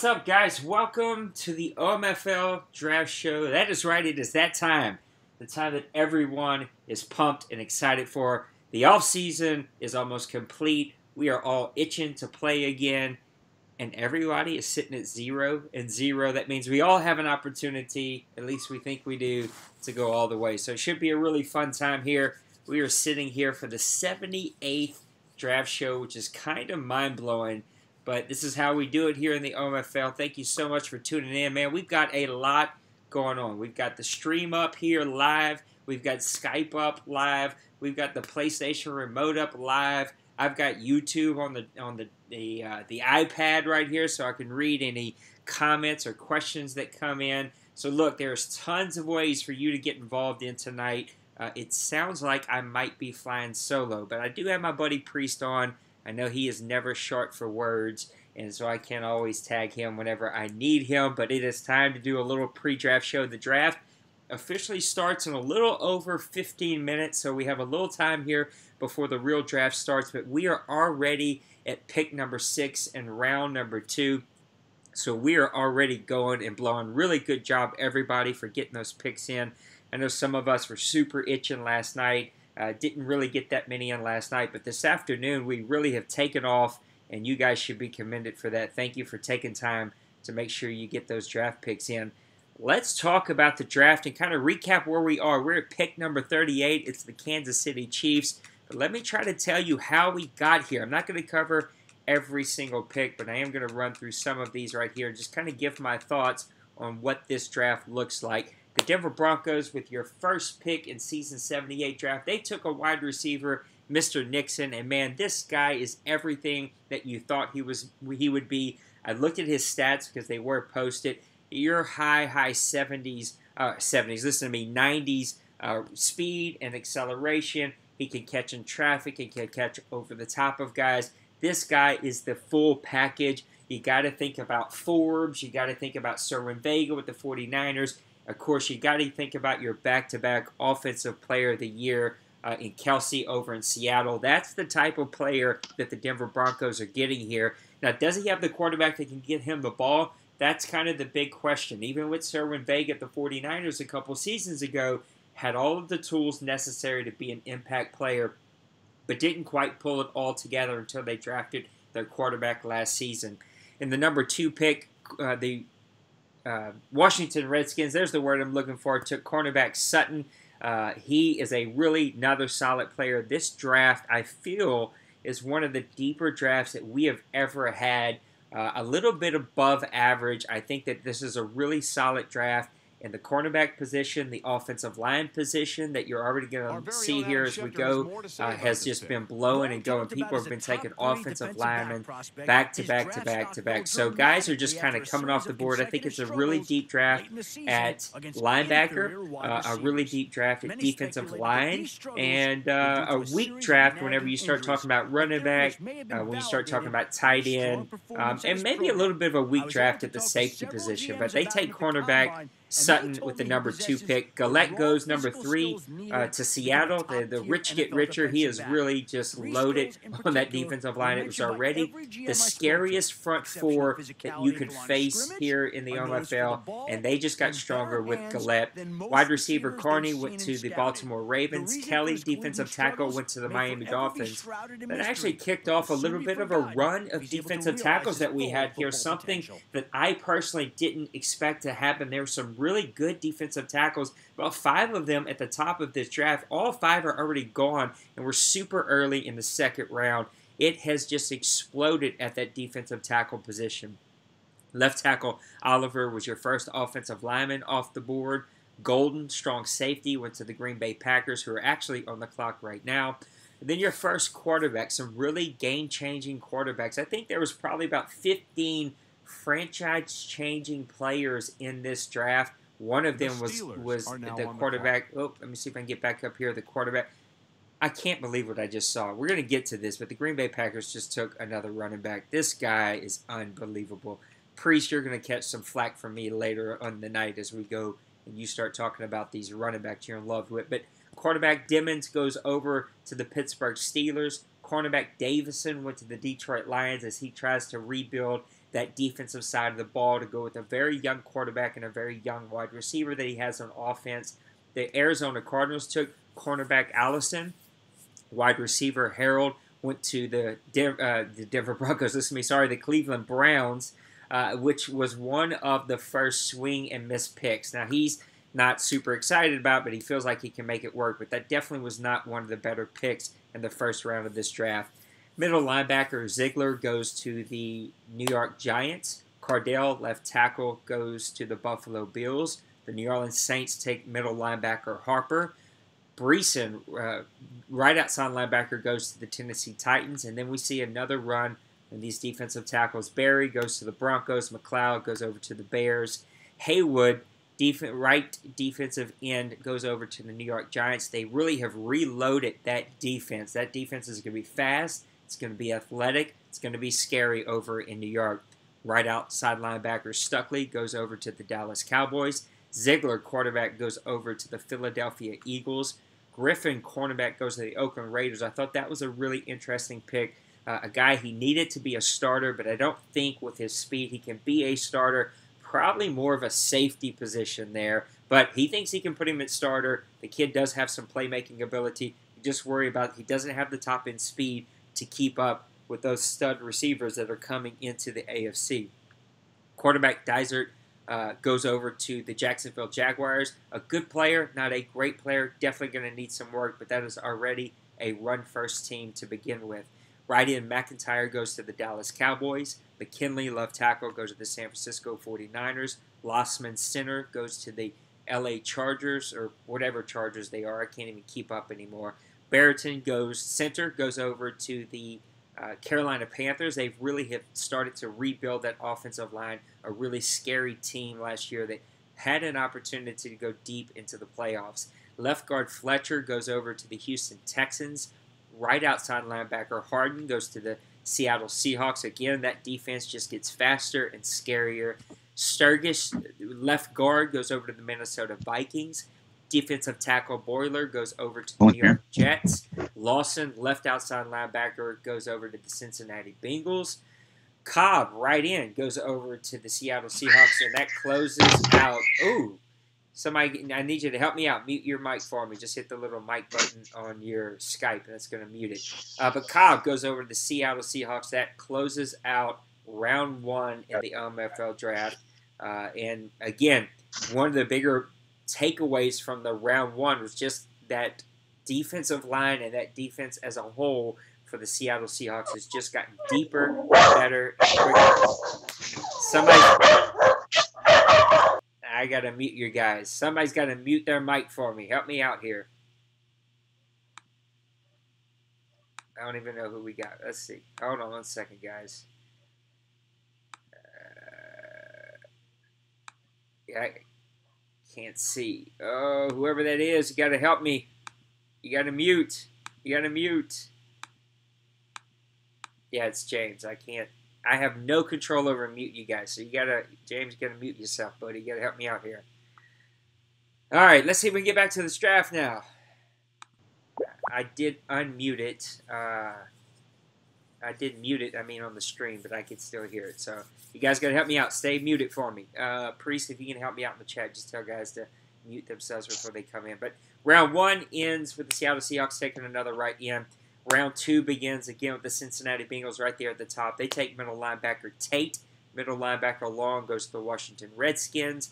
What's up, guys? Welcome to the OMFL Draft Show. That is right, it is that time. The time that everyone is pumped and excited for. The off-season is almost complete. We are all itching to play again. And everybody is sitting at 0-0. That means we all have an opportunity, at least we think we do, to go all the way. So it should be a really fun time here. We are sitting here for the 78th draft show, which is kind of mind-blowing. But this is how we do it here in the OMFL. Thank you so much for tuning in, man. We've got a lot going on. We've got the stream up here live. We've got Skype up live. We've got the PlayStation Remote up live. I've got YouTube on the iPad right here, so I can read any comments or questions that come in. So look, there's tons of ways for you to get involved in tonight. It sounds like I might be flying solo, but I do have my buddy Priest on. I know he is never short for words, and so I can always tag him whenever I need him. But it is time to do a little pre-draft show. The draft officially starts in a little over 15 minutes, so we have a little time here before the real draft starts. But we are already at pick number 6 and round number 2. So we are already going and blowing. Really good job, everybody, for getting those picks in. I know some of us were super itching last night. Didn't really get that many in last night, but this afternoon we really have taken off, and you guys should be commended for that. Thank you for taking time to make sure you get those draft picks in. Let's talk about the draft and kind of recap where we are. We're at pick number 38. It's the Kansas City Chiefs. But let me try to tell you how we got here. I'm not going to cover every single pick, but I am going to run through some of these right here and just kind of give my thoughts on what this draft looks like. The Denver Broncos, with your first pick in season 78 draft, they took a wide receiver, Mr. Nixon, and man, this guy is everything that you thought he would be. I looked at his stats because they were posted. Your high 70s, listen to me, 90s speed and acceleration. He can catch in traffic. He can catch over the top of guys. This guy is the full package. You got to think about Forbes. You got to think about Serwin Vega with the 49ers. Of course, you got to think about your back-to-back Offensive Player of the Year in Kelsey over in Seattle. That's the type of player that the Denver Broncos are getting here. Now, does he have the quarterback that can get him the ball? That's kind of the big question. Even with Serwin Vega at the 49ers a couple seasons ago, had all of the tools necessary to be an impact player, but didn't quite pull it all together until they drafted their quarterback last season. In the number 2 pick, the Washington Redskins, there's the word I'm looking for, took cornerback Sutton. He is another solid player. This draft, I feel, is one of the deeper drafts that we have ever had. A little bit above average. I think that this is a really solid draft. In the cornerback position, the offensive line position that you're already going to see here as we go has just been blowing and going. People have been taking offensive linemen back to back to back to back. So guys are just kind of coming off the board. I think it's a really deep draft at linebacker, a really deep draft at defensive line, and a weak draft whenever you start talking about running back, when you start talking about tight end, and maybe a little bit of a weak draft at the safety position. But they take cornerback Sutton with the number 2 pick. Galette goes number 3 to Seattle. The rich get richer. He is really just loaded on that defensive line. It was already the scariest front four that you could face here in the OMFL, and they just got stronger with Galette. Wide receiver Carney went to the Baltimore Ravens. Kelly, defensive tackle, went to the Miami Dolphins. That actually kicked off a little bit of a run of defensive tackles that we had here, something that I personally didn't expect to happen. There were some really good defensive tackles, about 5 of them at the top of this draft. All 5 are already gone, and we're super early in the second round. It has just exploded at that defensive tackle position. Left tackle Oliver was your first offensive lineman off the board. Golden, strong safety, went to the Green Bay Packers, who are actually on the clock right now. And then your first quarterback, some really game-changing quarterbacks. I think there was probably about 15 franchise-changing players in this draft. One of them was the quarterback. Oh, let me see if I can get back up here. The quarterback. I can't believe what I just saw. We're going to get to this, but the Green Bay Packers just took another running back. This guy is unbelievable. Priest, you're going to catch some flack from me later on the night as we go and you start talking about these running backs you're in love with. But quarterback Dimmons goes over to the Pittsburgh Steelers. Cornerback Davison went to the Detroit Lions as he tries to rebuild that defensive side of the ball to go with a very young quarterback and a very young wide receiver that he has on offense. The Arizona Cardinals took cornerback Allison, wide receiver Harold went to the Denver Broncos. The Cleveland Browns, which was one of the first swing and miss picks. Now he's not super excited about, but he feels like he can make it work. But that definitely was not one of the better picks in the first round of this draft. Middle linebacker Ziegler goes to the New York Giants. Cardell, left tackle, goes to the Buffalo Bills. The New Orleans Saints take middle linebacker Harper. Breeson, right outside linebacker, goes to the Tennessee Titans. And then we see another run in these defensive tackles. Barry goes to the Broncos. McLeod goes over to the Bears. Haywood, right defensive end, goes over to the New York Giants. They really have reloaded that defense. That defense is going to be fast. It's going to be athletic. It's going to be scary over in New York. Right outside linebacker Stuckley goes over to the Dallas Cowboys. Ziegler, quarterback, goes over to the Philadelphia Eagles. Griffin, cornerback, goes to the Oakland Raiders. I thought that was a really interesting pick. A guy he needed to be a starter, but I don't think with his speed he can be a starter. Probably more of a safety position there, but he thinks he can put him at starter. The kid does have some playmaking ability. You just worry about he doesn't have the top-end speed to keep up with those stud receivers that are coming into the AFC. Quarterback Dysert goes over to the Jacksonville Jaguars. A good player, not a great player. Definitely going to need some work, but that is already a run-first team to begin with. Right end McIntyre goes to the Dallas Cowboys. McKinley, left tackle, goes to the San Francisco 49ers. Lossman, center, goes to the LA Chargers, or whatever Chargers they are. I can't even keep up anymore. Barrington center, goes over to the Carolina Panthers. They really have started to rebuild that offensive line, a really scary team last year that had an opportunity to go deep into the playoffs. Left guard Fletcher goes over to the Houston Texans. Right outside linebacker Harden goes to the Seattle Seahawks. Again, that defense just gets faster and scarier. Sturgis, left guard, goes over to the Minnesota Vikings. Defensive tackle Boiler goes over to the New York Jets. Lawson, left outside linebacker, goes over to the Cincinnati Bengals. Cobb, right in, goes over to the Seattle Seahawks, and that closes out. Ooh, somebody, I need you to help me out. Mute your mic for me. Just hit the little mic button on your Skype, and that's going to mute it. But Cobb goes over to the Seattle Seahawks. That closes out round 1 in the OMFL Draft. And again, one of the bigger takeaways from the round 1 was just that defensive line and that defense as a whole for the Seattle Seahawks has just gotten deeper, better, and quicker. I got to mute you guys. Somebody's got to mute their mic for me. Help me out here. I don't even know who we got. Let's see. Hold on 1 second, guys. Yeah, I can't see. Oh, whoever that is, you got to help me. You got to mute. You got to mute. Yeah, it's James. I can't. I have no control over mute you guys. So James, you got to mute yourself, buddy. You got to help me out here. All right, let's see if we can get back to this draft now. I did unmute it. I did mute it, on the stream, but I can still hear it. So you guys got to help me out. Stay muted for me. Priest, if you can help me out in the chat, just tell guys to mute themselves before they come in. But round 1 ends with the Seattle Seahawks taking another right end. Round 2 begins again with the Cincinnati Bengals right there at the top. They take middle linebacker Tate. Middle linebacker Long goes to the Washington Redskins.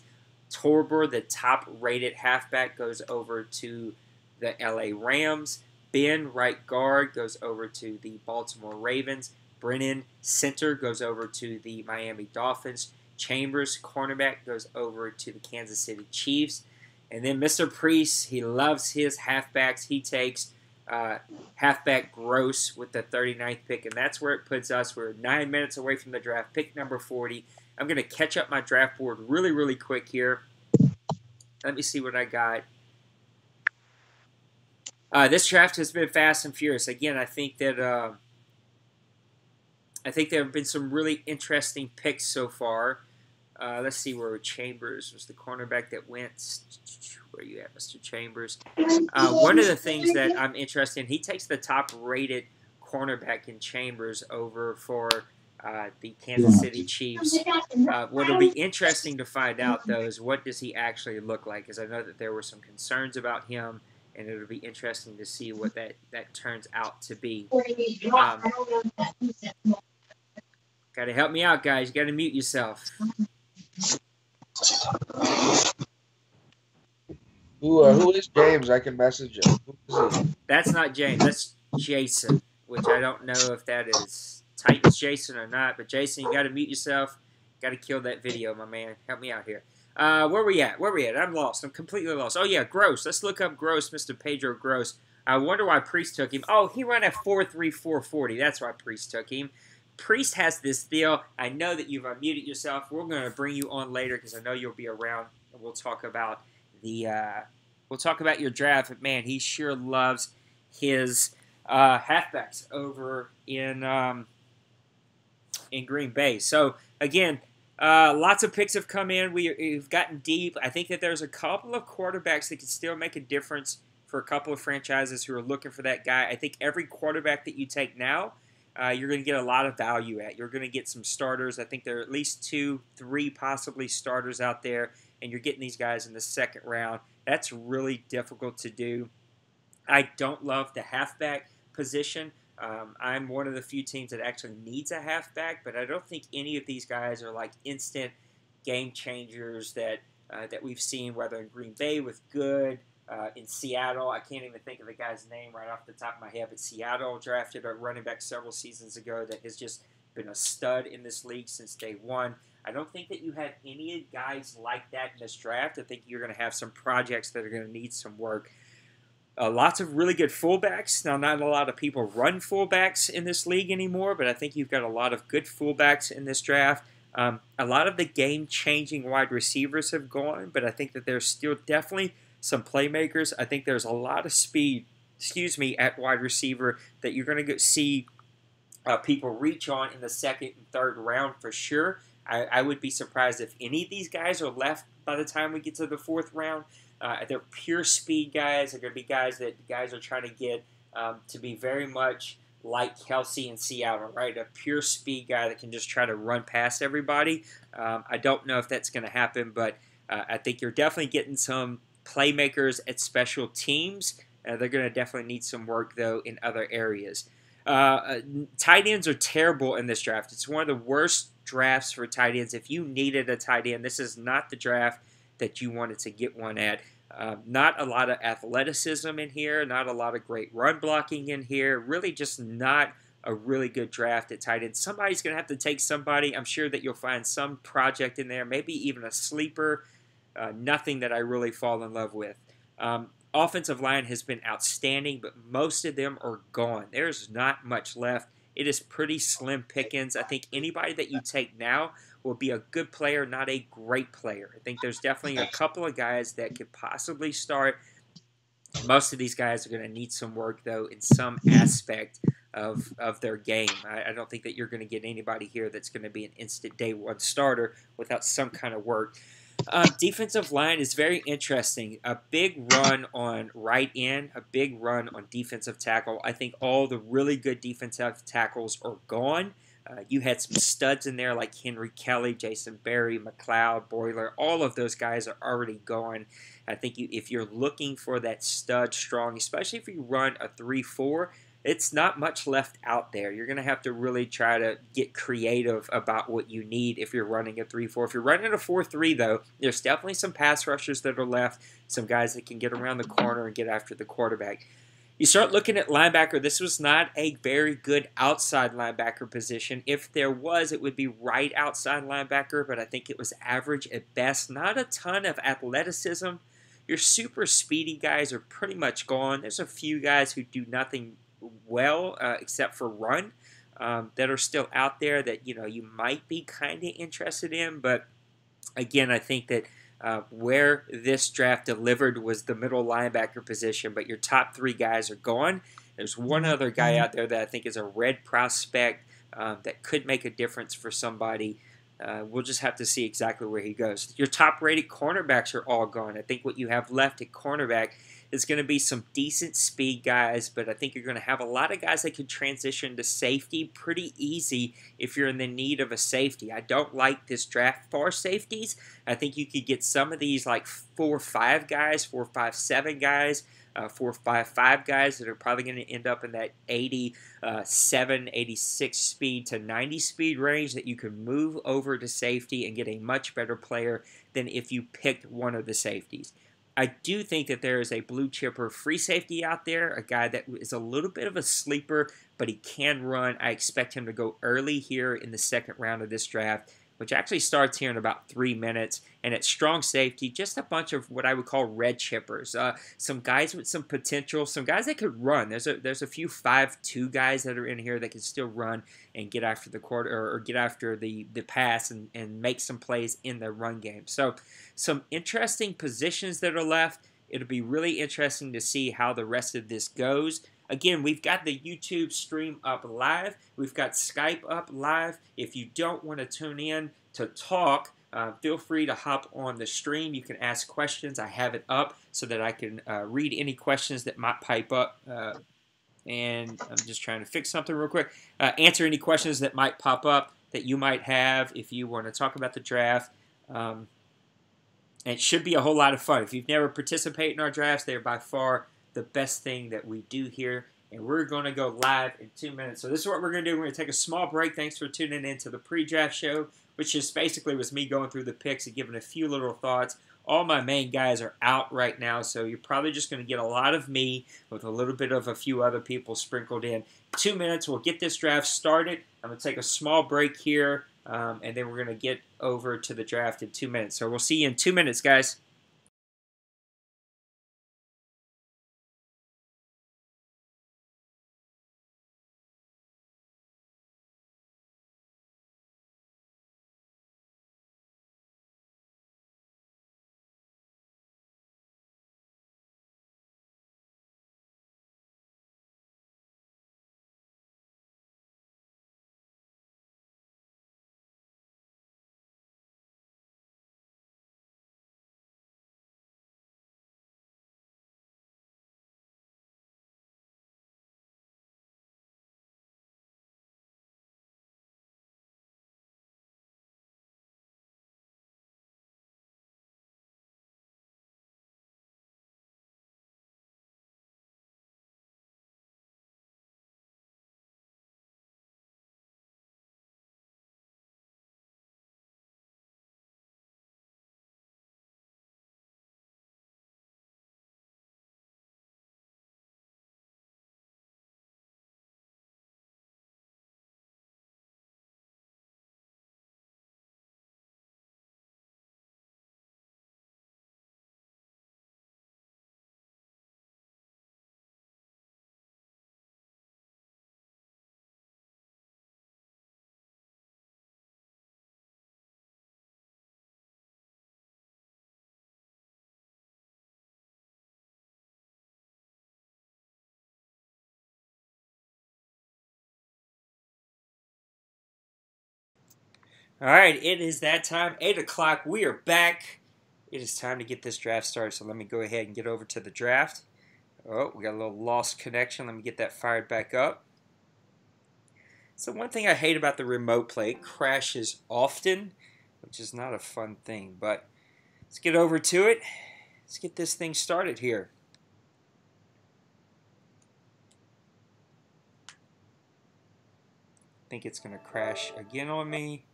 Torber, the top-rated halfback, goes over to the LA Rams. Ben, right guard, goes over to the Baltimore Ravens. Brennan, center, goes over to the Miami Dolphins. Chambers, cornerback, goes over to the Kansas City Chiefs. And then Mr. Priest, he loves his halfbacks. He takes halfback Gross with the 39th pick, and that's where it puts us. We're 9 minutes away from the draft, pick number 40. I'm going to catch up my draft board really, really quick here. Let me see what I got. This draft has been fast and furious. Again, I think that there have been some really interesting picks so far. Let's see where Chambers was the cornerback that went. Where are you at, Mr. Chambers? One of the things that I'm interested in, he takes the top-rated cornerback in Chambers over for the Kansas City Chiefs. What'll be interesting to find out, though, is what does he actually look like? Because I know that there were some concerns about him, and it'll be interesting to see what that turns out to be. Got to help me out, guys. You got to mute yourself. Who is James? I can message him. Who is he? That's not James. That's Jason, which I don't know if that is Titans Jason or not. But Jason, you got to mute yourself. Got to kill that video, my man. Help me out here. Where we at? Where we at? I'm lost. I'm completely lost. Oh, yeah, Gross. Let's look up Gross, Mr. Pedro Gross. I wonder why Priest took him. Oh, he ran at 4.3, 440. That's why Priest took him. Priest has this deal. I know that you've unmuted yourself. We're going to bring you on later because I know you'll be around. And we'll talk about your draft. But, man, he sure loves his halfbacks over in Green Bay. So, again, lots of picks have come in. We've gotten deep. I think that there's a couple of quarterbacks that can still make a difference for a couple of franchises who are looking for that guy. I think every quarterback that you take now, you're going to get a lot of value at. You're going to get some starters. I think there are at least 2, 3 possibly starters out there, and you're getting these guys in the second round. That's really difficult to do. I don't love the halfback position. I'm one of the few teams that actually needs a halfback, but I don't think any of these guys are like instant game changers that we've seen, whether in Green Bay with Good, in Seattle. I can't even think of the guy's name right off the top of my head, but Seattle drafted a running back several seasons ago that has just been a stud in this league since day one. I don't think that you have any guys like that in this draft. I think you're going to have some projects that are going to need some work. Lots of really good fullbacks. Now, not a lot of people run fullbacks in this league anymore, but I think you've got a lot of good fullbacks in this draft. A lot of the game-changing wide receivers have gone, but I think that there's still definitely some playmakers. I think there's a lot of speed, at wide receiver that you're going to see people reach on in the second and third round for sure. I would be surprised if any of these guys are left by the time we get to the fourth round. They're pure speed guys. They're going to be guys that guys are trying to get to be very much like Kelsey in Seattle, right? A pure speed guy that can just try to run past everybody. I don't know if that's going to happen, but I think you're definitely getting some playmakers at special teams. They're going to definitely need some work, though, in other areas. Tight ends are terrible in this draft. It's one of the worst drafts for tight ends. If you needed a tight end, this is not the draft that you wanted to get one at. Not a lot of athleticism in here, not a lot of great run blocking in here, really just not a really good draft at tight end. Somebody's going to have to take somebody. I'm sure that you'll find some project in there, maybe even a sleeper, nothing that I really fall in love with. Offensive line has been outstanding, but most of them are gone. There's not much left. It is pretty slim pickings. I think anybody that you take now will be a good player, not a great player. I think there's definitely a couple of guys that could possibly start. Most of these guys are going to need some work, though, in some aspect of their game. I don't think that you're going to get anybody here that's going to be an instant day one starter without some kind of work. Defensive line is very interesting. A big run on right end, a big run on defensive tackle. I think all the really good defensive tackles are gone. You had some studs in there like Henry Kelly, Jason Berry, McLeod, Boyler. All of those guys are already gone. I think if you're looking for that stud strong, especially if you run a 3-4, it's not much left out there. You're going to have to really try to get creative about what you need if you're running a 3-4. If you're running a 4-3, though, there's definitely some pass rushers that are left, some guys that can get around the corner and get after the quarterback. You start looking at linebacker. This was not a very good outside linebacker position. If there was, it would be right outside linebacker, but I think it was average at best. Not a ton of athleticism. Your super speedy guys are pretty much gone. There's a few guys who do nothing well except for run that are still out there that you might be kind of interested in, but again, I think that where this draft delivered was the middle linebacker position, but your top 3 guys are gone. There's one other guy out there that I think is a red prospect that could make a difference for somebody. We'll just have to see exactly where he goes. Your top-rated cornerbacks are all gone. I think what you have left at cornerback is going to be some decent speed guys, but I think you're going to have a lot of guys that can transition to safety pretty easy if you're in the need of a safety. I don't like this draft for safeties. I think you could get some of these like 4-5 guys, 4-5-7 guys, 4-5-5 guys that are probably going to end up in that 87, 86 speed to 90 speed range that you can move over to safety and get a much better player than if you picked one of the safeties. I do think that there is a blue chipper free safety out there, a guy that is a little bit of a sleeper, but he can run. I expect him to go early here in the second round of this draft, which actually starts here in about 3 minutes. And at strong safety, just a bunch of what I would call red chippers. Some guys with some potential, some guys that could run. There's a few 5'2" guys that are in here that can still run and get after the quarter or get after the pass and make some plays in the run game. So some interesting positions that are left. It'll be really interesting to see how the rest of this goes. Again, we've got the YouTube stream up live. We've got Skype up live. If you don't want to tune in to talk, feel free to hop on the stream. You can ask questions. I have it up so that I can read any questions that might pipe up. And I'm just trying to fix something real quick. Answer any questions that might pop up that you might have if you want to talk about the draft. And it should be a whole lot of fun. If you've never participated in our drafts, they're by far the best thing that we do here. And we're going to go live in 2 minutes. So this is what we're going to do. We're going to take a small break. Thanks for tuning in to the pre-draft show, which just basically was me going through the picks and giving a few little thoughts. All my main guys are out right now, so you're probably just going to get a lot of me with a little bit of a few other people sprinkled in. 2 minutes, we'll get this draft started. I'm going to take a small break here, and then we're going to get over to the draft in 2 minutes. So we'll see you in 2 minutes, guys. All right, it is that time, 8 o'clock. We are back. It is time to get this draft started, so let me go ahead and get over to the draft. Oh, we got a little lost connection. Let me get that fired back up. So one thing I hate about the remote play, it crashes often, which is not a fun thing. But let's get over to it. Let's get this thing started here. I think it's going to crash again on me.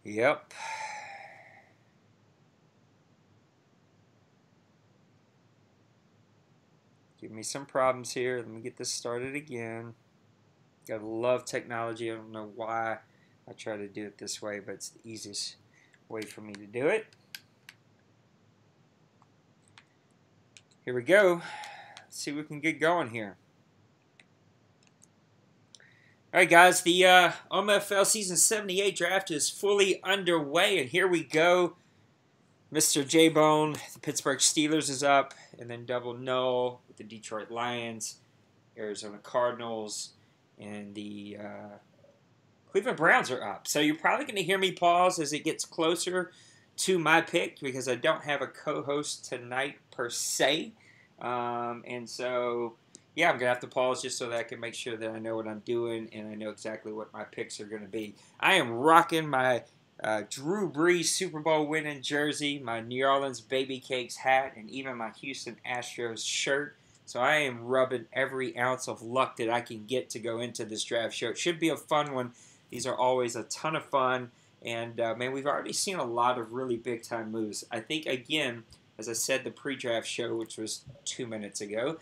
Yep. Give me some problems here. Let me get this started again. Gotta love technology. I don't know why I try to do it this way, but it's the easiest way for me to do it. Here we go. Let's see if we can get going here. All right, guys, the OMFL Season 78 draft is fully underway, and here we go. Mr. J-Bone, the Pittsburgh Steelers is up, and then double null with the Detroit Lions, Arizona Cardinals, and the Cleveland Browns are up. So you're probably going to hear me pause as it gets closer to my pick because I don't have a co-host tonight per se. And so, yeah, I'm going to have to pause just so that I can make sure that I know what I'm doing and I know exactly what my picks are going to be. I am rocking my Drew Brees Super Bowl winning jersey, my New Orleans Baby Cakes hat, and even my Houston Astros shirt. So I am rubbing every ounce of luck that I can get to go into this draft show. It should be a fun one. These are always a ton of fun. And, man, we've already seen a lot of really big-time moves. I think, again, as I said, the pre-draft show, which was 2 minutes ago,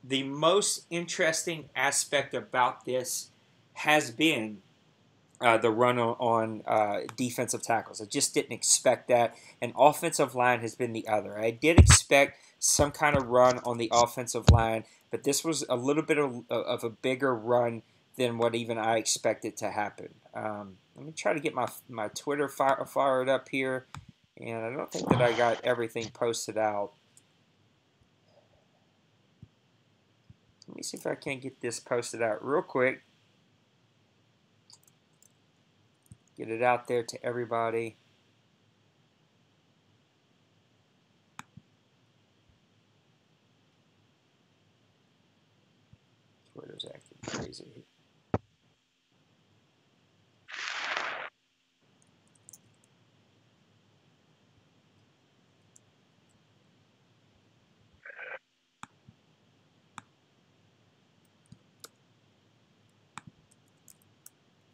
the most interesting aspect about this has been the run on defensive tackles. I just didn't expect that. And offensive line has been the other. I did expect some kind of run on the offensive line, but this was a little bit of a bigger run than what even I expected to happen. Let me try to get my Twitter fired up here. And I don't think that I got everything posted out. Let me see if I can't get this posted out real quick. Get it out there to everybody. Twitter's acting crazy.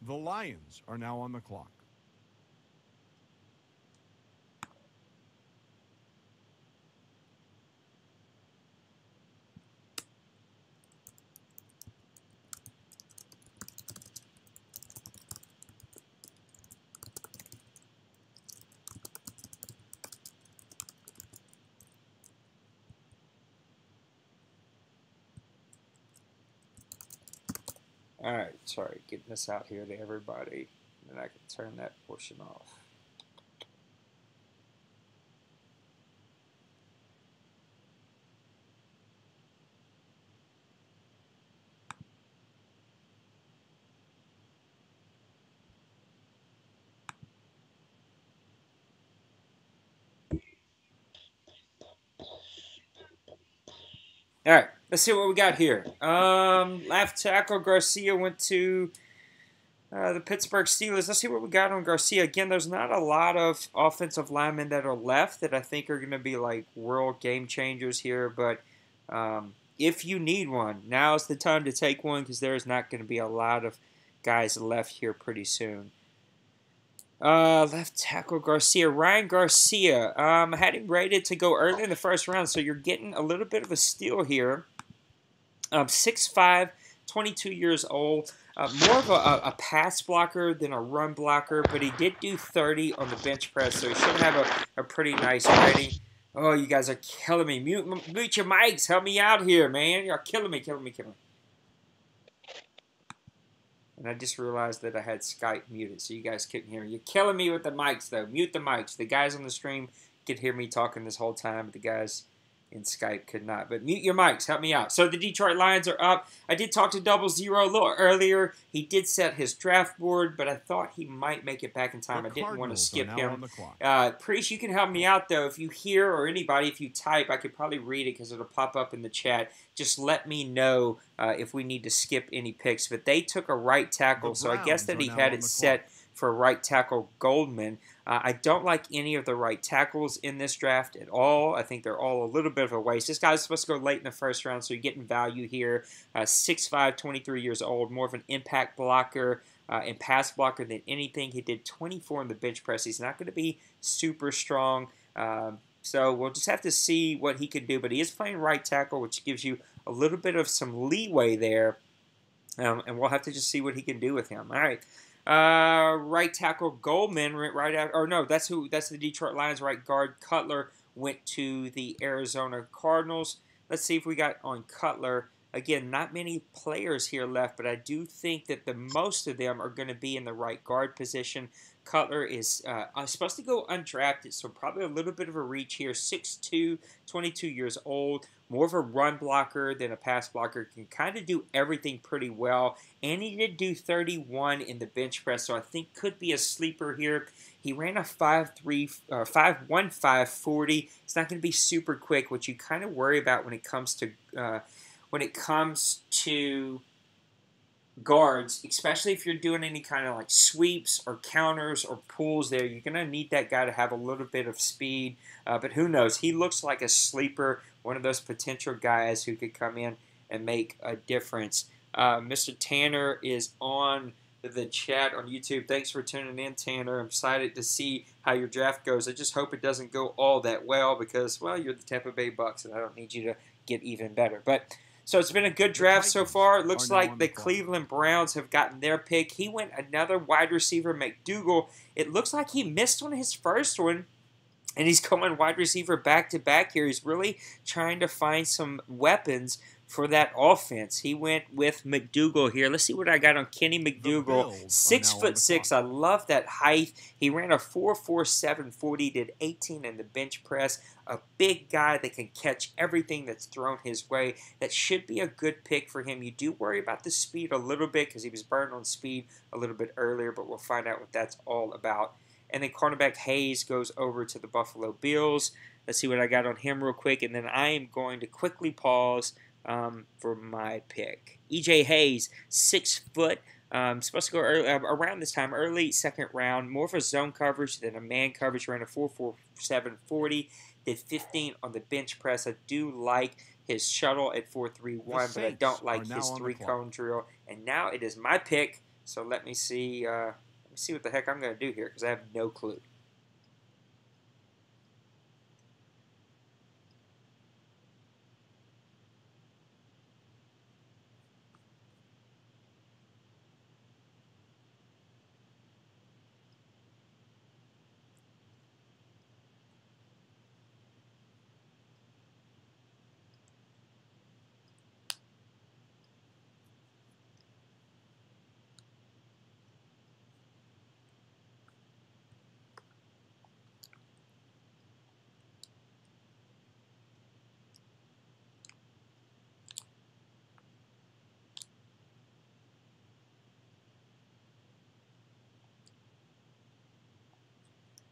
The Lions are now on the clock. All right, sorry, getting this out here to everybody. And I can turn that portion off. All right, let's see what we got here. Left tackle Garcia went to the Pittsburgh Steelers. Let's see what we got on Garcia. Again, there's not a lot of offensive linemen that are left that I think are going to be like world game changers here. But if you need one, now's the time to take one because there's not going to be a lot of guys left here pretty soon. Left tackle Garcia, Ryan Garcia. I had him rated to go early in the first round, so you're getting a little bit of a steal here. 6'5", 22 years old. More of a pass blocker than a run blocker, but he did do 30 on the bench press, so he should have a pretty nice rating. Oh, you guys are killing me. Mute your mics. Help me out here, man. You're killing me. And I just realized that I had Skype muted, so you guys couldn't hear me. You're killing me with the mics, though. Mute the mics. The guys on the stream could hear me talking this whole time, but the guys in Skype could not. But mute your mics. Help me out. So the Detroit Lions are up. I did talk to 00 a little earlier. He did set his draft board, but I thought he might make it back in time. I didn't want to skip him. Priest, you can help me out, though. If you hear, or anybody, if you type, I could probably read it because it'll pop up in the chat. Just let me know if we need to skip any picks. But they took a right tackle, so I guess that he had it set for right tackle Goldman. I don't like any of the right tackles in this draft at all. I think they're all a little bit of a waste. This guy's supposed to go late in the first round, so you're getting value here. 6'5", 23 years old, more of an impact blocker and pass blocker than anything. He did 24 in the bench press. He's not going to be super strong. So we'll just have to see what he can do. But he is playing right tackle, which gives you a little bit of some leeway there. And we'll have to just see what he can do with him. All right. Right tackle Goldman went right out. Or no, that's the Detroit Lions. Right guard Cutler went to the Arizona Cardinals. Let's see if we got on Cutler. Again, not many players here left, but I do think that the most of them are going to be in the right guard position. Cutler is supposed to go undrafted, so probably a little bit of a reach here. 6'2", 22 years old, more of a run blocker than a pass blocker. Can kind of do everything pretty well, and he did do 31 in the bench press, so I think could be a sleeper here. He ran a 5'3", 5'1", 5'40". It's not going to be super quick, which you kind of worry about when it comes to guards, especially if you're doing any kind of like sweeps or counters or pulls there. You're going to need that guy to have a little bit of speed, but who knows? He looks like a sleeper, one of those potential guys who could come in and make a difference. Mr. Tanner is on the chat on YouTube. Thanks for tuning in, Tanner. I'm excited to see how your draft goes. I just hope it doesn't go all that well because, well, you're the Tampa Bay Bucks, and I don't need you to get even better. But so it's been a good draft so far. It looks like the Cleveland Browns have gotten their pick. He went another wide receiver, McDougal. It looks like he missed on his first one, and he's going wide receiver back-to-back here. He's really trying to find some weapons for that offense. He went with McDougal here. Let's see what I got on Kenny McDougal. 6'6". I love that height. He ran a 4.47 40, did 18 in the bench press. A big guy that can catch everything that's thrown his way. That should be a good pick for him. You do worry about the speed a little bit because he was burned on speed a little bit earlier, but we'll find out what that's all about. And then cornerback Hayes goes over to the Buffalo Bills. Let's see what I got on him real quick, and then I am going to quickly pause for my pick. E.J. Hayes, 6 foot. Supposed to go early, around this time, early second round. More of a zone coverage than a man coverage. Ran a 4.47 40. Did 15 on the bench press. I do like his shuttle at 4.31, but I don't like his three-cone drill. And now it is my pick. So let me see. See what the heck I'm going to do here because I have no clue.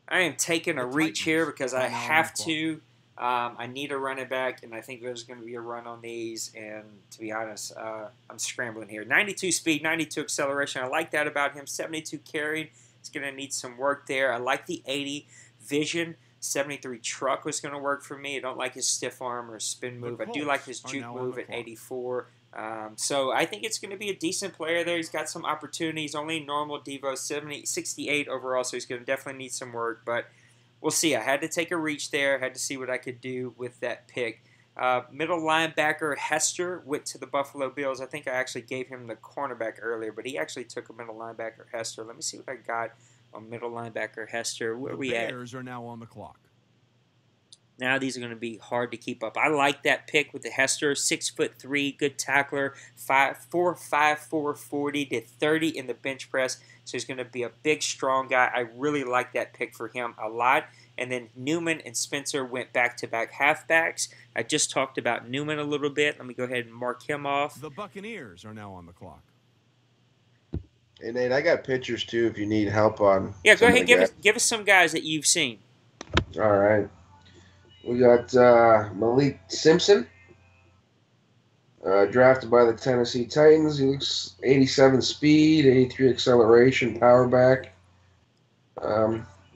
I am taking a reach here because I have to. I need a running back, and I think there's going to be a run on these. And to be honest, I'm scrambling here. 92 speed, 92 acceleration. I like that about him. 72 carried. It's going to need some work there. I like the 80 vision. 73 truck was going to work for me. I don't like his stiff arm or spin move. I do like his juke move at 84. So I think it's going to be a decent player there. He's got some opportunities. Only normal Devo, 68 overall, so he's going to definitely need some work. But we'll see. I had to take a reach there. I had to see what I could do with that pick. Middle linebacker Hester went to the Buffalo Bills. I think I actually gave him the cornerback earlier, but he actually took a middle linebacker Hester. Let me see what I got on middle linebacker Hester. Where are we at? The Bears are now on the clock. Now these are going to be hard to keep up. I like that pick with the Hester, 6'3", good tackler, 4.54 40, did 30 in the bench press. So he's going to be a big, strong guy. I really like that pick for him a lot. And then Newman and Spencer went back-to-back halfbacks. I just talked about Newman a little bit. Let me go ahead and mark him off. The Buccaneers are now on the clock. Hey, Nate, I got pictures, too, if you need help on. Yeah, go ahead and give us some guys that you've seen. All right. We got Malik Simpson, drafted by the Tennessee Titans. He looks 87 speed, 83 acceleration, power back.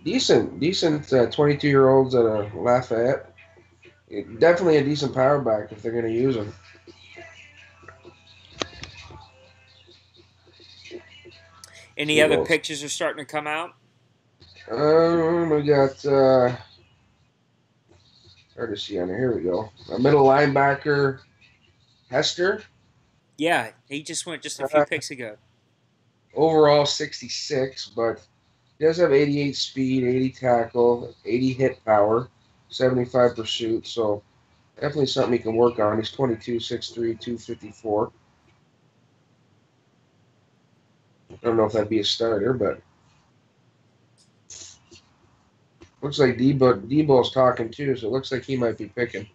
Decent 22-year-olds at a Lafayette. Definitely a decent power back if they're going to use him. Any other pictures are starting to come out? We got... hard to see on there. Here we go. A middle linebacker, Hester. Yeah, he just went just a few picks ago. Overall 66, but he does have 88 speed, 80 tackle, 80 hit power, 75 pursuit. So definitely something he can work on. He's 22, 6'3", 254. I don't know if that'd be a starter, but Looks like Debo's talking too, so it looks like he might be picking.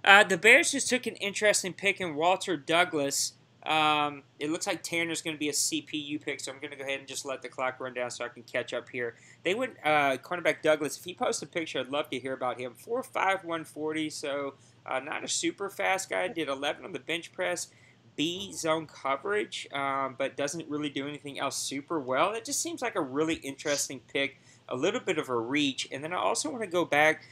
The Bears just took an interesting pick in Walter Douglas. It looks like Tanner's going to be a CPU pick, so I'm going to go ahead and just let the clock run down so I can catch up here. They went cornerback Douglas. If he posts a picture, I'd love to hear about him. 4'5", 140, so not a super fast guy. Did 11 on the bench press. B zone coverage, but doesn't really do anything else super well. It just seems like a really interesting pick, a little bit of a reach. And then I also want to go back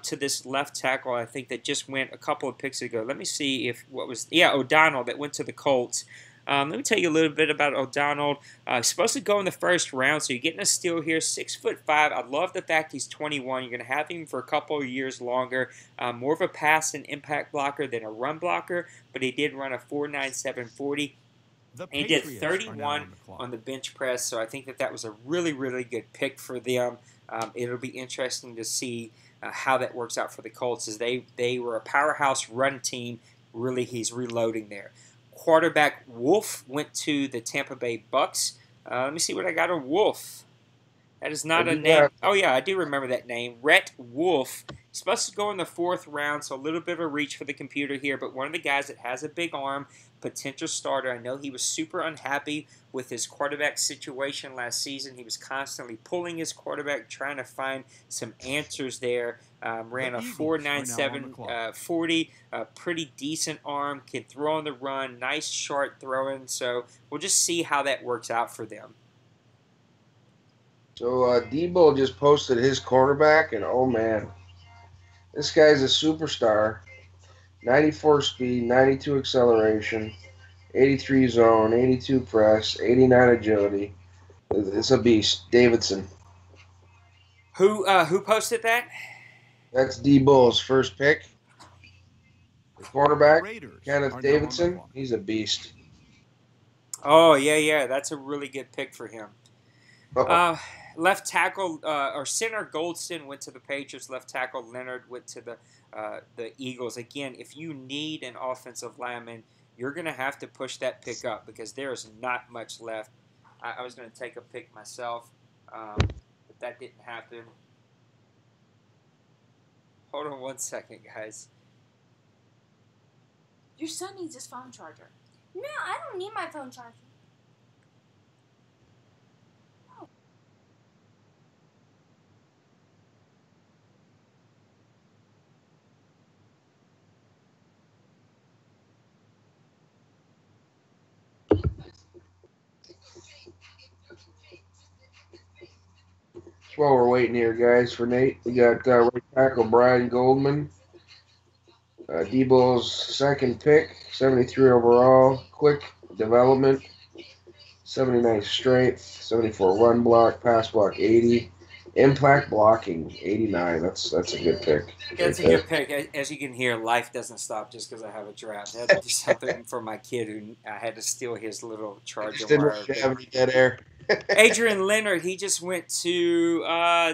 to this left tackle, I think, that just went a couple of picks ago. Let me see if O'Donnell that went to the Colts. Let me tell you a little bit about O'Donnell. He's supposed to go in the first round, so you're getting a steal here. 6'5". I love the fact he's 21. You're going to have him for a couple of years longer. More of a pass and impact blocker than a run blocker, but he did run a 4.97 40. And he did 31 on the bench press, so I think that was a really, really good pick for them. It'll be interesting to see how that works out for the Colts, as they were a powerhouse run team. Really, he's reloading there. Quarterback Wolf went to the Tampa Bay Bucks. Let me see what I got on Wolf. That is not a name. Oh, yeah, I do remember that name. Rhett Wolf. He's supposed to go in the 4th round, so a little bit of a reach for the computer here, but one of the guys that has a big arm, potential starter. I know he was super unhappy with his quarterback situation last season. He was constantly pulling his quarterback, trying to find some answers there. Ran a 4.97 40, pretty decent arm, can throw on the run, nice short throwing. So we'll just see how that works out for them. So Debo just posted his quarterback, and oh man, this guy's a superstar. 94 speed, 92 acceleration, 83 zone, 82 press, 89 agility. It's a beast. Davidson. Who posted that? That's Debo's first pick. The quarterback, Kenneth Davidson. He's a beast. Oh, yeah. That's a really good pick for him. Left tackle or center Goldston went to the Patriots. Left tackle Leonard went to the Eagles. Again, if you need an offensive lineman, you're going to have to push that pick up because there is not much left. I was going to take a pick myself, but that didn't happen. Hold on one second, guys. Your son needs his phone charger. No, I don't need my phone charger. While we're waiting here, guys, for Nate, we got right tackle Brian Goldman. Debo's second pick, 73 overall, quick development, 79 strength, 74 run block, pass block 80, impact blocking 89. That's a good pick. That's a good pick. As you can hear, life doesn't stop just because I have a draft. I had to do something for my kid who I had to steal his little charger wire. Didn't have any dead air. Adrian Leonard, he just went to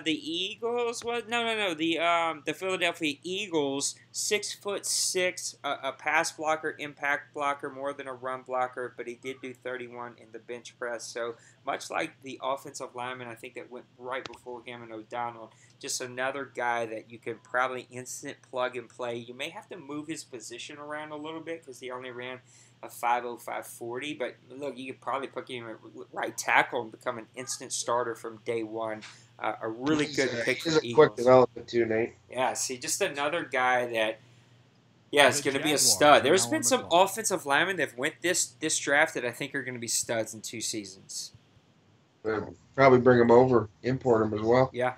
the Eagles. What? No. The Philadelphia Eagles. 6'6", a pass blocker, impact blocker, more than a run blocker, but he did do 31 in the bench press. So much like the offensive lineman, I think that went right before him and O'Donnell. Just another guy that you can probably instant plug and play. You may have to move his position around a little bit because he only ran a 5.05 40, but look, you could probably put him at right tackle and become an instant starter from day one. A really good pick for the Eagles. He's a quick development too, Nate. Yeah, see, just another guy that, is going to be a stud. There's been some offensive linemen that went this draft that I think are going to be studs in 2 seasons. Probably bring him over, import him as well. Yeah.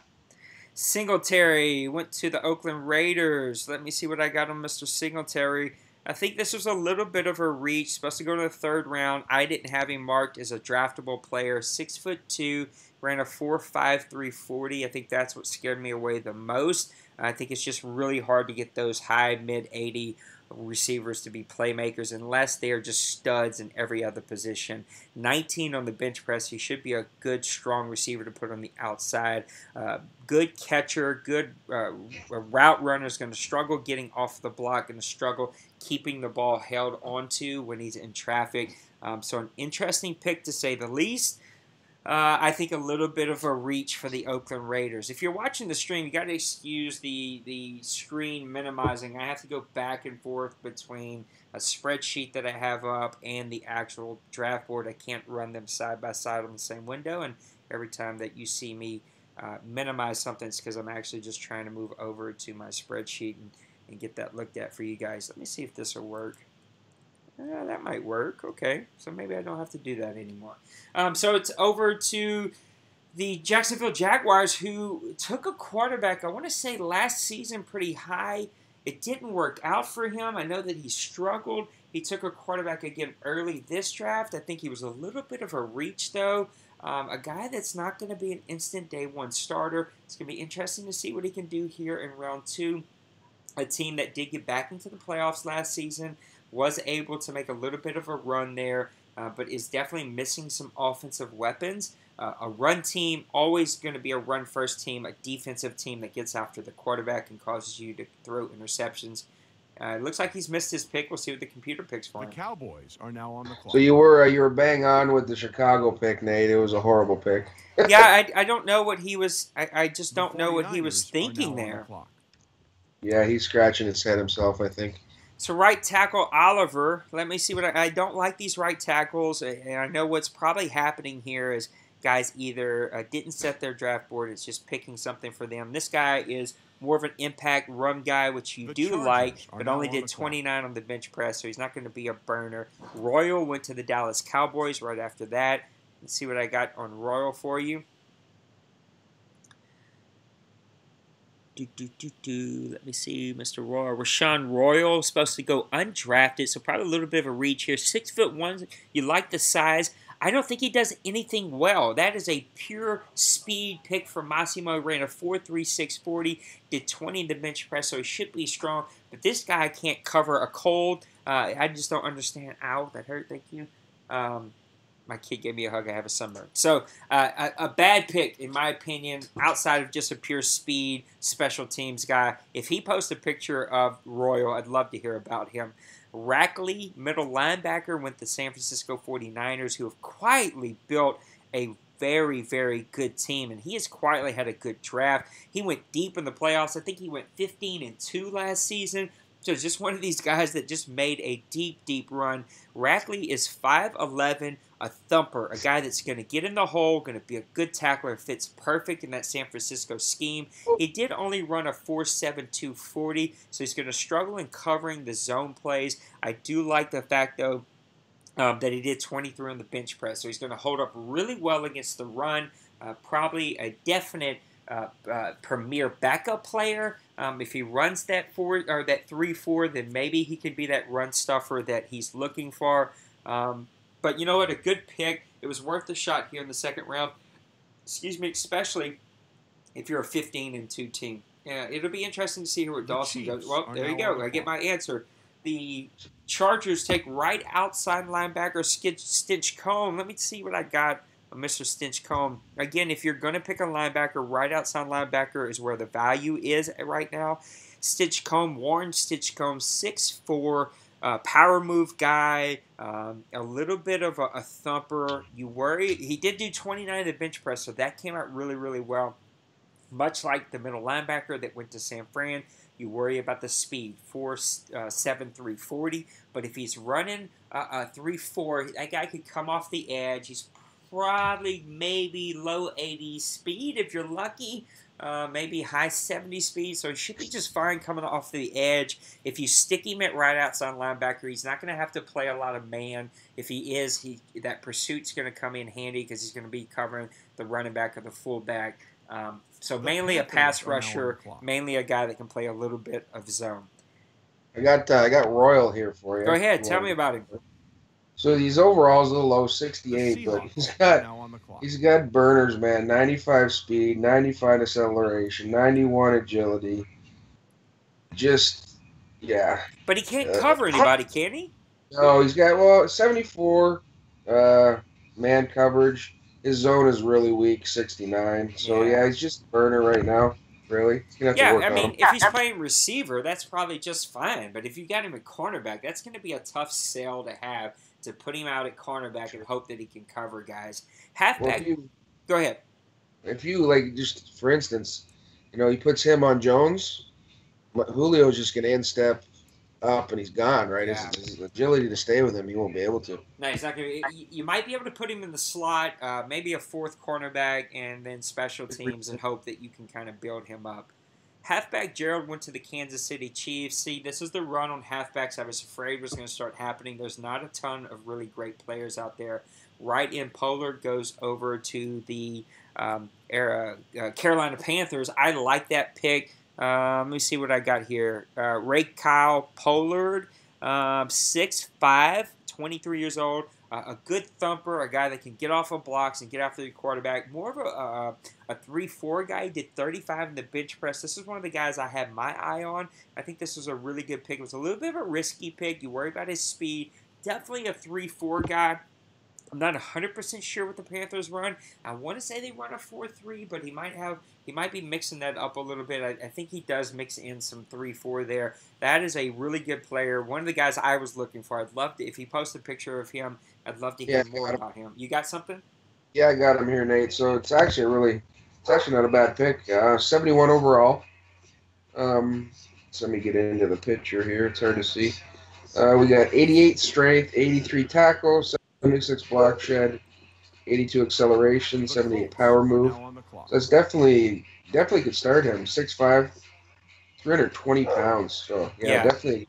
Singletary went to the Oakland Raiders. Let me see what I got on Mr. Singletary. I think this was a little bit of a reach. Supposed to go to the 3rd round. I didn't have him marked as a draftable player. 6'2", ran a 4.53 40. I think that's what scared me away the most. I think it's just really hard to get those high, mid-80 receivers to be playmakers unless they are just studs in every other position. 19 on the bench press. He should be a good, strong receiver to put on the outside. Good catcher, good route runner. Is going to struggle getting off the block, going to struggle keeping the ball held onto when he's in traffic. So an interesting pick to say the least. I think a little bit of a reach for the Oakland Raiders. If you're watching the stream, you got to excuse the screen minimizing. I have to go back and forth between a spreadsheet that I have up and the actual draft board. I can't run them side by side on the same window, and every time that you see me minimize something, it's because I'm actually just trying to move over to my spreadsheet and get that looked at for you guys. Let me see if this will work. That might work. Okay, so maybe I don't have to do that anymore. So it's over to the Jacksonville Jaguars, who took a quarterback, I want to say last season, pretty high. It didn't work out for him. I know that he struggled. He took a quarterback again early this draft. I think he was a little bit of a reach, though. A guy that's not going to be an instant day one starter. It's going to be interesting to see what he can do here in round 2. A team that did get back into the playoffs last season, was able to make a little bit of a run there, but is definitely missing some offensive weapons. A run team, always going to be a run-first team, a defensive team that gets after the quarterback and causes you to throw interceptions. It looks like he's missed his pick. We'll see what the computer picks for him. The Cowboys are now on the clock. So you were bang on with the Chicago pick, Nate. It was a horrible pick. Yeah, I don't know what he was. I just don't know what he was thinking there. Yeah, he's scratching his head himself, I think. So right tackle Oliver, let me see what I don't like these right tackles, and I know what's probably happening here is guys either didn't set their draft board, it's just picking something for them. This guy is more of an impact run guy, which you do like, but only did 29 on the bench press, so he's not going to be a burner. Royal went to the Dallas Cowboys right after that. Let's see what I got on Royal for you. Let me see, Mr. Royal. Rashawn Royal supposed to go undrafted, so probably a little bit of a reach here. 6'1", you like the size. I don't think he does anything well. That is a pure speed pick for Massimo. Ran a 4.36 40, did 20 in the bench press, so he should be strong. But this guy can't cover a cold. I just don't understand. Ow, that hurt. Thank you. My kid gave me a hug. I have a sunburn. So a bad pick, in my opinion, outside of just a pure speed special teams guy. If he posts a picture of Royal, I'd love to hear about him. Rackley, middle linebacker, went to San Francisco 49ers, who have quietly built a very, very good team, and he has quietly had a good draft. He went deep in the playoffs. I think he went 15-2 last season. So just one of these guys that just made a deep, deep run. Rackley is 5'11", a thumper, a guy that's going to get in the hole, going to be a good tackler, fits perfect in that San Francisco scheme. He did only run a 4.72 40, so he's going to struggle in covering the zone plays. I do like the fact, though, that he did 23 on the bench press, so he's going to hold up really well against the run. Probably a definite premier backup player. If he runs that 3-4, then maybe he could be that run stuffer that he's looking for. But you know what? A good pick. It was worth a shot here in the second round. Excuse me, especially if you're a 15-2 team. Yeah, it'll be interesting to see where Dawson goes. Well, there you go. I get my answer. The Chargers take right outside linebacker Stinchcomb. Let me see what I got. Mr. Stinchcomb. Again, if you're going to pick a linebacker, right outside linebacker is where the value is right now. Warren Stinchcomb, 6'4", power move guy, a little bit of a thumper. You worry. He did do 29 at the bench press, so that came out really, really well. Much like the middle linebacker that went to San Fran, you worry about the speed, 4.7 340. But if he's running a 3.4, that guy could come off the edge. He's probably maybe low 80s speed if you're lucky, maybe high 70s speed, so he should be just fine coming off the edge. If you stick him at right outside linebacker, he's not going to have to play a lot of man. If he is, that pursuit's going to come in handy because he's going to be covering the running back or the fullback. So mainly a pass rusher, mainly a guy that can play a little bit of zone. I got Royal here for you. Go ahead, tell me about him. So these overalls a little low, 68, but he's got burners, man. 95 speed, 95 acceleration, 91 agility. Just, yeah. But he can't cover anybody, can he? No, he's got 74 man coverage. His zone is really weak, 69. So yeah, he's just a burner right now. Really? He's gonna have to Yeah, work I on mean, him. if he's playing receiver, that's probably just fine. But if you got him at cornerback, that's going to be a tough sell to have to put him out at cornerback and hope that he can cover guys. Well, Halfback, go ahead. if you like, just for instance, he puts him on Jones, Julio's just gonna instep up and he's gone, right? Yeah. His agility to stay with him, he won't be able to. No, he's not going to. You might be able to put him in the slot, maybe a fourth cornerback, and then special teams, and hope that you can kind of build him up. Halfback Gerald went to the Kansas City Chiefs. See, this is the run on halfbacks I was afraid was going to start happening. There's not a ton of really great players out there. Right in Pollard goes over to the Carolina Panthers. I like that pick. Let me see what I got here. Ray Kyle Pollard, 6'5", 23 years old. A good thumper, a guy that can get off of blocks and get after the quarterback. More of a 3-4 guy. He did 35 in the bench press. This is one of the guys I had my eye on. I think this was a really good pick. It was a little bit of a risky pick. You worry about his speed. Definitely a 3-4 guy. I'm not 100% sure what the Panthers run. I want to say they run a 4-3, but he might be mixing that up a little bit. I think he does mix in some 3-4 there. That is a really good player. One of the guys I was looking for. I'd love to, if he posts a picture of him, I'd love to hear more about him. You got something? Yeah, I got him here, Nate. So it's actually not a bad pick. 71 overall. So let me get into the picture here. It's hard to see. We got 88 strength, 83 tackles, 76 block shed, 82 acceleration, 78 power move. So that's definitely could start him. 6'5", 320 pounds. So yeah. Definitely.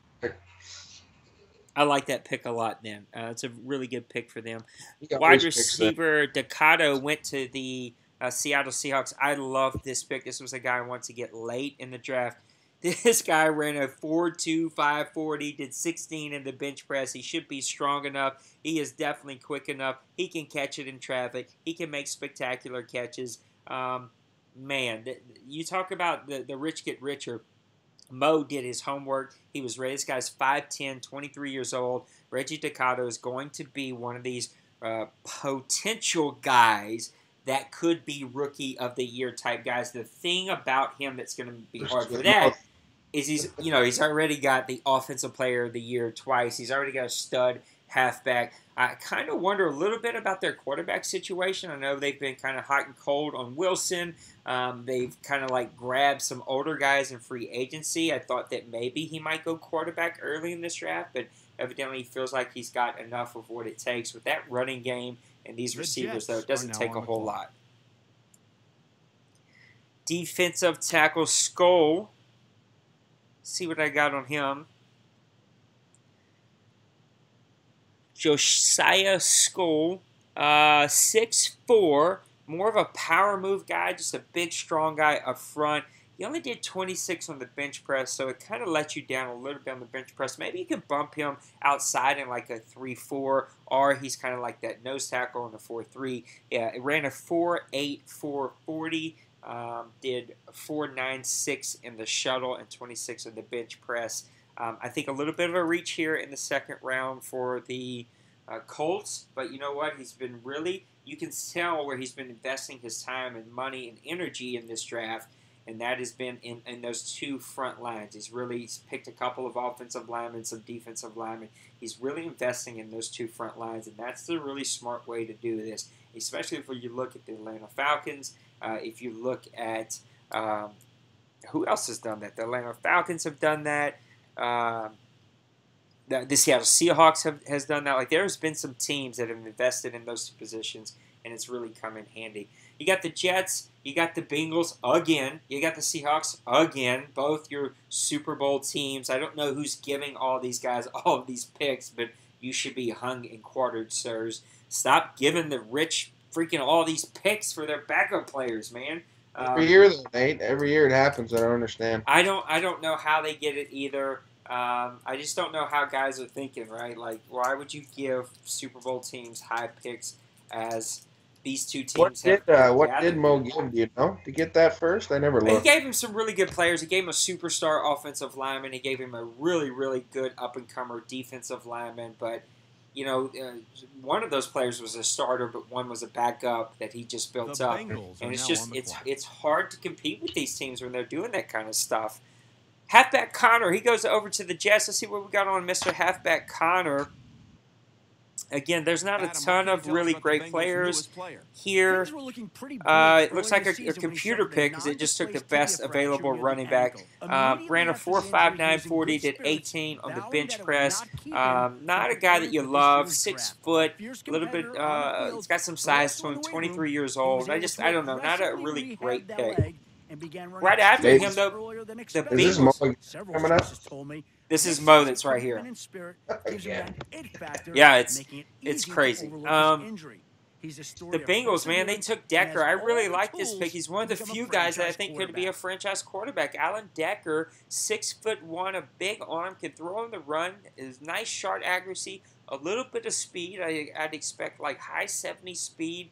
I like that pick a lot, then. It's a really good pick for them. Wide receiver Decado went to the Seattle Seahawks. I love this pick. This was a guy I wanted to get late in the draft. This guy ran a 4.2 540, did 16 in the bench press. He should be strong enough. He is definitely quick enough. He can catch it in traffic. He can make spectacular catches. Man, you talk about the rich get richer. Mo did his homework. He was ready. This guy's 5'10", 23 years old. Reggie Decado is going to be one of these potential guys that could be rookie of the year type guys. The thing about him that's going to be hard for that is he's already got the offensive player of the year twice. He's already got a stud halfback. I kind of wonder a little bit about their quarterback situation. I know they've been kind of hot and cold on Wilson. They've kind of like grabbed some older guys in free agency. I thought that maybe he might go quarterback early in this draft, but evidently he feels like he's got enough of what it takes with that running game and these receivers, though. It doesn't take a whole lot. Defensive tackle Skull. See what I got on him. Josiah Skull, 6'4", more of a power move guy, just a big, strong guy up front. He only did 26 on the bench press, so it kind of let you down a little bit on the bench press. Maybe you can bump him outside in like a 3-4, or he's kind of like that nose tackle in a 4-3. Yeah, it ran a 4.8, 440, did 4.96 in the shuttle and 26 in the bench press. I think a little bit of a reach here in the second round for the Colts, but you know what? He's been really, you can tell where he's been investing his time and money and energy in this draft, and that has been in those two front lines. He's picked a couple of offensive linemen, some defensive linemen. He's really investing in those two front lines, and that's the really smart way to do this, especially if you look at the Atlanta Falcons. If you look at who else has done that? The Atlanta Falcons have done that. The Seattle Seahawks has done that. Like, there's been some teams that have invested in those two positions, and it's really come in handy. You got the Jets, you got the Bengals again, you got the Seahawks again, both your Super Bowl teams. I don't know who's giving all these guys all of these picks, but you should be hung and quartered, sirs. Stop giving the rich freaking all these picks for their backup players, man. Every year, though, Nate. Every year it happens. I don't understand. I don't know how they get it either. I just don't know how guys are thinking, right? Like, why would you give Super Bowl teams high picks as these two teams? What did Mo give? Do you know to get that first? I never looked. He gave him some really good players. He gave him a superstar offensive lineman. He gave him a really, really good up and comer defensive lineman. But one of those players was a starter, but one was a backup that he just built The up. Bengals are And it's now just on the clock. it's hard to compete with these teams when they're doing that kind of stuff. Halfback Connor, he goes over to the Jets. Let's see what we got on Mr. Halfback Connor. Again, there's not a Adam, ton what can you of tell us really about the great Bengals' players newest player? here. Things were looking pretty bleak It looks early like in the a season when he computer suffered a pick because it just took the non-displaced best tibia fracture available near the running back. ankle. Ran a Immediately after his injury, 4.59 he 40, was in did good spirits, 18 on the vowing bench that it would press. not keep him Not from a guy that preparing you for this love. year's 6 draft. foot, Fierce a little bit. competitor on the field, It's got some but size also to in him. the weight 23 room, years he old. was able to I don't know. Not a aggressively really rehab great that pick. leg and began running Right after Maybe. him, though, earlier than the expected. Is this Bengals. Mo Several coming up? sources told me This this is Mo sense that's of right here. commitment and spirit gives him Yeah. that it factor, Yeah, it's making it it's easy crazy. to overlook his injury. He's a The story of Bengals, man, they perseverance took and Decker. has I all really the like this tools pick. He's one of to the become a few guys that I franchise think could be a quarterback. franchise quarterback. Alan Decker, 6'1", a big arm, can throw on the run. Is nice shot accuracy, a little bit of speed. I'd expect like high 70 speed.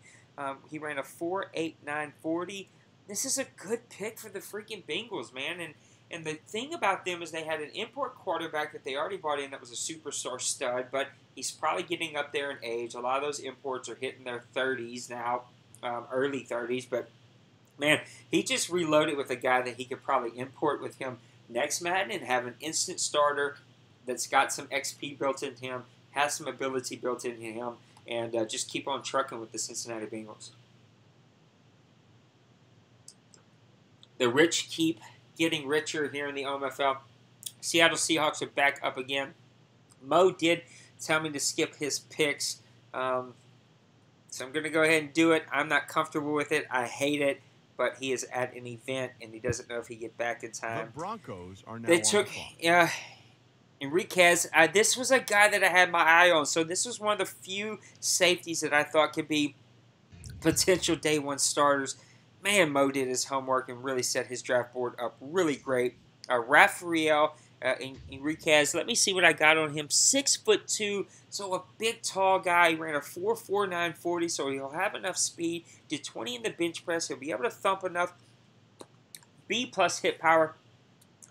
He ran a 4.89 40. This is a good pick for the freaking Bengals, man. And the thing about them is they had an import quarterback that they already brought in that was a superstar stud, but he's probably getting up there in age. A lot of those imports are hitting their 30s now, early 30s. But, man, he just reloaded with a guy that he could probably import with him next Madden and have an instant starter that's got some XP built into him, has some ability built into him, and just keep on trucking with the Cincinnati Bengals. The rich keep getting richer here in the OMFL. Seattle Seahawks are back up again. Mo did tell me to skip his picks, so I'm going to go ahead and do it. I'm not comfortable with it. I hate it, but he is at an event, and he doesn't know if he get back in time. The Broncos are now They on took the clock. Enriquez. This was a guy that I had my eye on, so this was one of the few safeties that I thought could be potential day one starters. Man, Mo did his homework and really set his draft board up really great. Rafael Enriquez, let me see what I got on him. 6'2", so a big, tall guy. He ran a 4.49 40, so he'll have enough speed. Did 20 in the bench press. He'll be able to thump enough. B+ hit power.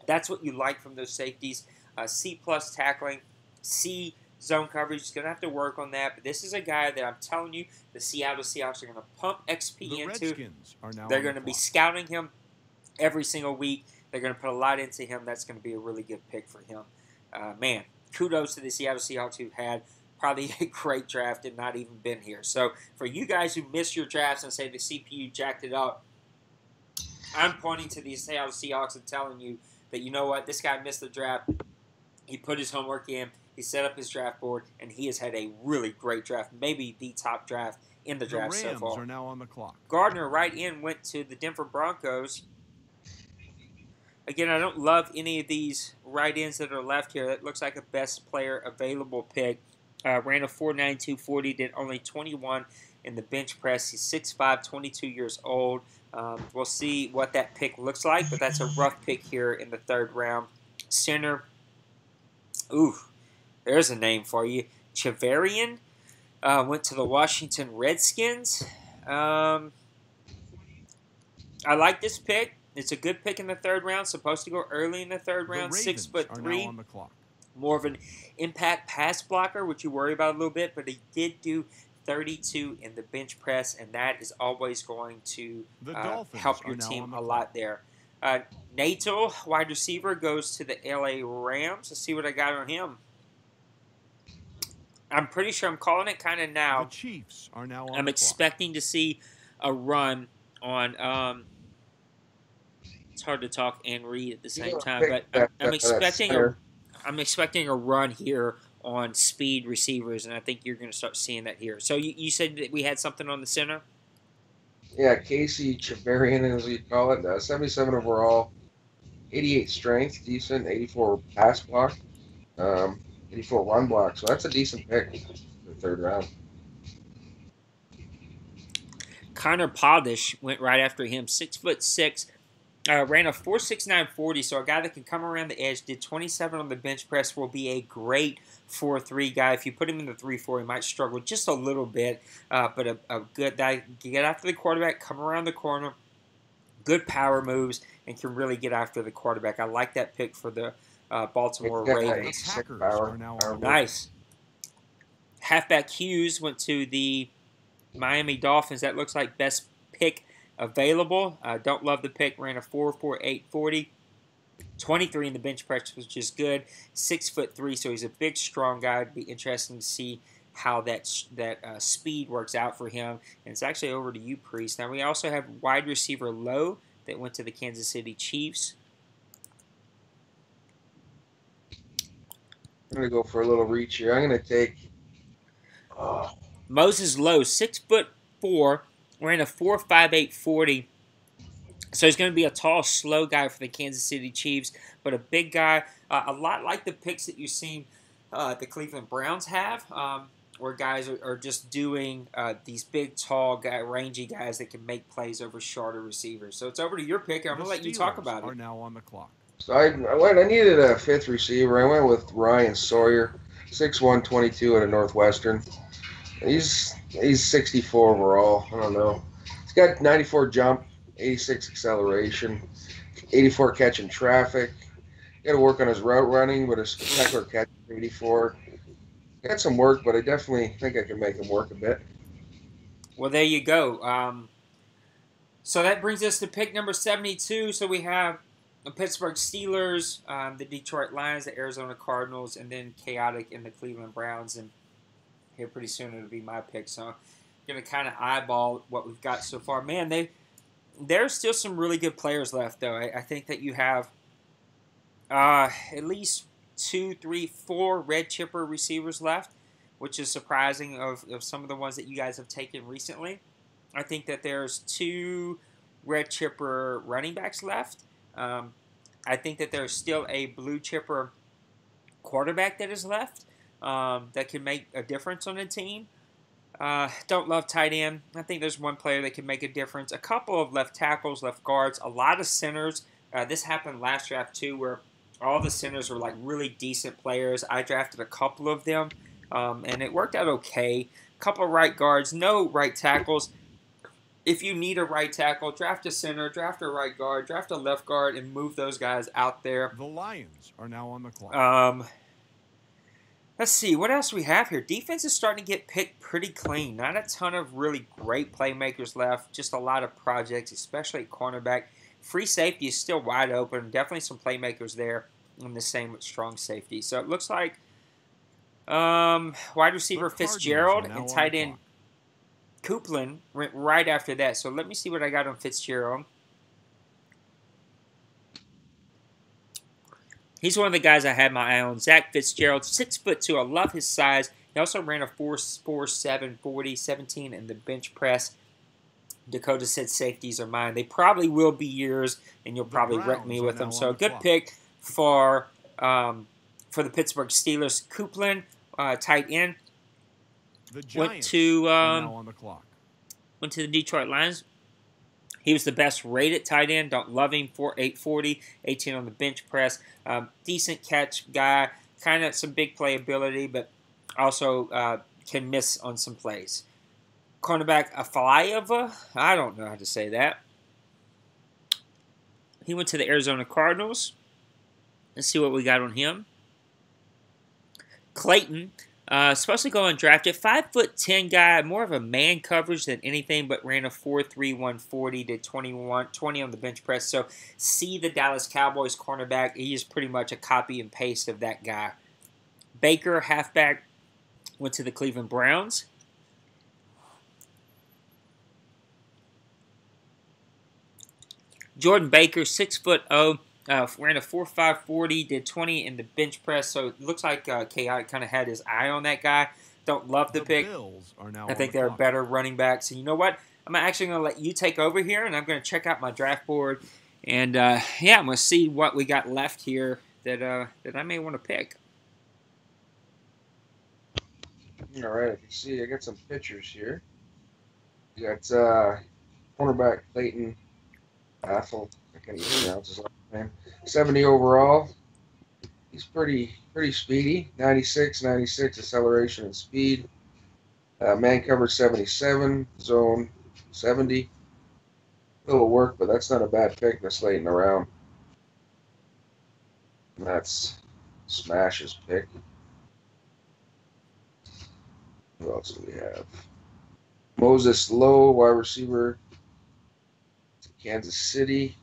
That's what you like from those safeties. C+ tackling. C zone coverage. He's going to have to work on that. But this is a guy that I'm telling you, the Seattle Seahawks are going to pump XP The into. Redskins are now They're on going the to be clock. scouting him every single week. They're going to put a lot into him. That's going to be a really good pick for him. Man, kudos to the Seattle Seahawks who had probably a great draft and not even been here. So for you guys who missed your drafts and say the CPU jacked it up, I'm pointing to the Seattle Seahawks and telling you that, you know what, this guy missed the draft. He put his homework in. He set up his draft board, and he has had a really great draft, maybe the top draft in the draft The so Rams far. are now on the clock. Gardner right in went to the Denver Broncos. Again, I don't love any of these right ends that are left here. That looks like a best player available pick. Ran a 4.92 40, did only 21 in the bench press. He's 6'5", 22 years old. We'll see what that pick looks like, but that's a rough pick here in the third round. Center, ooh, there's a name for you. Chavarian went to the Washington Redskins. I like this pick. It's a good pick in the third round. Supposed to go early in the third round. The Ravens are now 6'3". on the clock. More of an impact pass blocker, which you worry about a little bit, but he did do 32 in the bench press, and that is always going to The Dolphins help are your now team on the a clock. lot there. Nato, wide receiver, goes to the LA Rams. Let's see what I got on him. I'm pretty sure I'm calling it kind of now. The Chiefs are now on I'm the expecting to see a run on. It's hard to talk and read at the same time, but I'm expecting a run here on speed receivers, and I think you're going to start seeing that here. So you said that we had something on the center? Yeah, Casey Chavarian, as you call it, 77 overall, 88 strength, decent, 84 pass block, 84 run block. So that's a decent pick in the third round. Connor Padish went right after him, 6'6". Ran a 4.69 40, so a guy that can come around the edge, did 27 on the bench press, will be a great 4-3 guy. If you put him in the 3-4, he might struggle just a little bit, but a good guy. Get after the quarterback, come around the corner, good power moves, and can really get after the quarterback. I like that pick for the Baltimore It's got Ravens. 86 Packers power. are now on the Nice. Halfback Hughes went to the Miami Dolphins. That looks like best pick available. Don't love the pick. Ran a 4.48 40. 23 in the bench press, which is good. 6'3", so he's a big, strong guy. It'd be interesting to see how that speed works out for him. And it's actually over to you, Priest. Now we also have wide receiver Lowe that went to the Kansas City Chiefs. I'm going to go for a little reach here. I'm going to take Moses Lowe, 6'4", ran a 4.58 40. So he's going to be a tall, slow guy for the Kansas City Chiefs, but a big guy, a lot like the picks that you've seen the Cleveland Browns have, where guys are just doing these big, tall, rangy guys that can make plays over shorter receivers. So it's over to your pick. I'm going to let you talk about it. Are now on the clock. So I needed a fifth receiver. I went with Ryan Sawyer, 6'1", 22 at a Northwestern. He's 64 overall. I don't know. He's got 94 jump, 86 acceleration, 84 catching traffic. Got to work on his route running, but his spectacular catch 84. Got some work, but I definitely think I can make him work a bit. Well, there you go. So that brings us to pick number 72. So we have the Pittsburgh Steelers, the Detroit Lions, the Arizona Cardinals, and then chaotic in the Cleveland Browns. And here pretty soon it'll be my pick. So I'm going to kind of eyeball what we've got so far. Man, there's still some really good players left, though. I think that you have at least 2, 3, 4 red chipper receivers left, which is surprising of some of the ones that you guys have taken recently. I think that there's 2 red chipper running backs left. I think that there's still a blue chipper quarterback that is left that can make a difference on the team. Don't love tight end. I think there's one player that can make a difference. A couple of left tackles, left guards, a lot of centers. This happened last draft too, where all the centers were like really decent players. I drafted a couple of them, and it worked out okay. A couple of right guards, no right tackles. If you need a right tackle, draft a center, draft a right guard, draft a left guard, and move those guys out there. The Lions are now on the clock. Let's see, what else we have here? Defense is starting to get picked pretty clean. Not a ton of really great playmakers left. Just a lot of projects, especially at cornerback. Free safety is still wide open. Definitely some playmakers there. And the same with strong safety. So it looks like wide receiver Fitzgerald and tight end Copeland went right after that. So let me see what I got on Fitzgerald. He's one of the guys I had my eye on. Zach Fitzgerald, 6'2". I love his size. He also ran a 4.47 40 17 in the bench press. Dakota said safeties are mine. They probably will be yours, and you'll probably wreck me with them. So a good pick for the Pittsburgh Steelers. Copeland, tight end. The Giants went to are now on the clock. Went to the Detroit Lions. He was the best rated tight end. Don't love him. 4.8 40, 18 on the bench press. Decent catch guy. Kind of some big playability, but also can miss on some plays. Cornerback Afalaeva. I don't know how to say that. He went to the Arizona Cardinals. Let's see what we got on him. Clayton. Supposed to go undrafted. 5'10" guy, more of a man coverage than anything, but ran a 4.3 140, did 20 on the bench press. So see the Dallas Cowboys cornerback. He is pretty much a copy and paste of that guy. Baker, halfback, went to the Cleveland Browns. Jordan Baker, 6'0". Ran a 4.5 40, did 20 in the bench press, so it looks like Chaotic kind of had his eye on that guy. Don't love the pick. Bills are now I think they're better running backs. And you know what? I'm actually going to let you take over here, and I'm going to check out my draft board. And, yeah, I'm going to see what we got left here that I may want to pick. All right, I can see I got some pictures here. You got cornerback Clayton Affle. I can't even pronounce his last name. 70 overall. He's pretty speedy. 96 acceleration and speed. Man coverage 77, zone 70. A little work, but that's not a bad pick this late in the round. And that's Smash's pick. Who else do we have? Moses Lowe, wide receiver to Kansas City.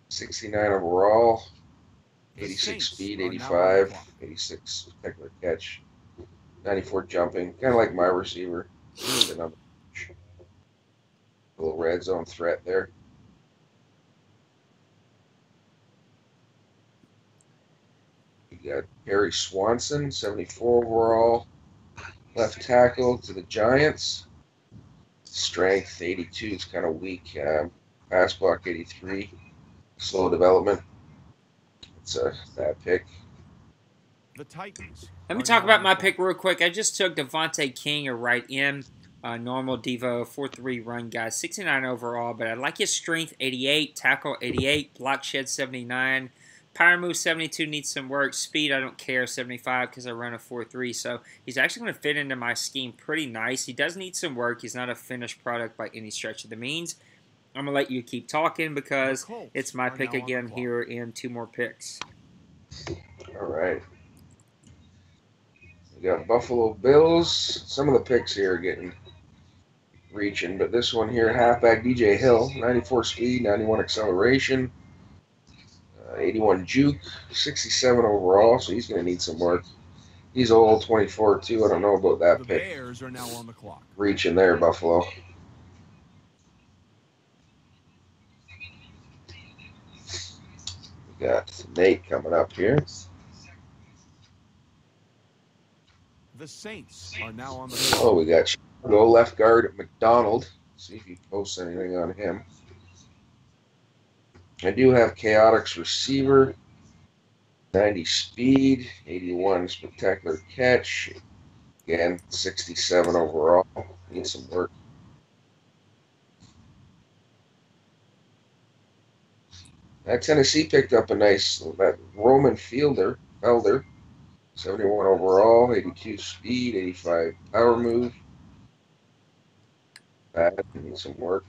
69 overall. The 86 Saints speed, are now on the 85, clock. 86 spectacular catch, 94 jumping. Kind of like my receiver. Sitting on the bench. A little red zone threat there. You got Harry Swanson, 74 overall. Left tackle to the Giants. Strength, 82 is kind of weak. Pass block, 83. Slow development. It's a bad pick. The Titans. Let me are talk now about on the my clock. pick real quick. I just took Devontae King, a right end, normal Devo, 4.3 run guy, 69 overall, but I like his strength, 88, tackle, 88, block shed, 79, power move, 72, needs some work, speed, I don't care, 75, because I run a 4.3, so he's actually going to fit into my scheme pretty nice. He does need some work. He's not a finished product by any stretch of the means. I'm going to let you keep talking because it's my pick again here in 2 more picks. All right. We got Buffalo Bills. Some of the picks here are getting reaching, but this one here, halfback DJ Hill, 94 speed, 91 acceleration, 81 juke, 67 overall, so he's going to need some work. He's old, 24 too. I don't know about that The pick. Bears are now on the clock. Reaching there, Buffalo. We got Nate coming up here. The Saints are now on the clock. Oh, we got Chicago left guard McDonald. See if he posts anything on him. I do have Chaotix receiver, 90 speed, 81 spectacular catch. Again, 67 overall. Need some work. That Tennessee picked up a nice, that Roman Felder, 71 overall, 82 speed, 85 power move. That needs some work.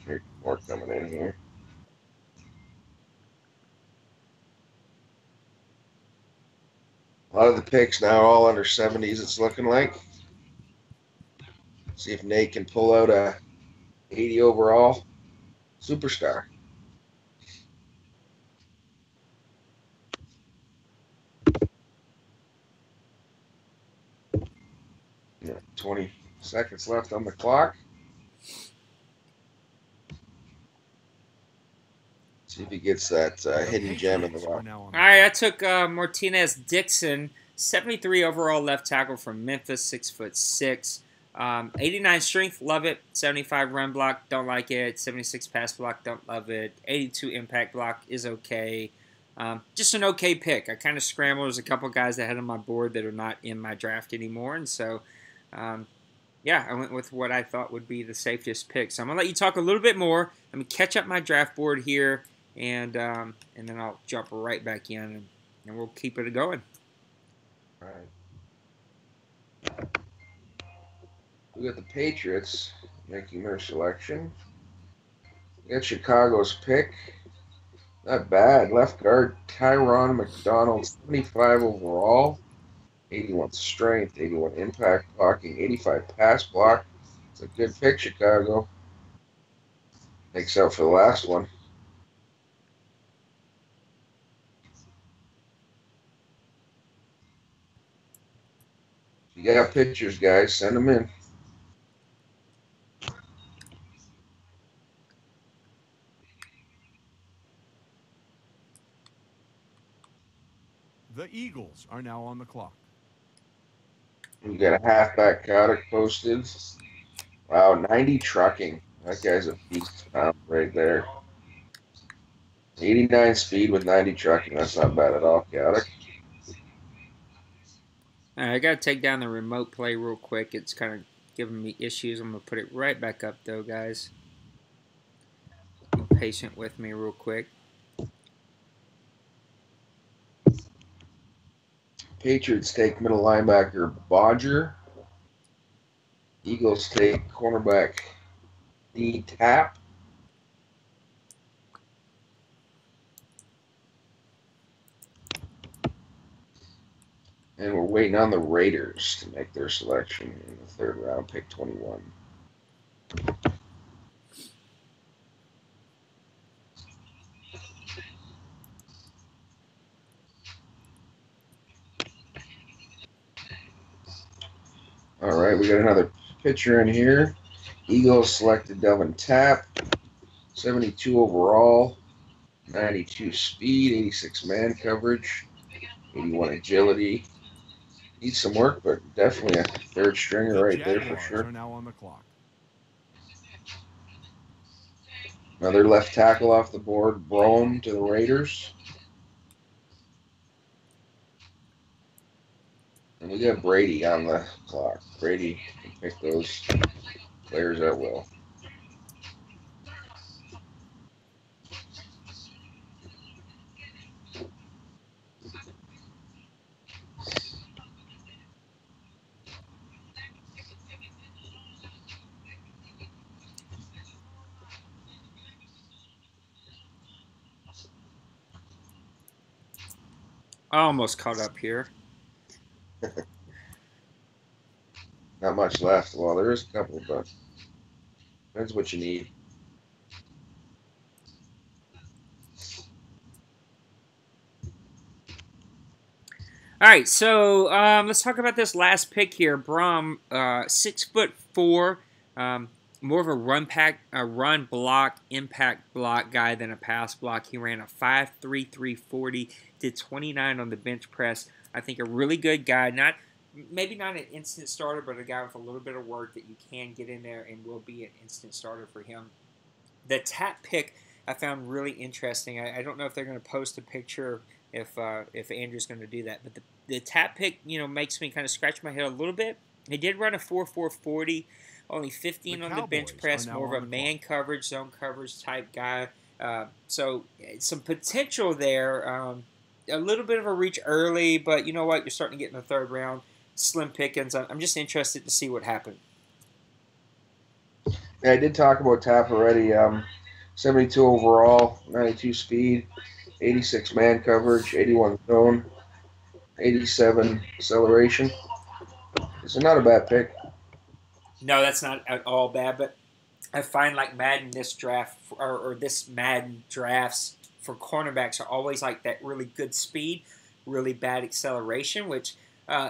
Here's more coming in here. A lot of the picks now all under 70s, it's looking like. See if Nate can pull out a 80 overall superstar. Yeah, 20 seconds left on the clock. See if he gets that hidden gem in the rock. All right, I took Martinez Dixon, 73 overall left tackle from Memphis, 6'6". 89 strength, love it. 75 run block, don't like it. 76 pass block, don't love it. 82 impact block is okay. Just an okay pick. I kind of scrambled. There's a couple guys that I had on my board that are not in my draft anymore, and so yeah, I went with what I thought would be the safest pick. So I'm gonna let you talk a little bit more. Let me catch up my draft board here, and then I'll jump right back in, and we'll keep it going. All right. We got the Patriots making their selection. We got Chicago's pick. Not bad. Left guard Tyron McDonald, 75 overall, 81 strength, 81 impact blocking, 85 pass block. It's a good pick, Chicago. Makes out for the last one. You got pictures, guys. Send them in. The Eagles are now on the clock. We got a halfback Kodak posted. Wow, 90 trucking. That guy's a beast right there. 89 speed with 90 trucking. That's not bad at all, Kodak. All right, I got to take down the remote play real quick. It's kind of giving me issues. I'm going to put it right back up, though, guys. Be patient with me real quick. Patriots take middle linebacker Bodger. Eagles take cornerback D Tap. And we're waiting on the Raiders to make their selection in the third round, pick 21. All right, we got another pitcher in here. Eagles selected Delvin Tapp, 72 overall, 92 speed, 86 man coverage, 81 agility. Needs some work, but definitely a third stringer The right there for Jaguars sure. are now on the clock. Another left tackle off the board, Brome to the Raiders. And we got Brady on the clock. Brady can pick those players at will. I almost caught up here. Not much left. Well, there is a couple, but depends what you need. All right, so let's talk about this last pick here. Brom, 6'4", more of a run block, impact block guy than a pass block. He ran a 5.3 340, did 29 on the bench press. I think a really good guy. Maybe not an instant starter, but a guy with a little bit of work that you can get in there and will be an instant starter for him. The Tapp pick I found really interesting. I don't know if they're going to post a picture if Andrew's going to do that, but the Tapp pick makes me kind of scratch my head a little bit. He did run a 4.440, only 15 on the bench press, more of a man coverage, zone coverage type guy. So some potential there. A little bit of a reach early, but you know what? You're starting to get in the third round. Slim pickings. I'm just interested to see what happened. Yeah, I did talk about Tapp already. 72 overall, 92 speed, 86 man coverage, 81 zone, 87 acceleration. It's not a bad pick. No, that's not at all bad, but I find like Madden this draft or this Madden drafts for cornerbacks are always like that really good speed, really bad acceleration, which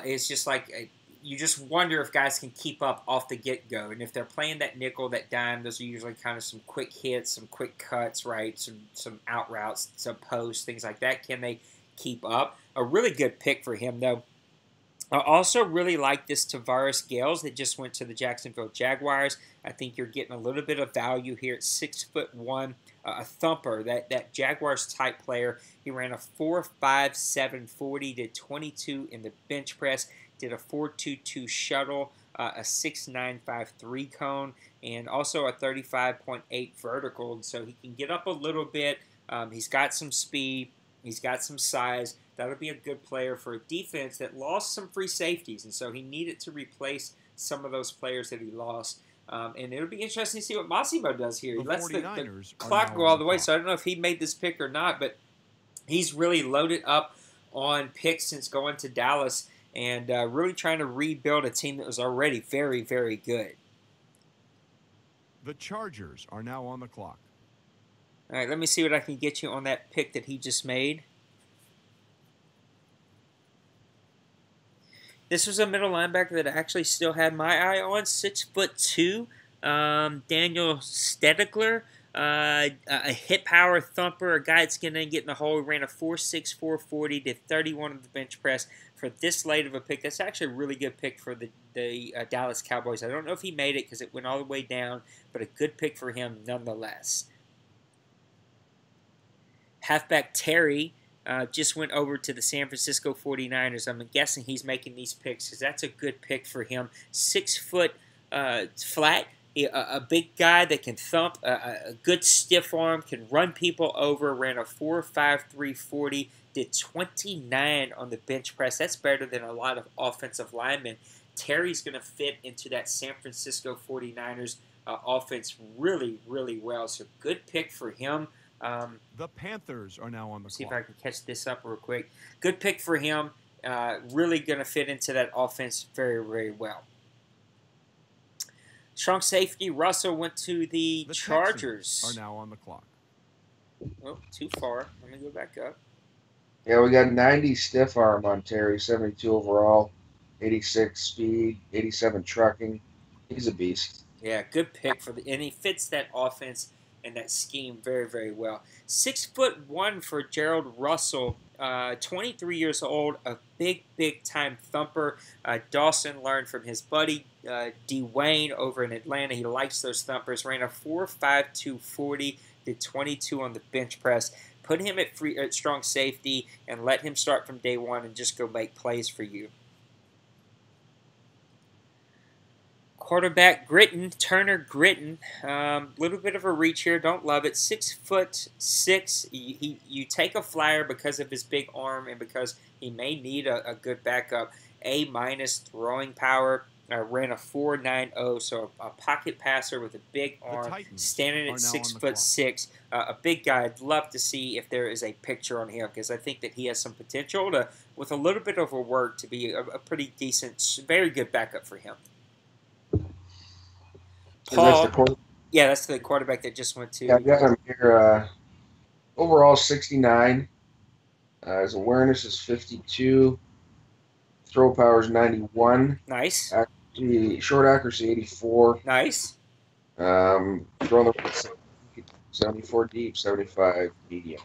is just like you just wonder if guys can keep up off the get-go. And if they're playing that nickel, that dime, those are usually kind of some quick hits, some quick cuts, right? Some out routes, some posts, things like that. Can they keep up? A really good pick for him, though. I also really like this Tavares Gales that just went to the Jacksonville Jaguars. I think you're getting a little bit of value here at 6'1", a thumper, that Jaguars type player. He ran a 4.5 740, did 22 in the bench press, did a 4.22 shuttle, a 6.953 cone, and also a 35.8 vertical. And so he can get up a little bit. He's got some speed. He's got some size. That'll be a good player for a defense that lost some free safeties, and so he needed to replace some of those players that he lost. And it'll be interesting to see what Massimo does here. He lets the clock go all the way, so I don't know if he made this pick or not, but he's really loaded up on picks since going to Dallas and really trying to rebuild a team that was already very, very good. The Chargers are now on the clock. All right, let me see what I can get you on that pick that he just made. This was a middle linebacker that I actually still had my eye on, 6'2", Daniel Stedekler, a hit power thumper, a guy that's going to get in the hole. He ran a 4.6 440, did 31 on the bench press for this late of a pick. That's actually a really good pick for the Dallas Cowboys. I don't know if he made it because it went all the way down, but a good pick for him nonetheless. Halfback Terry just went over to the San Francisco 49ers. I'm guessing he's making these picks because that's a good pick for him. 6 foot flat, a big guy that can thump, a good stiff arm, can run people over, ran a 4.5 340, did 29 on the bench press. That's better than a lot of offensive linemen. Terry's going to fit into that San Francisco 49ers offense really, really well. So good pick for him. The Panthers are now on the See clock. if I can catch this up real quick. Good pick for him. Really going to fit into that offense very, very well. Strong safety, Russell went to the Chargers. Texans are now on the clock. Oh, too far. Let me go back up. Yeah, we got 90 stiff arm on Terry, 72 overall, 86 speed, 87 trucking. He's a beast. Yeah, good pick and he fits that offense and that scheme very, very well. 6'1" for Gerald Russell, 23 years old, a big, big time thumper. Dawson learned from his buddy Dwayne over in Atlanta. He likes those thumpers. Ran a 4.52 40, did 22 on the bench press. Put him at strong safety and let him start from day one and just go make plays for you. Quarterback Turner Gritton, little bit of a reach here. Don't love it. 6'6". You take a flyer because of his big arm and because he may need a good backup. A- throwing power. Ran a 4.90, so a pocket passer with a big arm, standing at 6'6". A big guy. I'd love to see if there is a picture on him because I think that he has some potential to, with a little bit of work, to be a pretty decent, very good backup for him. Paul, yeah, that's the quarterback that just went to. Yeah, I got him here. Overall 69. His awareness is 52. Throw power is 91. Nice. Short accuracy 84. Nice. Throwing the 74 deep, 75 medium.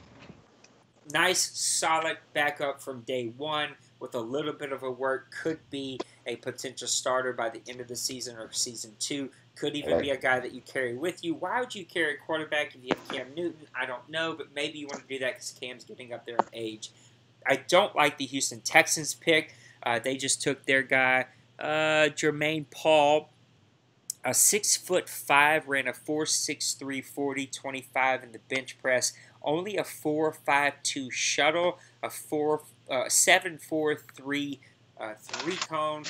Nice, solid backup from day one with a little bit of a work. Could be a potential starter by the end of the season or season 2. Could even be a guy that you carry with you. Why would you carry a quarterback if you have Cam Newton? I don't know, but maybe you want to do that because Cam's getting up there in age. I don't like the Houston Texans pick. They just took their guy, Jermaine Paul, a 6'5", ran a 4.63 40, 25 in the bench press. Only a 4.52 shuttle, a 7.43 three-cone,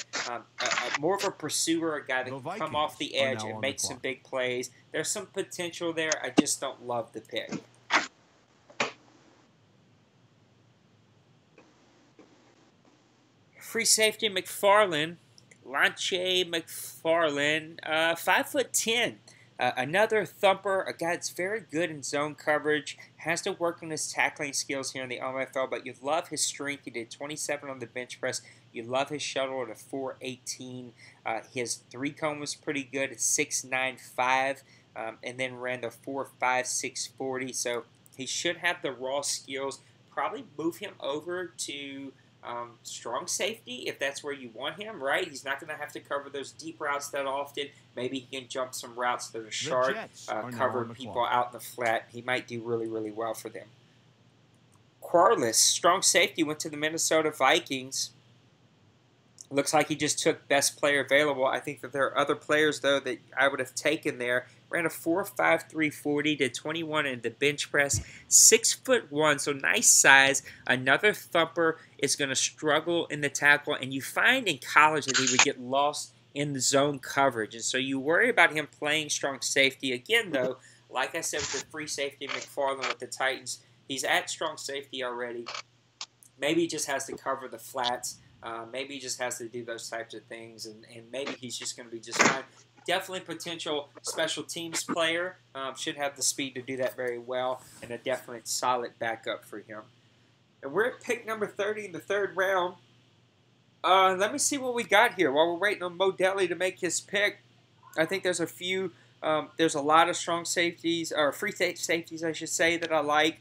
more of a pursuer, a guy that can come off the edge and make some big plays. There's some potential there. I just don't love the pick. Free safety McFarland, Lanche McFarland, 5'10". Another thumper, a guy that's very good in zone coverage, has to work on his tackling skills here in the OMFL, but you love his strength. He did 27 on the bench press. You love his shuttle at a 4.18. His three-cone was pretty good at 6.95, and then ran the 4.56 40. So he should have the raw skills. Probably move him over to strong safety if that's where you want him, right? He's not going to have to cover those deep routes that often. Maybe he can jump some routes that are short, cover people out in the flat. He might do really, really well for them. Quarles, strong safety, went to the Minnesota Vikings. Looks like he just took best player available. I think that there are other players, though, that I would have taken there. Ran a 4.53 40, did 21 in the bench press. 6'1", so nice size. Another thumper is going to struggle in the tackle. And you find in college that he would get lost in the zone coverage. And so you worry about him playing strong safety. Again, though, like I said with the free safety McFarland with the Titans, he's at strong safety already. Maybe he just has to cover the flats. Maybe he just has to do those types of things, and maybe he's just going to be just fine. Definitely potential special teams player. Should have the speed to do that very well, and a definite solid backup for him. And we're at pick number 30 in the third round. Let me see what we got here. While we're waiting on Mo Deli to make his pick, I think there's a few. There's a lot of strong safeties, or free safeties, I should say, that I like.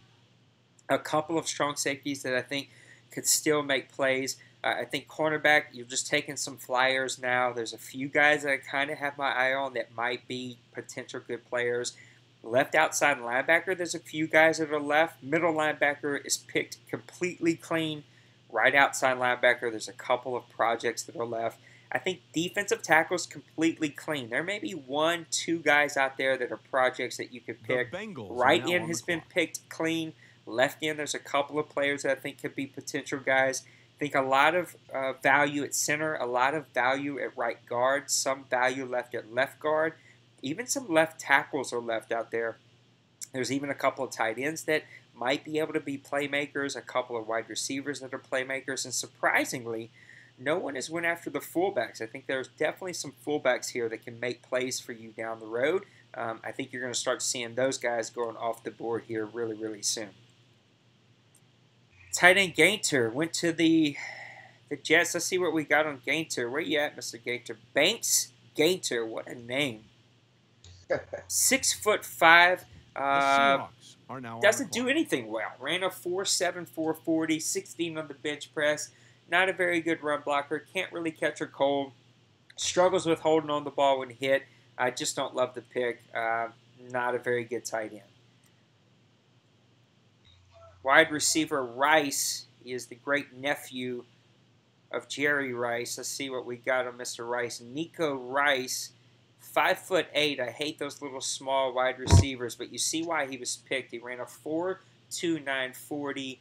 A couple of strong safeties that I think could still make plays. I think cornerback, you're just taking some flyers now. There's a few guys that I kind of have my eye on that might be potential good players. Left outside linebacker, there's a few guys that are left. Middle linebacker is picked completely clean. Right outside linebacker, there's a couple of projects that are left. I think defensive tackle is completely clean. There may be 1-2 guys out there that are projects that you could pick. Right end has been picked clean. Left end, there's a couple of players that I think could be potential guys. I think a lot of value at center, a lot of value at right guard, some value left at left guard. Even some left tackles are left out there. There's even a couple of tight ends that might be able to be playmakers, a couple of wide receivers that are playmakers, and surprisingly, no one has went after the fullbacks. I think there's definitely some fullbacks here that can make plays for you down the road. I think you're going to start seeing those guys going off the board here really, really soon. Tight end Gainter went to the Jets. Let's see what we got on Gainter. Where you at, Mr. Gainter? Banks Gainter. What a name. 6'5". The Seahawks are now Doesn't on the do clock. anything well. Ran a 4.7, 4.40, 16 on the bench press. Not a very good run blocker. Can't really catch a cold. Struggles with holding on the ball when hit. I just don't love the pick. Not a very good tight end. Wide receiver Rice. He is the great nephew of Jerry Rice. Let's see what we got on Mr. Rice. Nico Rice, 5'8". I hate those little small wide receivers, but you see why he was picked. He ran a 4.29 40.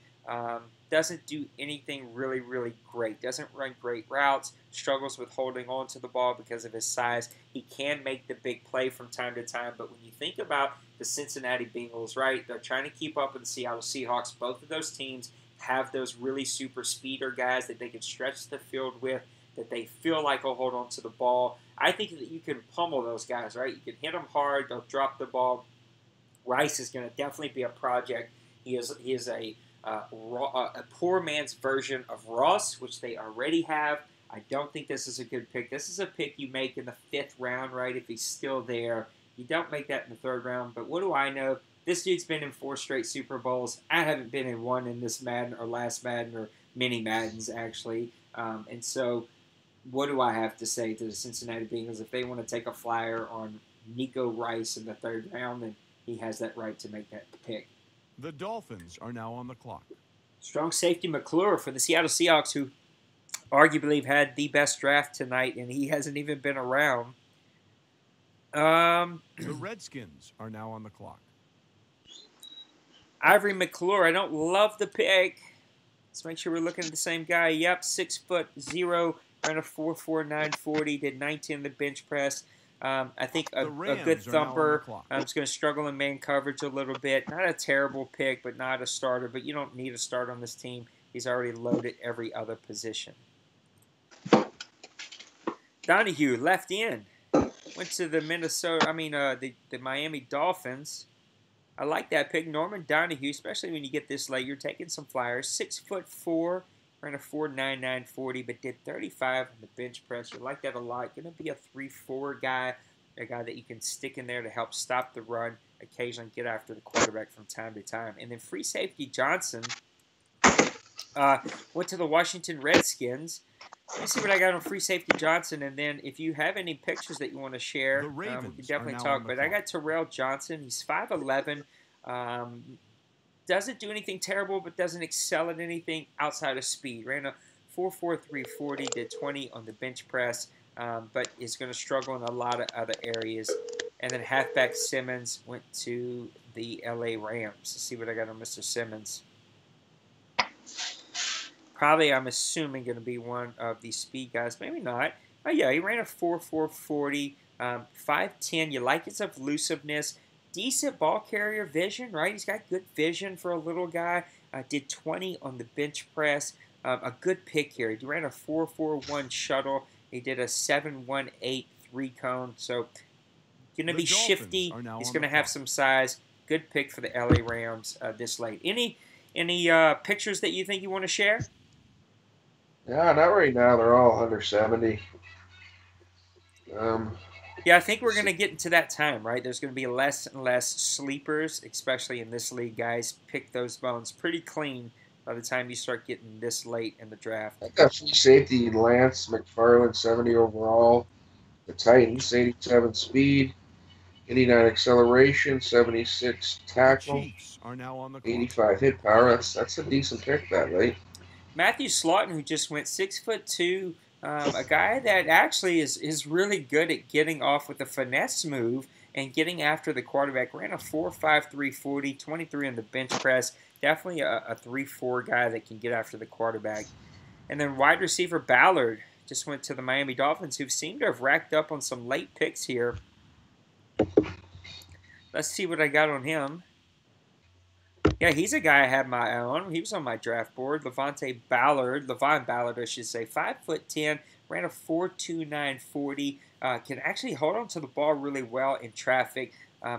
Doesn't do anything really, really great. Doesn't run great routes. Struggles with holding on to the ball because of his size. He can make the big play from time to time, but when you think about the Cincinnati Bengals, right, they're trying to keep up with the Seattle Seahawks. Both of those teams have those really super speeder guys that they can stretch the field with, that they feel like will hold on to the ball. I think that you can pummel those guys, right? You can hit them hard. They'll drop the ball. Rice is going to definitely be a project. He is a poor man's version of Ross, which they already have. I don't think this is a good pick. This is a pick you make in the 5th round, right, if he's still there. You don't make that in the 3rd round, but what do I know? This dude's been in 4 straight Super Bowls. I haven't been in one in this Madden or last Madden or many Maddens, actually. And so what do I have to say to the Cincinnati Bengals? If they want to take a flyer on Nico Rice in the 3rd round, then he has that right to make that pick. The Dolphins are now on the clock. Strong safety McClure for the Seattle Seahawks, who arguably had the best draft tonight, and he hasn't even been around. The Redskins are now on the clock. Ivory McClure, I don't love the pick. Let's make sure we're looking at the same guy. Yep, 6'0", ran a 4.49 40, did 19 in the bench press. I think a good thumper. It's going to struggle in man coverage a little bit. Not a terrible pick, but not a starter. But you don't need a start on this team. He's already loaded every other position. Donahue, left end. Went to the the Miami Dolphins. I like that pick. Norman Donahue, especially when you get this late. You're taking some flyers. 6'4", ran a 4.99 40, but did 35 on the bench press. You like that a lot. Going to be a 3-4 guy, a guy that you can stick in there to help stop the run, occasionally get after the quarterback from time to time. And then free safety Johnson went to the Washington Redskins. Let me see what I got on free safety Johnson, and then if you have any pictures that you want to share, we can definitely talk. But I got Terrell Johnson. He's 5'11". Doesn't do anything terrible, but doesn't excel at anything outside of speed. Ran a 4.43 40, did 20 on the bench press, but is going to struggle in a lot of other areas. And then halfback Simmons went to the LA Rams. Let's see what I got on Mr. Simmons. Probably, I'm assuming, going to be one of these speed guys. Maybe not. Oh, yeah, he ran a 4.4 40, 5'10". You like his elusiveness. Decent ball carrier vision, right? He's got good vision for a little guy. Did 20 on the bench press. A good pick here. He ran a 4.41 shuttle. He did a 7.18 3-cone. So, going to be shifty. He's going to have some size. Good pick for the LA Rams this late. Any pictures that you think you want to share? Yeah, not right now. They're all under 70. Yeah, I think we're going to get into that time, right? There's going to be less and less sleepers, especially in this league. Guys pick those bones pretty clean by the time you start getting this late in the draft. I got free safety Lance McFarland, 70 overall. The Titans, 87 speed, 89 acceleration, 76 tackle, The Chiefs are now on the clock. 85 hit power. That's a decent pick that late. Matthew Slaughton, who just went 6'2", a guy that actually is really good at getting off with a finesse move and getting after the quarterback. Ran a 4.53 40, 23 on the bench press. Definitely a 3-4 guy that can get after the quarterback. And then wide receiver Ballard just went to the Miami Dolphins, who seem to have racked up on some late picks here. Let's see what I got on him. Yeah, he's a guy I had my eye on. He was on my draft board. Levon Ballard, I should say, 5'10", ran a 4.29 40. Can actually hold on to the ball really well in traffic.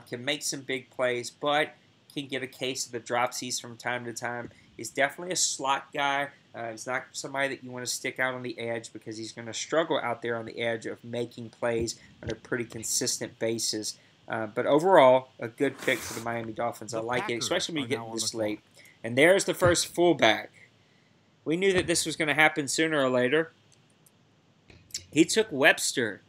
Can make some big plays, but can get a case of the dropsies from time to time. He's definitely a slot guy. He's not somebody that you want to stick out on the edge because he's going to struggle out there on the edge of making plays on a pretty consistent basis. But overall, a good pick for the Miami Dolphins. I like it, especially when you get this late. And there's the first fullback. We knew that this was going to happen sooner or later. He took Webster.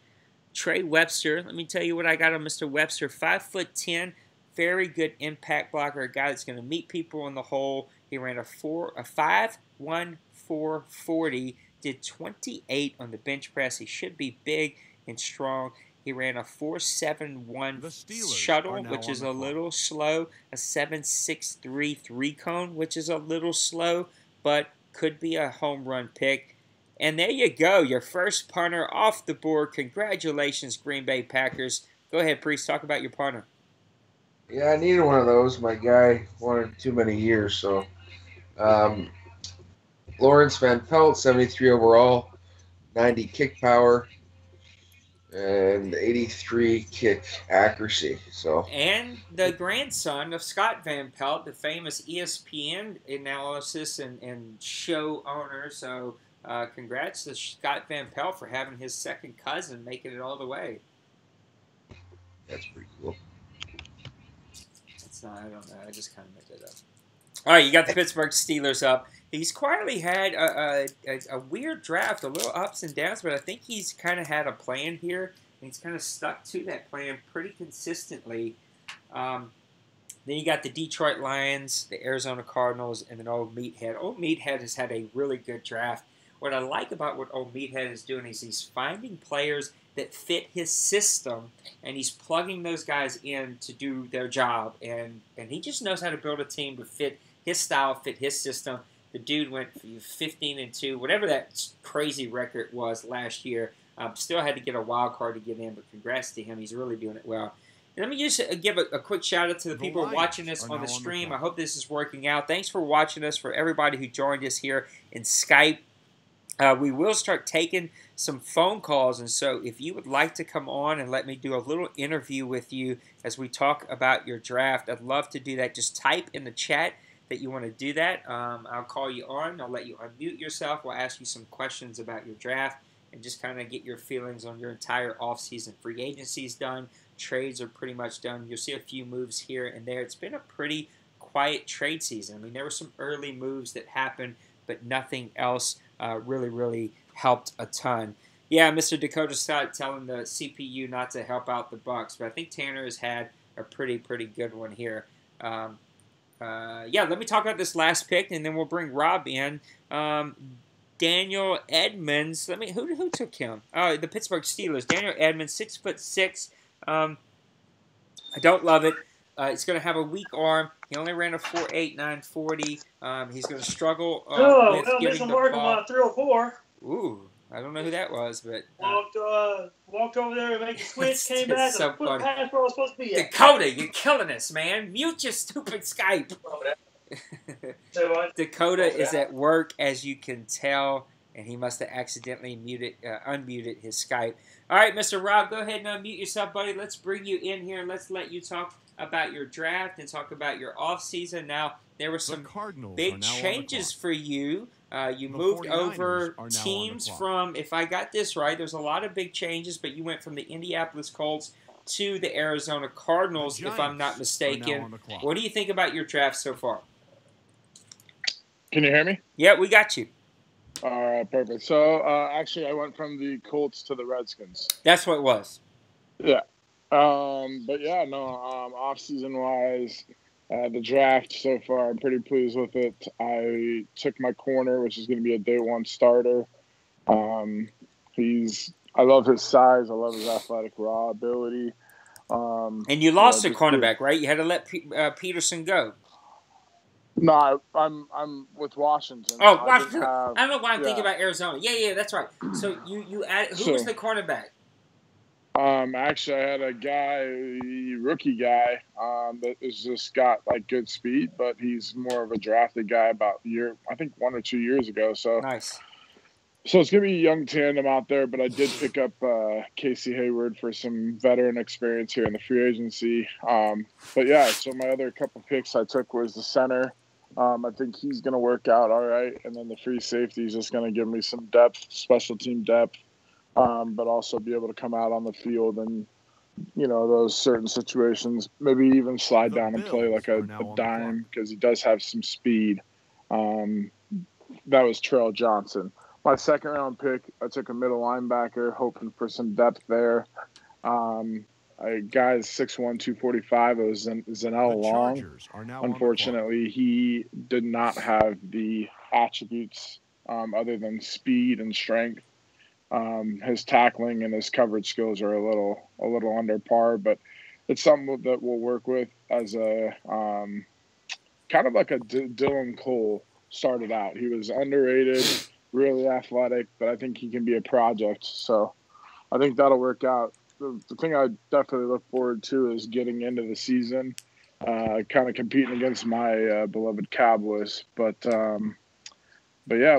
Trey Webster. Let me tell you what I got on Mr. Webster. 5'10", very good impact blocker, a guy that's going to meet people in the hole. He ran a 5'1", 440, did 28 on the bench press. He should be big and strong. He ran a 4.71 shuttle, which is a little slow, a 7.63 three-cone, which is a little slow, but could be a home run pick. And there you go, your first punter off the board. Congratulations, Green Bay Packers. Go ahead, Priest, talk about your punter. Yeah, I needed one of those. My guy wanted too many years, so Lawrence Van Pelt, 73 overall, 90 kick power, and 83 kick accuracy. So, and the grandson of Scott Van Pelt, the famous ESPN analysis and show owner. So, congrats to Scott Van Pelt for having his second cousin making it all the way. that's pretty cool. It's not. I don't know. I just kind of made it up. All right, you got the Pittsburgh Steelers up. He's quietly had a weird draft, a little ups and downs, but I think he's kind of had a plan here, and he's kind of stuck to that plan pretty consistently. Then you got the Detroit Lions, the Arizona Cardinals, and then Old Meathead. Old Meathead has had a really good draft. What I like about what Old Meathead is doing is he's finding players that fit his system, and he's plugging those guys in to do their job, and he just knows how to build a team to fit his style, fit his system. The dude went 15-2, whatever that crazy record was last year. Still had to get a wild card to get in, but congrats to him. He's really doing it well. And let me just give a quick shout out to the people watching us on the stream. I hope this is working out. Thanks for watching us, for everybody who joined us here in Skype. We will start taking some phone calls, and so if you would like to come on and let me do a little interview with you as we talk about your draft, I'd love to do that. Just type in the chat that you want to do that. I'll call you on. I'll let you unmute yourself. We'll ask you some questions about your draft and just kind of get your feelings on your entire offseason. Free agency's done. Trades are pretty much done. You'll see a few moves here and there. It's been a pretty quiet trade season. I mean, there were some early moves that happened, but nothing else really helped a ton. Yeah, Mr. Dakota Scott telling the CPU not to help out the Bucks, but I think Tanner has had a pretty good one here. Yeah, let me talk about this last pick, and then we'll bring Rob in. Daniel Edmonds. Who took him? Oh, the Pittsburgh Steelers. Daniel Edmonds, 6'6". I don't love it. He's going to have a weak arm. He only ran a 4.89 40. He's going to struggle with getting the ball. On 304. Ooh, I don't know who that was, but walked over there to make a switch, came back, so and put funny. past where I was supposed to be at. Dakota, you're killing us, man. Mute your stupid Skype. Dakota is at work, as you can tell, and he must have accidentally unmuted his Skype. All right, Mr. Rob, go ahead and unmute yourself, buddy. Let's bring you in here, and let's let you talk about your draft and talk about your offseason. Now, there were some big changes for you. You moved over teams from, if I got this right, there's a lot of big changes, but you went from the Indianapolis Colts to the Arizona Cardinals, if I'm not mistaken. What do you think about your draft so far? Can you hear me? Yeah, we got you. All right, perfect. So, actually, I went from the Colts to the Redskins. That's what it was. Yeah. But, yeah, no, off-season-wise, the draft so far, I'm pretty pleased with it. I took my corner, which is going to be a day one starter. I love his size. I love his athletic raw ability. And you lost a cornerback, right? You had to let Peterson go. No, I'm with Washington. Oh, Washington. I don't know why I'm thinking about Arizona. Yeah, that's right. So you added, who was the cornerback? Actually, I had a guy, rookie guy, that has just got like good speed, but he's more of a drafted guy about I think 1 or 2 years ago. So Nice. it's gonna be a young tandem out there. But I did pick up Casey Hayward for some veteran experience here in the free agency. But yeah, so my other couple picks I took was the center. I think he's gonna work out all right, and then the free safety is just gonna give me some depth, special team depth. But also be able to come out on the field and, those certain situations, maybe even slide down and play like a dime because he does have some speed. That was Terrell Johnson. My second round pick, I took a middle linebacker, hoping for some depth there. A guy's 6'1", 245. It was Zanell Long. Unfortunately, he did not have the attributes other than speed and strength. His tackling and his coverage skills are a little under par, but it's something that we'll work with as a kind of like a Dylan Cole started out. He was underrated, really athletic, but I think he can be a project. So I think that'll work out. The thing I definitely look forward to is getting into the season, kind of competing against my beloved Cowboys, but yeah,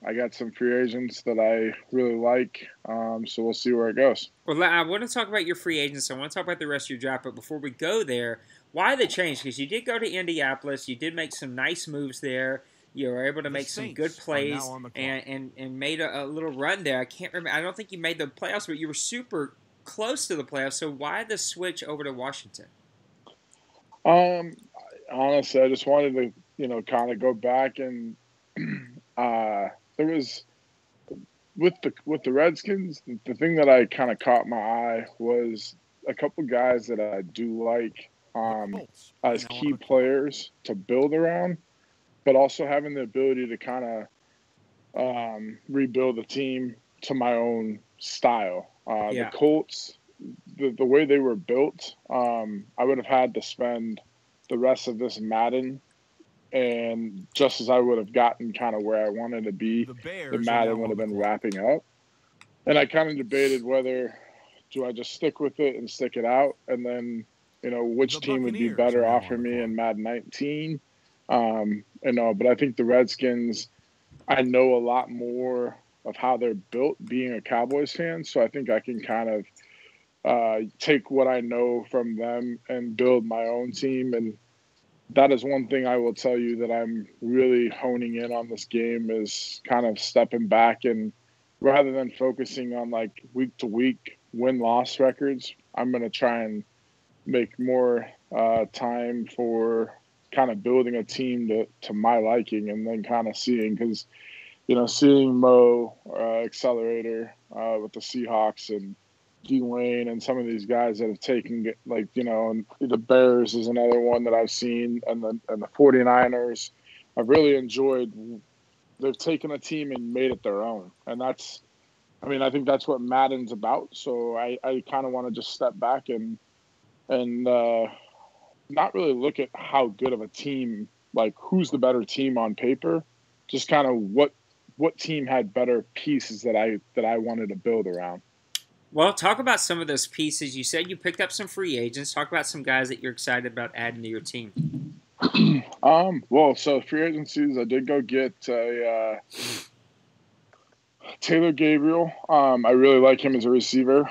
I got some free agents that I really like, so we'll see where it goes. Well, I want to talk about your free agents. I want to talk about the rest of your draft, but before we go there, why the change? Because you did go to Indianapolis. You did make some nice moves there. You were able to make some good plays and made a little run there. I can't remember. I don't think you made the playoffs, but you were super close to the playoffs. So why the switch over to Washington? Honestly, I just wanted to, kind of go back and there was with the Redskins, the thing that I kind of caught my eye was a couple guys that I do like as key players to build around, but also having the ability to kind of rebuild the team to my own style. The Colts, the way they were built, I would have had to spend the rest of this Madden, and just as I would have gotten kind of where I wanted to be, the Madden would have been wrapping up. And I kind of debated whether do I just stick with it and stick it out, and then, which team would be better off for me in Madden 19. But I think the Redskins, I know a lot more of how they're built being a Cowboys fan, so I think I can kind of take what I know from them and build my own team. And that is one thing I will tell you that I'm really honing in on this game is kind of stepping back, and rather than focusing on like week to week win-loss records, I'm going to try and make more time for kind of building a team to my liking, and then kind of seeing, because, seeing Mo Accelerator with the Seahawks and D-Wayne and some of these guys that have taken, and the Bears is another one that I've seen, and the 49ers, I've really enjoyed. They've taken a team and made it their own. And I think that's what Madden's about. So I kind of want to just step back and not really look at how good of a team, like who's the better team on paper, just kind of what team had better pieces that I wanted to build around. Well, talk about some of those pieces. You said you picked up some free agents. Talk about some guys that you're excited about adding to your team. So free agencies, I did go get Taylor Gabriel. I really like him as a receiver.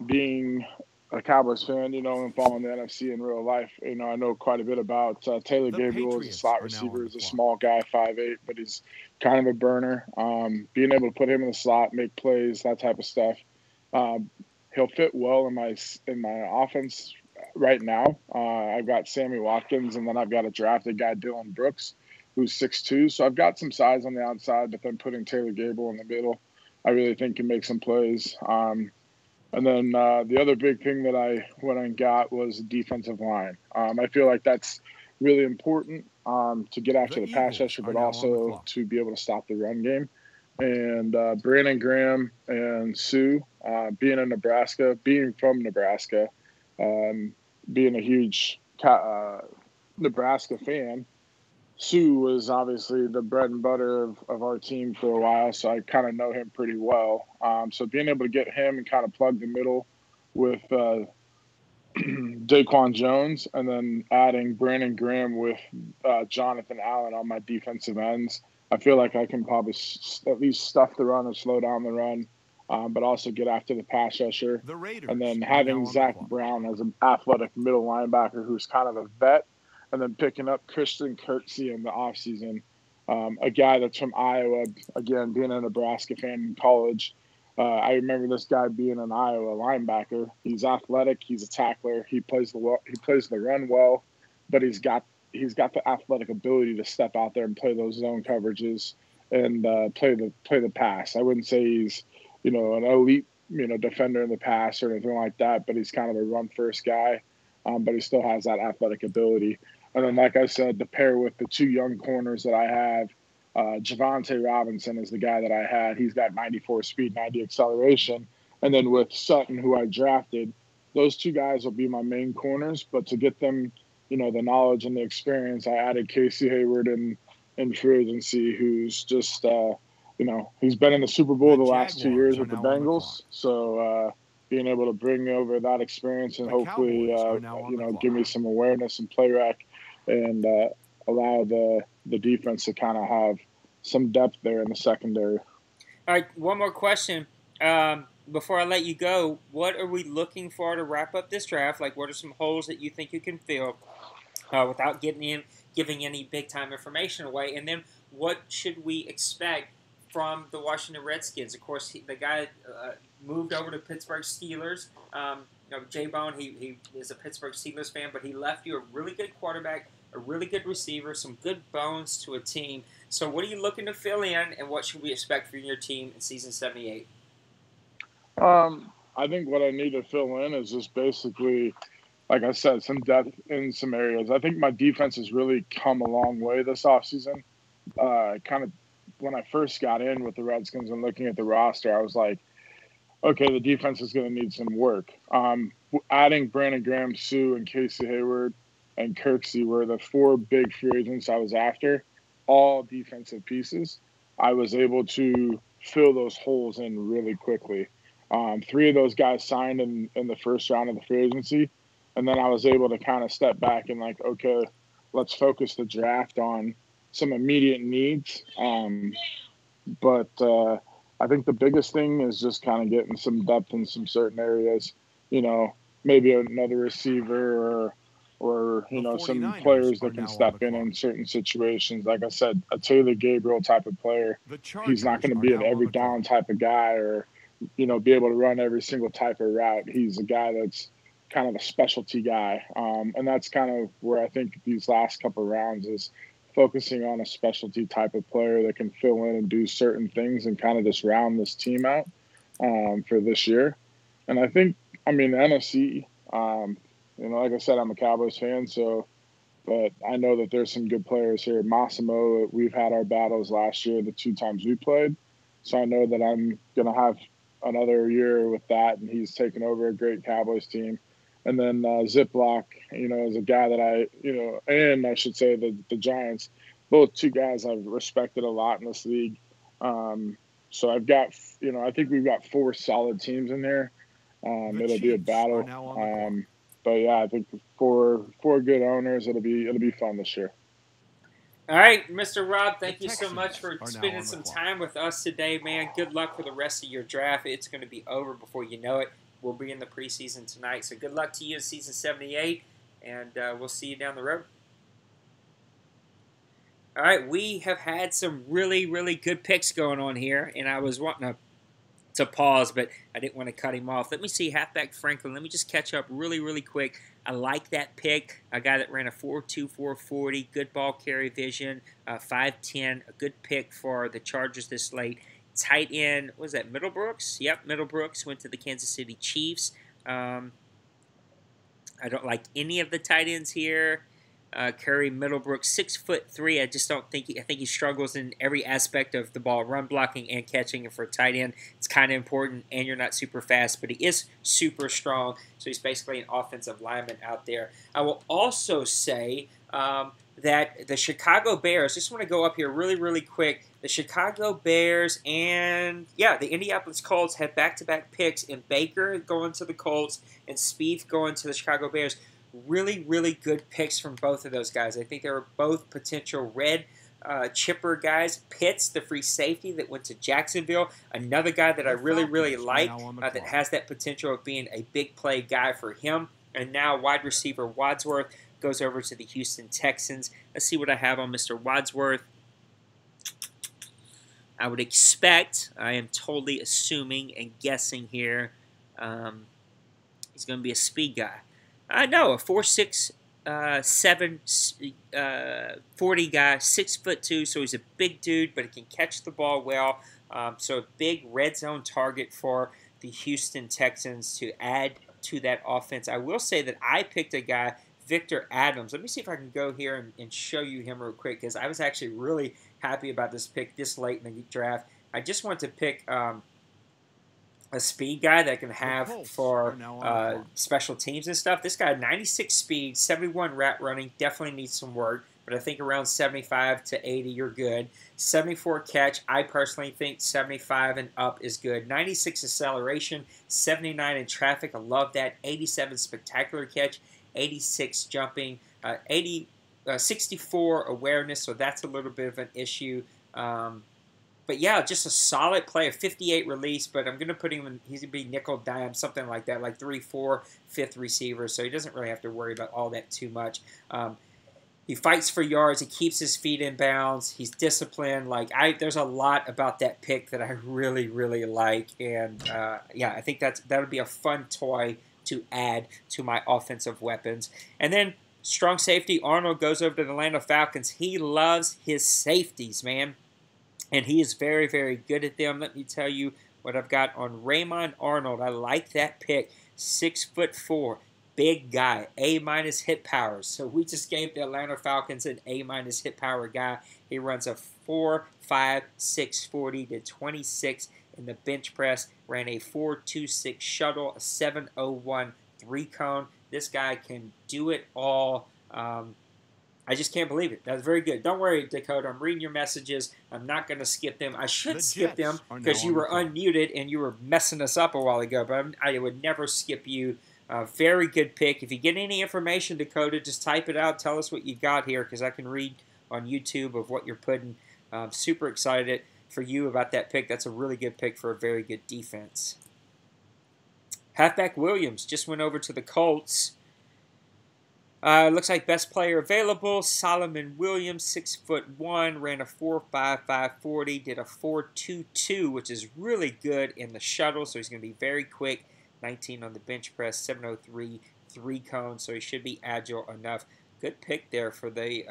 Being a Cowboys fan, and following the NFC in real life, I know quite a bit about Taylor Gabriel as a slot receiver. He's a small guy, 5'8", but he's kind of a burner. Being able to put him in the slot, make plays, that type of stuff. He'll fit well in my offense right now. I've got Sammy Watkins, and then I've got a drafted guy, Dylan Brooks, who's 6'2". So I've got some size on the outside, but then putting Taylor Gabriel in the middle, I really think can make some plays. And then the other big thing that I went and got was defensive line. I feel like that's really important to get after the pass rusher, but also to be able to stop the run game. And Brandon Graham and Sue, being from Nebraska, being a huge Nebraska fan, Sue was obviously the bread and butter of our team for a while, so I kind of know him pretty well. So being able to get him and kind of plug the middle with Daquan Jones, and then adding Brandon Graham with Jonathan Allen on my defensive ends, I feel like I can probably at least stuff the run or slow down the run, but also get after the pass rusher. The Raiders And then are now having on the Zach clock. Brown as an athletic middle linebacker who's kind of a vet, and then picking up Christian Kirksey in the offseason, a guy that's from Iowa. Again, being a Nebraska fan in college, I remember this guy being an Iowa linebacker. He's athletic. He's a tackler. He plays the run well, but he's got the athletic ability to step out there and play those zone coverages and play the pass. I wouldn't say he's an elite defender in the pass or anything like that, but he's kind of a run first guy. But he still has that athletic ability. And then, like I said, to pair with the two young corners that I have, Javante Robinson is the guy that I had. He's got 94 speed, 90 acceleration. And then with Sutton, who I drafted, those two guys will be my main corners. But to get them, the knowledge and the experience, I added Casey Hayward in free agency, who's just, he's been in the Super Bowl the last 2 years with the Bengals. So being able to bring over that experience and hopefully, give me some awareness and play rec and allow the defense to kind of have some depth there in the secondary. All right, one more question. Before I let you go, what are we looking for to wrap up this draft? Like, what are some holes that you think you can fill without giving any big-time information away? And then what should we expect from the Washington Redskins? Of course, the guy moved over to Pittsburgh Steelers. J-Bone, he is a Pittsburgh Steelers fan, but he left you a really good quarterback, a really good receiver, some good bones to a team. So what are you looking to fill in, and what should we expect from your team in season 78? I think what I need to fill in is just basically, like I said, some depth in some areas. I think my defense has really come a long way this offseason. Kind of when I first got in with the Redskins and looking at the roster, I was like, okay, the defense is going to need some work. Adding Brandon Graham, Sue, and Casey Hayward and Kirksey were the four big free agents I was after, all defensive pieces. I was able to fill those holes in really quickly. Three of those guys signed in the first round of the free agency, and then I was able to kind of step back and like, okay, let's focus the draft on some immediate needs. But I think the biggest thing is just kind of getting some depth in some certain areas, maybe another receiver or some players that can step in certain situations. Like I said, a Taylor Gabriel type of player. He's not going to be an every down type of guy or, be able to run every single type of route. He's a guy that's kind of a specialty guy. And that's kind of where I think these last couple of rounds is focusing on a specialty type of player that can fill in and do certain things and kind of just round this team out for this year. And I think, the NFC, like I said, I'm a Cowboys fan, but I know that there's some good players here. Massimo, we've had our battles last year, the two times we played. So I know that I'm going to have another year with that, and he's taken over a great Cowboys team. And then Ziploc, is a guy that and I should say the Giants, both two guys I've respected a lot in this league. So I've got, I think we've got four solid teams in there. It'll be a battle. But yeah, I think four good owners, it'll be fun this year. All right, Mr. Rob, thank you so much for spending some time with us today, man. Good luck for the rest of your draft. It's going to be over before you know it. We'll be in the preseason tonight. So good luck to you in season 78, and we'll see you down the road. All right, we have had some really, really good picks going on here, and I was wanting to pause, but I didn't want to cut him off. Let me see, halfback Franklin. Let me just catch up really, really quick. I like that pick. A guy that ran a 4.2, 4.40, good ball carry vision, 5'10", a good pick for the Chargers this late. Tight end, what was that, Middlebrooks? Yep, Middlebrooks went to the Kansas City Chiefs. I don't like any of the tight ends here. Curry, Middlebrooks, 6'3". I just don't think I think he struggles in every aspect of the ball, run blocking and catching. And for a tight end, it's kind of important. And you're not super fast, but he is super strong. So he's basically an offensive lineman out there. I will also say that the Chicago Bears, just want to go up here really, really quick. The Chicago Bears and, the Indianapolis Colts had back-to-back picks in Baker going to the Colts and Spieth going to the Chicago Bears. Really, really good picks from both of those guys. I think they were both potential red chipper guys. Pitts, the free safety that went to Jacksonville, another guy that I really, really like that has that potential of being a big play guy for him. And now wide receiver Wadsworth goes over to the Houston Texans. Let's see what I have on Mr. Wadsworth. I would expect, I am totally assuming and guessing here, he's going to be a speed guy. No, a 4'6", 40 guy, 6'2", so he's a big dude, but he can catch the ball well. So a big red zone target for the Houston Texans to add to that offense. I will say that I picked a guy, Victor Adams. Let me see if I can go here and show you him real quick, because I was actually really happy about this pick this late in the draft. I just want to pick a speed guy that I can have for special teams and stuff. This guy, 96 speed, 71 route running, definitely needs some work, but I think around 75 to 80 you're good. 74 catch, I personally think 75 and up is good. 96 acceleration, 79 in traffic, I love that. 87 spectacular catch, 86 jumping, 64 awareness, so that's a little bit of an issue. But yeah, just a solid player. 58 release, but I'm going to put him in, he's going to be nickel dime, something like that, like 3, 4, 5th receiver, so he doesn't really have to worry about all that too much. He fights for yards. He keeps his feet in bounds. He's disciplined. There's a lot about that pick that I really, really like, and I think that would be a fun toy to add to my offensive weapons. And then strong safety, Arnold goes over to the Atlanta Falcons. He loves his safeties, man. And he is very, very good at them. Let me tell you what I've got on Raymond Arnold. I like that pick. 6'4", big guy, A- hit power. So we just gave the Atlanta Falcons an A- hit power guy. He runs a 4.5, 640 to 26 in the bench press. Ran a 4.26 shuttle, a 7.01 3-cone. This guy can do it all. I just can't believe it. That's very good. Don't worry, Dakota. I'm reading your messages. I'm not going to skip them. I should skip them because you were unmuted and you were messing us up a while ago, but I would never skip you. Very good pick. If you get any information, Dakota, just type it out. Tell us what you got here because I can read on YouTube of what you're putting. Super excited for you about that pick. That's a really good pick for a very good defense. Halfback Williams just went over to the Colts. Looks like best player available, Solomon Williams, 6'1", ran a 4.55 40, did a 4.22, which is really good in the shuttle, so he's going to be very quick. 19 on the bench press, 7.03 3-cone, so he should be agile enough. Good pick there for the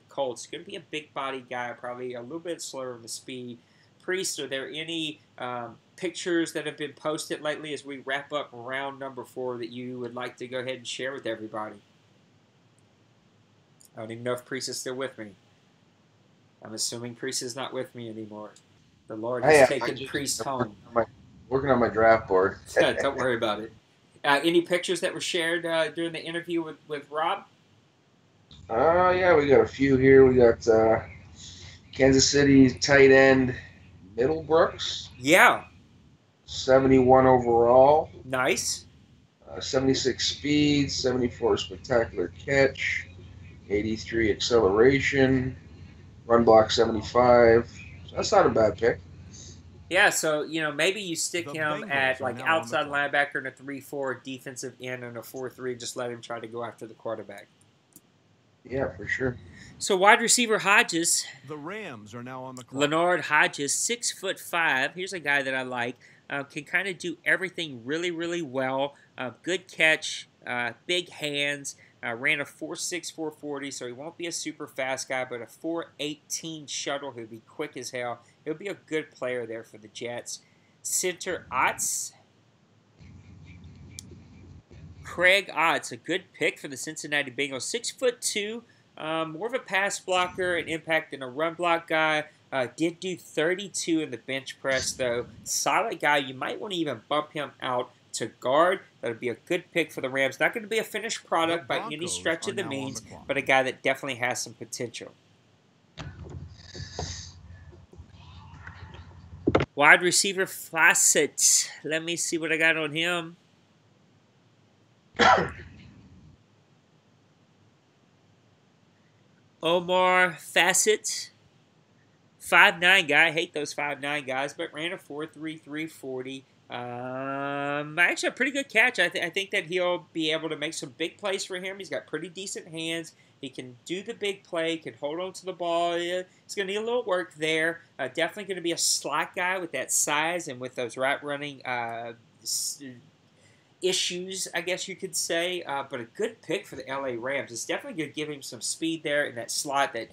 Colts. Going to be a big body guy, probably a little bit slower in the speed. Priest, are there any pictures that have been posted lately as we wrap up round number 4 that you would like to go ahead and share with everybody? I don't even know if Priest is still with me. I'm assuming Priest is not with me anymore. The Lord has taken Priest home. Working on my draft board. Don't worry about it. Any pictures that were shared during the interview with Rob? Yeah, we got a few here. We got Kansas City tight end Middlebrooks. Yeah. 71 overall. Nice. 76 speed, 74 spectacular catch. 83 acceleration, run block 75. So that's not a bad pick. Yeah, so maybe you stick him at outside linebacker and a 3-4, defensive end and a 4-3. Just let him try to go after the quarterback. Yeah, for sure. So wide receiver Hodges. The Rams are now on the clock. Leonard Hodges, 6'5". Here's a guy that I like. Can kind of do everything really, really well. Good catch, big hands. Ran a 4.6, 4.40, so he won't be a super fast guy, but a 4.18 shuttle. He'll be quick as hell. He'll be a good player there for the Jets. Center Otts. Craig Otts, a good pick for the Cincinnati Bengals. 6'2", more of a pass blocker, an impact than a run block guy. Did do 32 in the bench press, though. Solid guy. You might want to even bump him out to guard. That'll be a good pick for the Rams. Not going to be a finished product The by any Broncos stretch are of the now on means, the clock. but a guy that definitely has some potential. Wide receiver Fawcett. Let me see what I got on him. Omar Fassett. 5'9" guy. I hate those 5'9" guys, but ran a 4.33 40. Actually, a pretty good catch. I think that he'll be able to make some big plays for him. He's got pretty decent hands. He can do the big play, can hold on to the ball. He's going to need a little work there. Definitely going to be a slot guy with that size and with those route running issues, I guess you could say, but a good pick for the LA Rams. It's definitely going to give him some speed there in that slot, that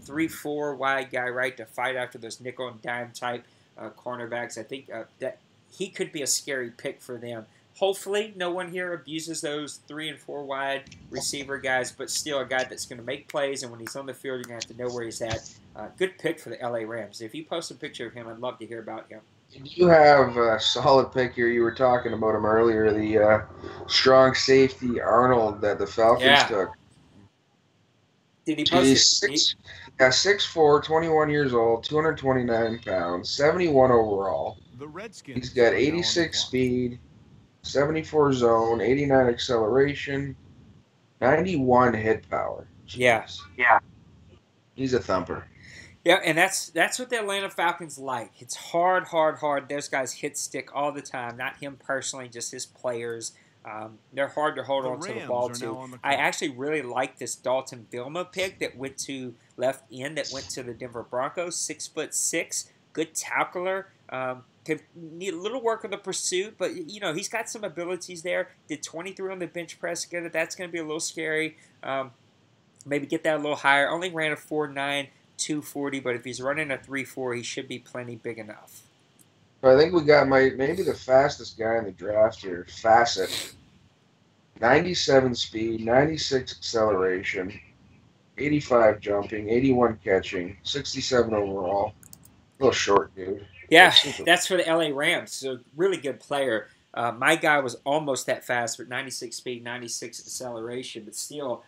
3-4 wide guy, right, to fight after those nickel and dime type cornerbacks. I think that he could be a scary pick for them. Hopefully, no one here abuses those 3 and 4 wide receiver guys, but still a guy that's going to make plays, and when he's on the field, you're going to have to know where he's at. Good pick for the LA Rams. If you post a picture of him, I'd love to hear about him. You have a solid pick here. You were talking about him earlier, the strong safety Arnold that the Falcons took. Did he post it? 6'4", 21 years old, 229 pounds, 71 overall. The Redskins. He's got 86 speed, 74 zone, 89 acceleration, 91 hit power. Jeez. Yeah. He's a thumper. Yeah, and that's what the Atlanta Falcons like. It's hard. Those guys hit stick all the time. Not him personally, just his players. They're hard to hold on to the ball to. I actually really like this Dalton Vilma pick that went to left end, that went to the Denver Broncos. 6'6", good tackler. Could need a little work on the pursuit, but he's got some abilities there. Did 23 on the bench press. Again, that's going to be a little scary. Maybe get that a little higher. Only ran a 4.9. 240, but if he's running a 3.4, he should be plenty big enough. I think we got maybe the fastest guy in the draft here, Fassett. 97 speed, 96 acceleration, 85 jumping, 81 catching, 67 overall. A little short, dude. Yeah, that's for the LA Rams. So really good player. My guy was almost that fast, but 96 speed, 96 acceleration, but still.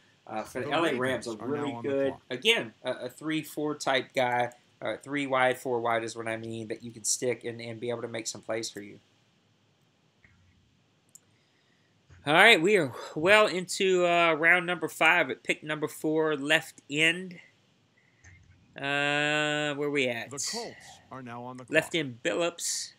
For the LA Rams, a really good, again, a 3-4 type guy. 3 wide, 4 wide is what I mean, that you can stick and be able to make some plays for you. All right, we are well into round number 5 at pick number 4, left end. Where are we at? The Colts are now on the clock. Left end Billups.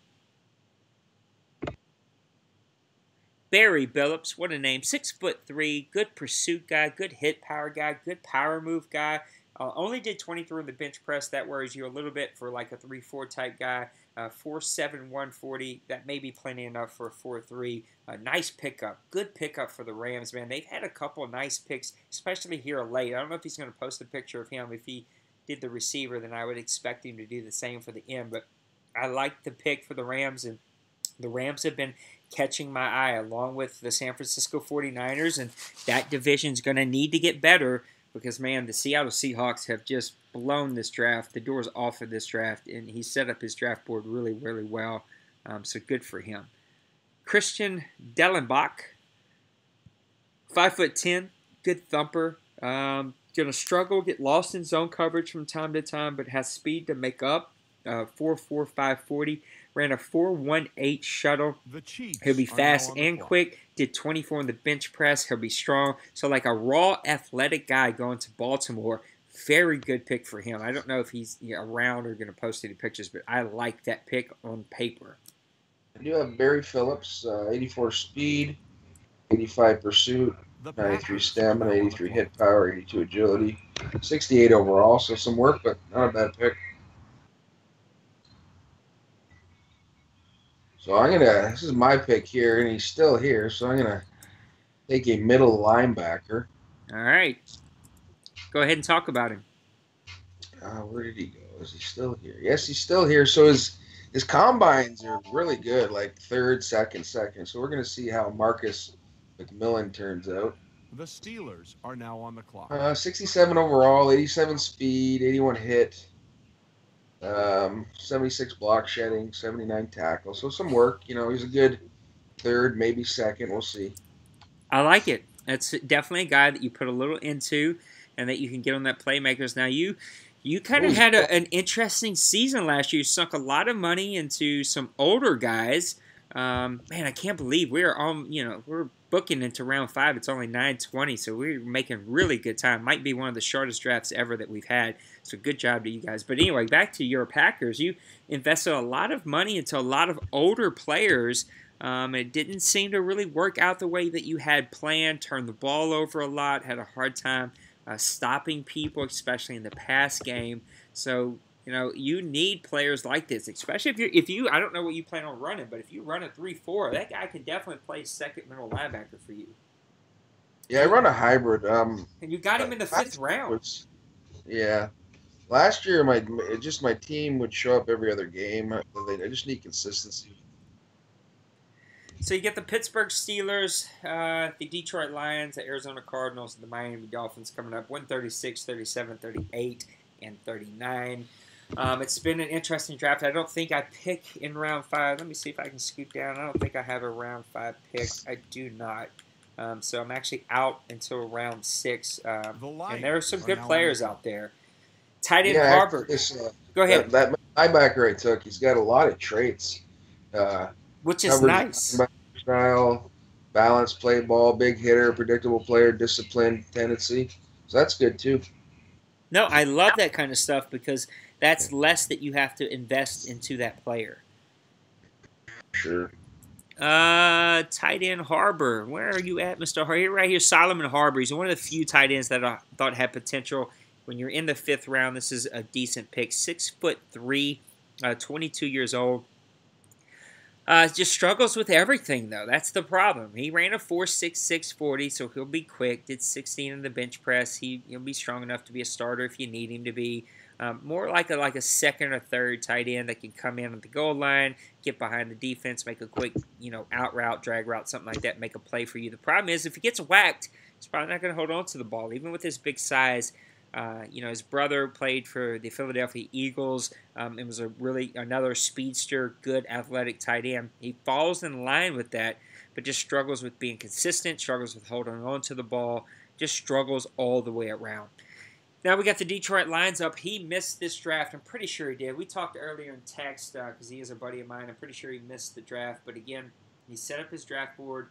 Barry Billups, what a name. 6'3", good pursuit guy, good hit power guy, good power move guy. Only did 23 on the bench press. That worries you a little bit for like a 3-4 type guy. 4.7, 140. That may be plenty enough for a 4.3. Nice pickup. Good pickup for the Rams, man. They've had a couple of nice picks, especially here late. I don't know if he's going to post a picture of him. If he did the receiver, then I would expect him to do the same for the end. But I like the pick for the Rams, and the Rams have been catching my eye along with the San Francisco 49ers, and that division's going to need to get better because, man, the Seattle Seahawks have just blown this draft. The door's off of this draft, and he set up his draft board really, really well, so good for him. Christian Dellenbach, 5'10", good thumper. Going to struggle, get lost in zone coverage from time to time, but has speed to make up. 4.4, 540. Ran a 4.18 shuttle. He'll be fast and quick. Did 24 on the bench press. He'll be strong. So like a raw athletic guy going to Baltimore. Very good pick for him. I don't know if he's around or going to post any pictures, but I like that pick on paper. I do have Barry Phillips, 84 speed, 85 pursuit, 93 stamina, 83 hit power, 82 agility, 68 overall. So some work, but not a bad pick. So this is my pick here, and he's still here, so I'm going to take a middle linebacker. All right. Go ahead and talk about him. Where did he go? Is he still here? Yes, he's still here. So his combines are really good, like third, second. So we're going to see how Marcus McMillan turns out. The Steelers are now on the clock. 67 overall, 87 speed, 81 hit. 76 block shedding, 79 tackle. So some work. He's a good third, maybe second. We'll see. I like it. That's definitely a guy that you put a little into and that you can get on that playmakers. Now, you kind of had an interesting season last year. You sunk a lot of money into some older guys. Man, I can't believe we're we're booking into round 5. It's only 9:20, so we're making really good time. Might be one of the shortest drafts ever that we've had. So good job to you guys. But anyway, back to your Packers. You invested a lot of money into a lot of older players. It didn't seem to really work out the way that you had planned. Turned the ball over a lot. Had a hard time stopping people, especially in the pass game. So you need players like this, especially if you I don't know what you plan on running, but if you run a 3-4, that guy can definitely play second middle linebacker for you. Yeah, I run a hybrid. And you got him in the 5th round. Yeah. Last year, my team would show up every other game. I just need consistency. So you get the Pittsburgh Steelers, the Detroit Lions, the Arizona Cardinals, and the Miami Dolphins coming up 136, 37, 38, and 39. It's been an interesting draft. I don't think I pick in round 5. Let me see if I can scoot down. I don't think I have a round 5 pick. I do not. So I'm actually out until round 6. And there are some good players out there. Tight end Harbor. Go ahead. That linebacker I took, he's got a lot of traits. Which is nice. Style, balanced play ball, big hitter, predictable player, disciplined tendency. So that's good too. No, I love that kind of stuff because that's less that you have to invest into that player. Sure. Tight end Harbor. Where are you at, Mr. Harbor? Right here, Solomon Harbor. He's one of the few tight ends that I thought had potential. When you're in the 5th round, this is a decent pick. 6'3", 22 years old. Just struggles with everything, though. That's the problem. He ran a 4.66 40, so he'll be quick. Did 16 in the bench press. He'll be strong enough to be a starter if you need him to be. More like a second or third tight end that can come in at the goal line, get behind the defense, make a quick, out route, drag route, something like that, make a play for you. The problem is if he gets whacked, he's probably not going to hold on to the ball, even with his big size. His brother played for the Philadelphia Eagles and was another speedster, good athletic tight end. He falls in line with that, but just struggles with being consistent, struggles with holding on to the ball, just struggles all the way around. Now we got the Detroit Lions up. He missed this draft. I'm pretty sure he did. We talked earlier in text because he is a buddy of mine. I'm pretty sure he missed the draft. But again, he set up his draft board.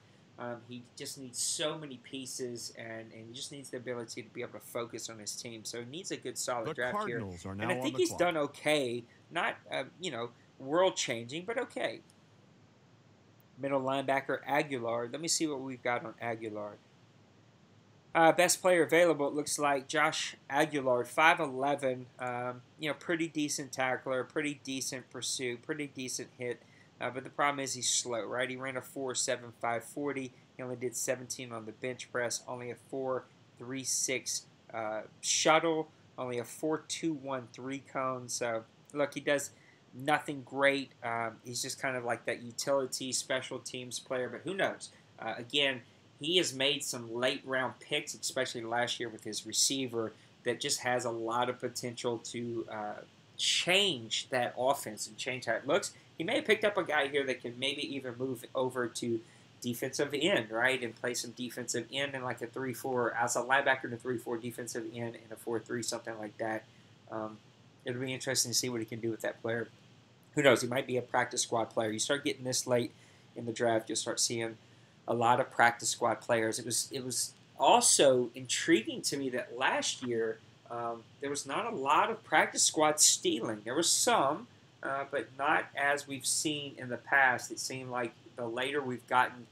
He just needs so many pieces, and he just needs the ability to be able to focus on his team. So he needs a good, solid draft here. And I think he's done okay. Not, world-changing, but okay. Middle linebacker Aguilar. Let me see what we've got on Aguilar. Best player available, it looks like Josh Aguilar, 5'11", pretty decent tackler, pretty decent pursuit, pretty decent hit. But the problem is he's slow, right? He ran a 4.75 40. He only did 17 on the bench press, only a 4.36 shuttle, only a 4.21 3-cone. So, look, he does nothing great. He's just kind of like that utility special teams player, but who knows? Again, he has made some late-round picks, especially last year with his receiver, that just has a lot of potential to change that offense and change how it looks. He may have picked up a guy here that can maybe even move over to defensive end, right, and play some defensive end in like a 3-4, outside linebacker in a 3-4, defensive end in a 4-3, something like that. It'll be interesting to see what he can do with that player. Who knows? He might be a practice squad player. You start getting this late in the draft, you'll start seeing a lot of practice squad players. It was also intriguing to me that last year there was not a lot of practice squad stealing. There was some, but not as we've seen in the past. It seemed like the later we've gotten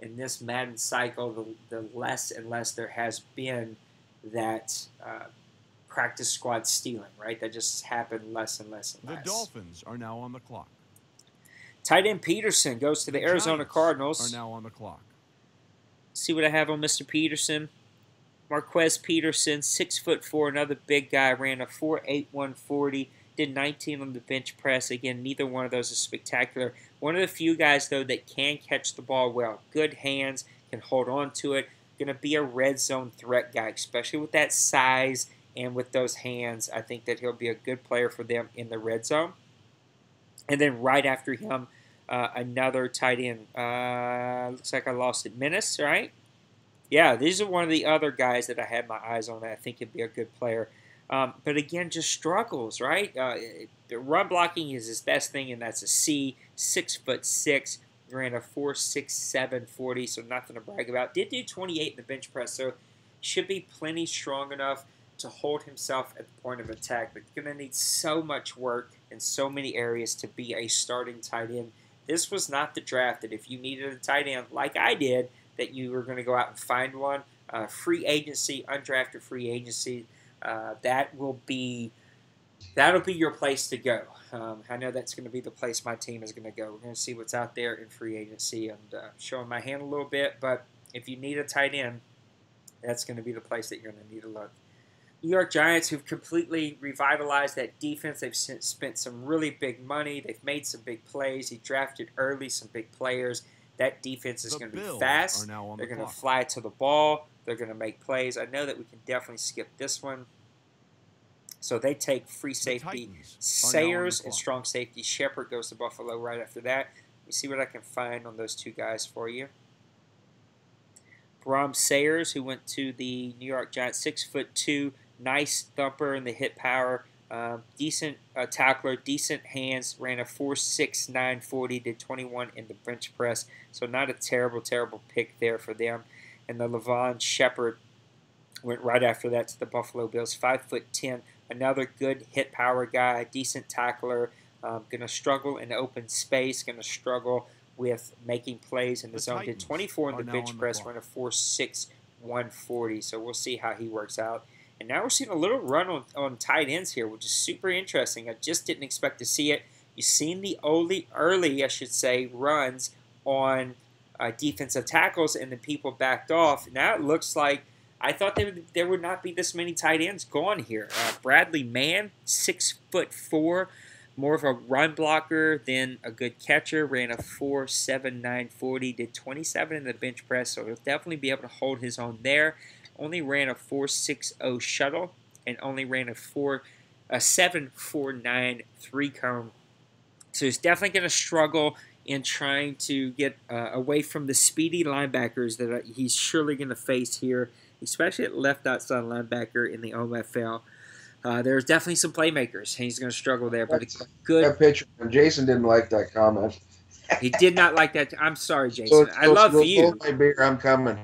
in this Madden cycle, the less and less there has been that practice squad stealing, right? That just happened less and less and less. The Dolphins are now on the clock. Tight end Peterson goes to the Arizona Cardinals. Are now on the clock. See what I have on Mr. Peterson. Marquez Peterson, 6'4", another big guy, ran a 4.81 40, did 19 on the bench press. Again, neither one of those is spectacular. One of the few guys, though, that can catch the ball well. Good hands, can hold on to it. Going to be a red zone threat guy, especially with that size and with those hands. I think that he'll be a good player for them in the red zone. And then right after him, another tight end. Looks like I lost it. Menace, right? Yeah, these are one of the other guys that I had my eyes on that I think would be a good player. But again, just struggles, right? The run blocking is his best thing, and that's a C. 6'6", ran a 4.67 40, so nothing to brag about. Did do 28 in the bench press, so should be plenty strong enough to hold himself at the point of attack. But you're going to need so much work in so many areas to be a starting tight end. This was not the draft that if you needed a tight end like I did, that you were going to go out and find one. Free agency, undrafted free agency. That'll be your place to go. I know that's going to be the place my team is going to go. We're going to see what's out there in free agency and showing my hand a little bit. But if you need a tight end, that's going to be the place that you're going to need to look. New York Giants, who've completely revitalized that defense. They've spent some really big money. They've made some big plays. He drafted early some big players. That defense is going to be fast. They're going to fly to the ball. They're going to make plays. I know that we can definitely skip this one. So they take free safety Sayers and strong safety Shepard goes to Buffalo right after that. Let me see what I can find on those two guys for you. Brom Sayers, who went to the New York Giants, 6'2", nice thumper in the hit power, decent tackler, decent hands, ran a 4.69 40, did 21 in the bench press. So not a terrible pick there for them. And the Levon Shepard went right after that to the Buffalo Bills, 5'10", another good hit power guy, decent tackler, going to struggle in open space, going to struggle with making plays in the zone. Did 24 in the bench press, ran a 4.6 140. So we'll see how he works out. And now we're seeing a little run on tight ends here, which is super interesting. I just didn't expect to see it. You've seen the early, I should say, runs on defensive tackles, and then people backed off. Now it looks like I thought there would not be this many tight ends gone here. Bradley Mann, 6'4", more of a run blocker than a good catcher. Ran a 4.79 40, did 27 in the bench press, so he'll definitely be able to hold his own there. Only ran a 4.60 shuttle and only ran a 7.49 3-cone. So he's definitely going to struggle in trying to get away from the speedy linebackers that he's surely going to face here, especially at left outside linebacker in the OMFL. There's definitely some playmakers, and he's going to struggle there. But it's good. That picture, Jason didn't like that comment. He did not like that. I'm sorry, Jason. I love you. Hold my beer, I'm coming.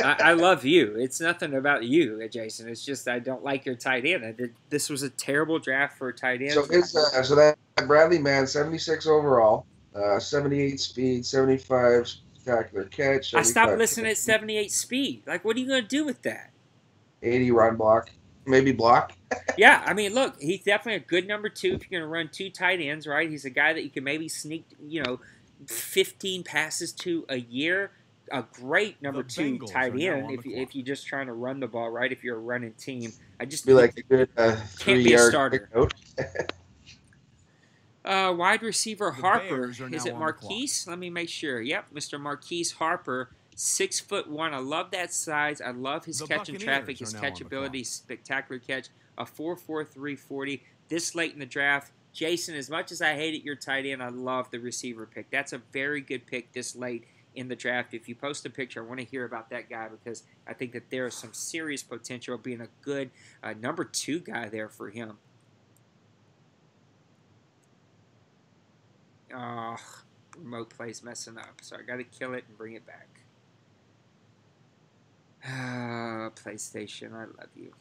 I love you. It's nothing about you, Jason. It's just I don't like your tight end. This was a terrible draft for a tight end. So that Bradley Mann, 76 overall, 78 speed, 75 spectacular catch. I stopped listening at 78 speed. Like, what are you going to do with that? 80 run block, maybe block. Yeah, I mean, look, he's definitely a good number 2 if you're going to run 2 tight ends, right? He's a guy that you can maybe sneak, 15 passes to a year. A great number 2 tight end if you're just trying to run the ball, right? If you're a running team, I just be like a good can't be a starter. Wide receiver Harper, is it Marquise? Let me make sure. Yep, Mr. Marquise Harper, 6'1". I love that size. I love his catch in traffic, his catchability, spectacular catch. A 4.43 40. This late in the draft, Jason. As much as I hated your tight end, I love the receiver pick. That's a very good pick this late in the draft. If you post a picture, I want to hear about that guy because I think that there is some serious potential of being a good number 2 guy there for him. Oh, remote play's messing up, so I got to kill it and bring it back. PlayStation, I love you.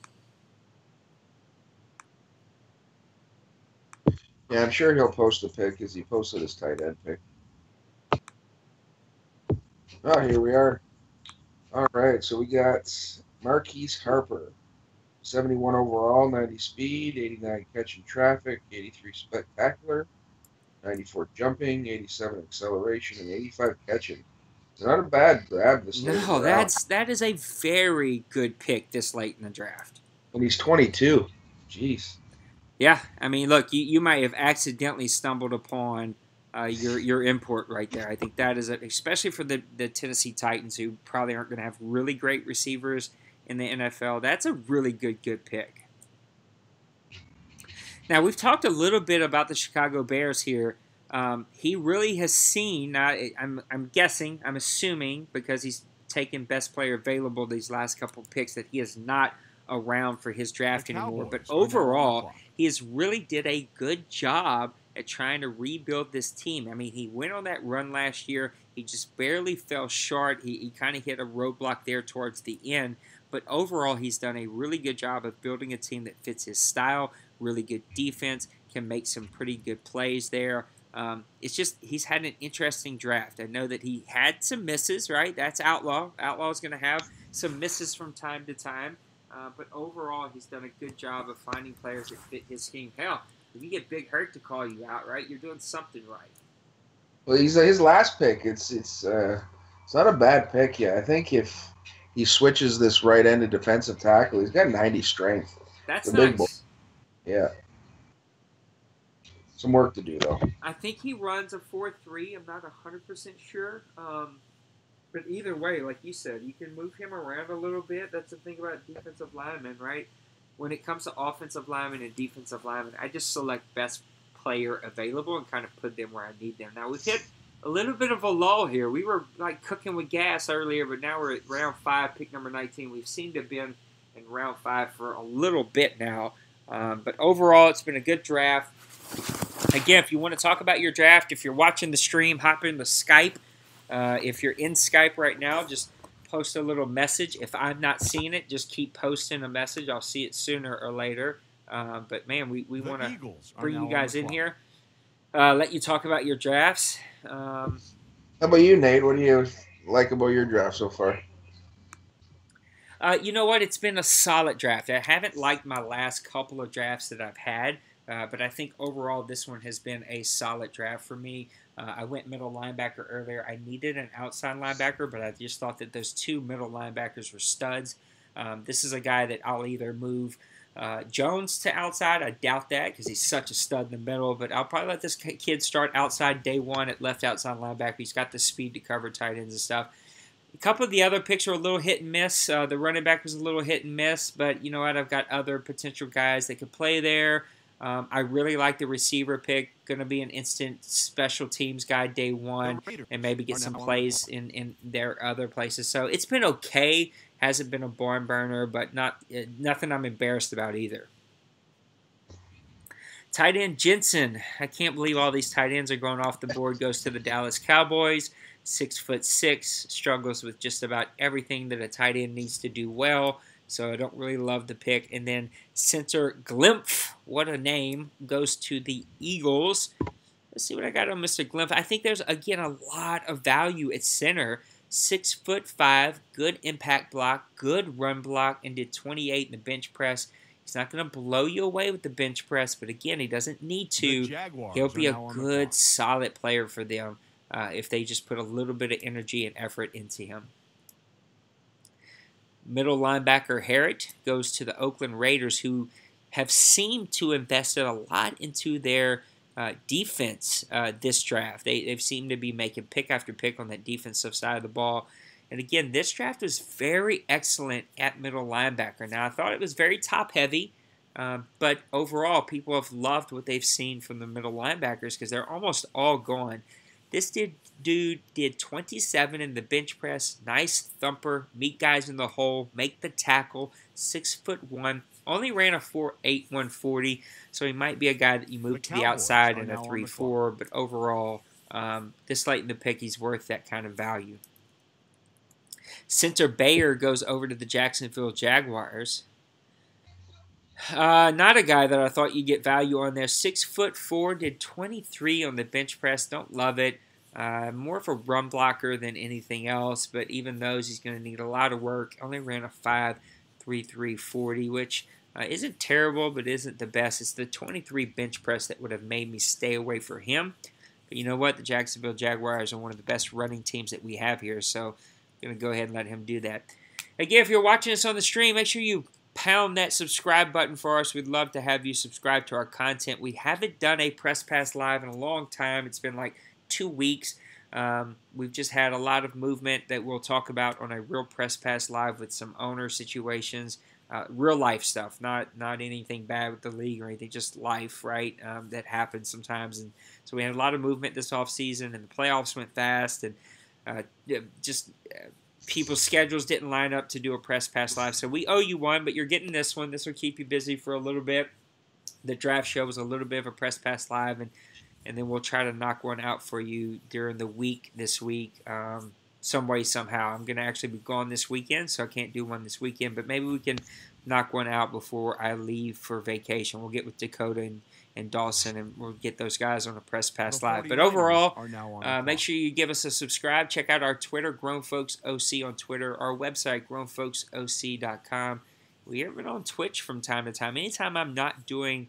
Yeah, I'm sure he'll post a pic as he posted his tight end pick. Oh, here we are. All right, so we got Marquise Harper, 71 overall, 90 speed, 89 catching traffic, 83 spectacular, 94 jumping, 87 acceleration, and 85 catching. It's not a bad grab this late. No, that is a very good pick this late in the draft. And he's 22. Jeez. Yeah, I mean, look, you might have accidentally stumbled upon your import right there. I think that is, especially for the Tennessee Titans, who probably aren't going to have really great receivers in the NFL. That's a really good pick. Now, we've talked a little bit about the Chicago Bears here He really has seen. I'm guessing. I'm assuming because he's taken best player available these last couple of picks that he is not around for his draft anymore. But overall, he has really did a good job at trying to rebuild this team. I mean, he went on that run last year. He just barely fell short. He kind of hit a roadblock there towards the end. But overall, he's done a really good job of building a team that fits his style, really good defense, can make some pretty good plays there. It's just he's had an interesting draft. I know that he had some misses, right? That's Outlaw. Outlaw's going to have some misses from time to time. But overall, he's done a good job of finding players that fit his scheme. Hell, if you get Big Hurt to call you out, right, you're doing something right. Well, he's his last pick. It's not a bad pick yet. I think if he switches this right end to defensive tackle, he's got 90 strength. That's the big boy. nice. Yeah. Some work to do, though. I think he runs a 4.3. I'm not 100% sure. But either way, like you said, you can move him around a little bit. That's the thing about defensive linemen, right? When it comes to offensive linemen and defensive linemen, I just select best player available and kind of put them where I need them. Now, we've hit a little bit of a lull here. We were like cooking with gas earlier, but now we're at round 5, pick number 19. We've seemed to have been in round 5 for a little bit now. But overall, it's been a good draft. Again, if you want to talk about your draft, if you're watching the stream, hop into Skype. If you're in Skype right now, just post a little message. If I'm not seeing it, just keep posting a message. I'll see it sooner or later. But, man, we want to bring you guys in here, let you talk about your drafts. How about you, Nate? What do you like about your draft so far? You know what? It's been a solid draft. I haven't liked my last couple of drafts that I've had, but I think overall this one has been a solid draft for me. I went middle linebacker earlier. I needed an outside linebacker, but I just thought that those two middle linebackers were studs. This is a guy that I'll either move Jones to outside. I doubt that because he's such a stud in the middle, but I'll probably let this kid start outside day one at left outside linebacker. He's got the speed to cover tight ends and stuff. A couple of the other picks are a little hit and miss. The running back was a little hit and miss, but you know what? I've got other potential guys that could play there. I really like the receiver pick. Going to be an instant special teams guy day one and maybe get some plays in their other places. So it's been okay. Hasn't been a barn burner, but nothing I'm embarrassed about either. Tight end Jensen. I can't believe all these tight ends are going off the board. Goes to the Dallas Cowboys. 6'6", struggles with just about everything that a tight end needs to do well. So I don't really love the pick. And then center Glimpf, what a name, goes to the Eagles. Let's see what I got on Mr. Glimpf. I think there's, again, a lot of value at center. 6'5", good impact block, good run block, and did 28 in the bench press. He's not going to blow you away with the bench press, but again, he doesn't need to. He'll be a good, solid player for them if they just put a little bit of energy and effort into him. Middle linebacker Harrod goes to the Oakland Raiders, who have seemed to invested a lot into their defense this draft. They've seemed to be making pick after pick on that defensive side of the ball. And again, this draft was very excellent at middle linebacker. Now, I thought it was very top-heavy, but overall, people have loved what they've seen from the middle linebackers because they're almost all gone. This dude did 27 in the bench press. Nice thumper. Meet guys in the hole. Make the tackle. 6'1". Only ran a 4.8 140. So he might be a guy that you move to the outside in a 3-4. But overall, this late in the pick, he's worth that kind of value. Center Bayer goes over to the Jacksonville Jaguars. Not a guy that I thought you'd get value on there. 6'4", did 23 on the bench press. Don't love it. More of a run blocker than anything else, but even those, he's going to need a lot of work. Only ran a 5.33 40, which isn't terrible, but isn't the best. It's the 23 bench press that would have made me stay away from him. But you know what? The Jacksonville Jaguars are one of the best running teams that we have here, so I'm going to go ahead and let him do that. Again, if you're watching us on the stream, make sure you pound that subscribe button for us. We'd love to have you subscribe to our content. We haven't done a Press Pass Live in a long time. It's been like 2 weeks. We've just had a lot of movement that we'll talk about on a real Press Pass Live with some owner situations, real life stuff, not anything bad with the league or anything, just life, right? That happens sometimes, and So we had a lot of movement this offseason, and the playoffs went fast, and just people's schedules didn't line up to do a Press Pass Live. So we owe you one, but you're getting this one. This will keep you busy for a little bit. The draft show was a little bit of a Press Pass Live, and then we'll try to knock one out for you during the week this week, some way, somehow. I'm going to actually be gone this weekend, so I can't do one this weekend, but maybe we can knock one out before I leave for vacation. We'll get with Dakota and Dawson, and we'll get those guys on a Press Pass Live. But overall, make sure you give us a subscribe. Check out our Twitter, Grown Folks OC on Twitter, our website, grownfolksoc.com. We're even on Twitch from time to time. Anytime I'm not doing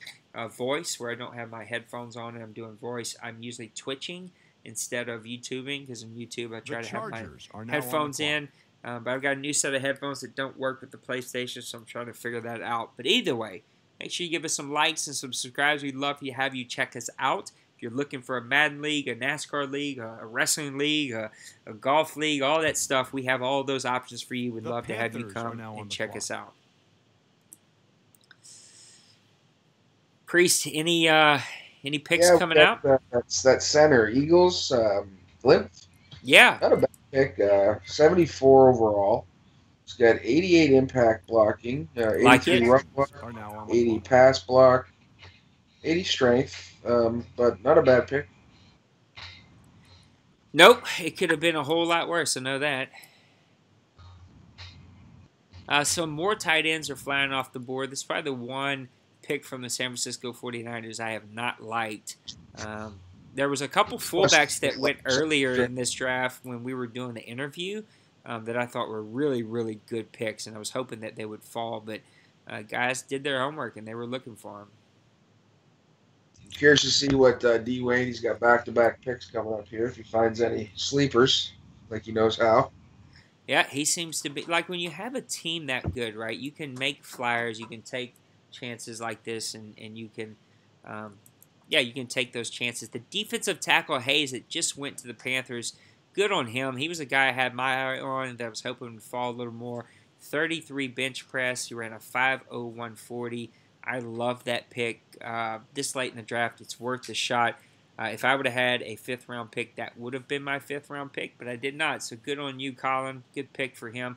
voice, where I don't have my headphones on and I'm doing voice, I'm usually twitching instead of YouTubing, because in YouTube I try to have my headphones in. But I've got a new set of headphones that don't work with the PlayStation, so I'm trying to figure that out. But either way, make sure you give us some likes and some subscribes. We'd love to have you check us out. If you're looking for a Madden League, a NASCAR League, a Wrestling League, a Golf League, all that stuff, we have all those options for you. We'd love to have you come and check us out. Priest, any picks coming out? That's that center, Eagles, Flip. Yeah. Not a bad pick. 74 overall. He's got 88 impact blocking, 83 run block, 80 pass block, 80 strength, but not a bad pick. Nope, it could have been a whole lot worse, I know that. Some more tight ends are flying off the board. This is probably the one pick from the San Francisco 49ers I have not liked. There was a couple fullbacks that went earlier in this draft when we were doing the interview that I thought were really, really good picks, and I was hoping that they would fall, but guys did their homework, and they were looking for them. Curious to see what D. Wayne, he's got back-to-back picks coming up here, if he finds any sleepers, like he knows how. Yeah, he seems to be, like when you have a team that good, right, you can make flyers, you can take chances like this, and you can, you can take those chances. The defensive tackle Hayes that just went to the Panthers, good on him. He was a guy I had my eye on that I was hoping would fall a little more. 33 bench press. He ran a 5.0140. I love that pick. This late in the draft, it's worth the shot. If I would have had a 5th-round pick, that would have been my 5th-round pick, but I did not. So good on you, Colin. Good pick for him.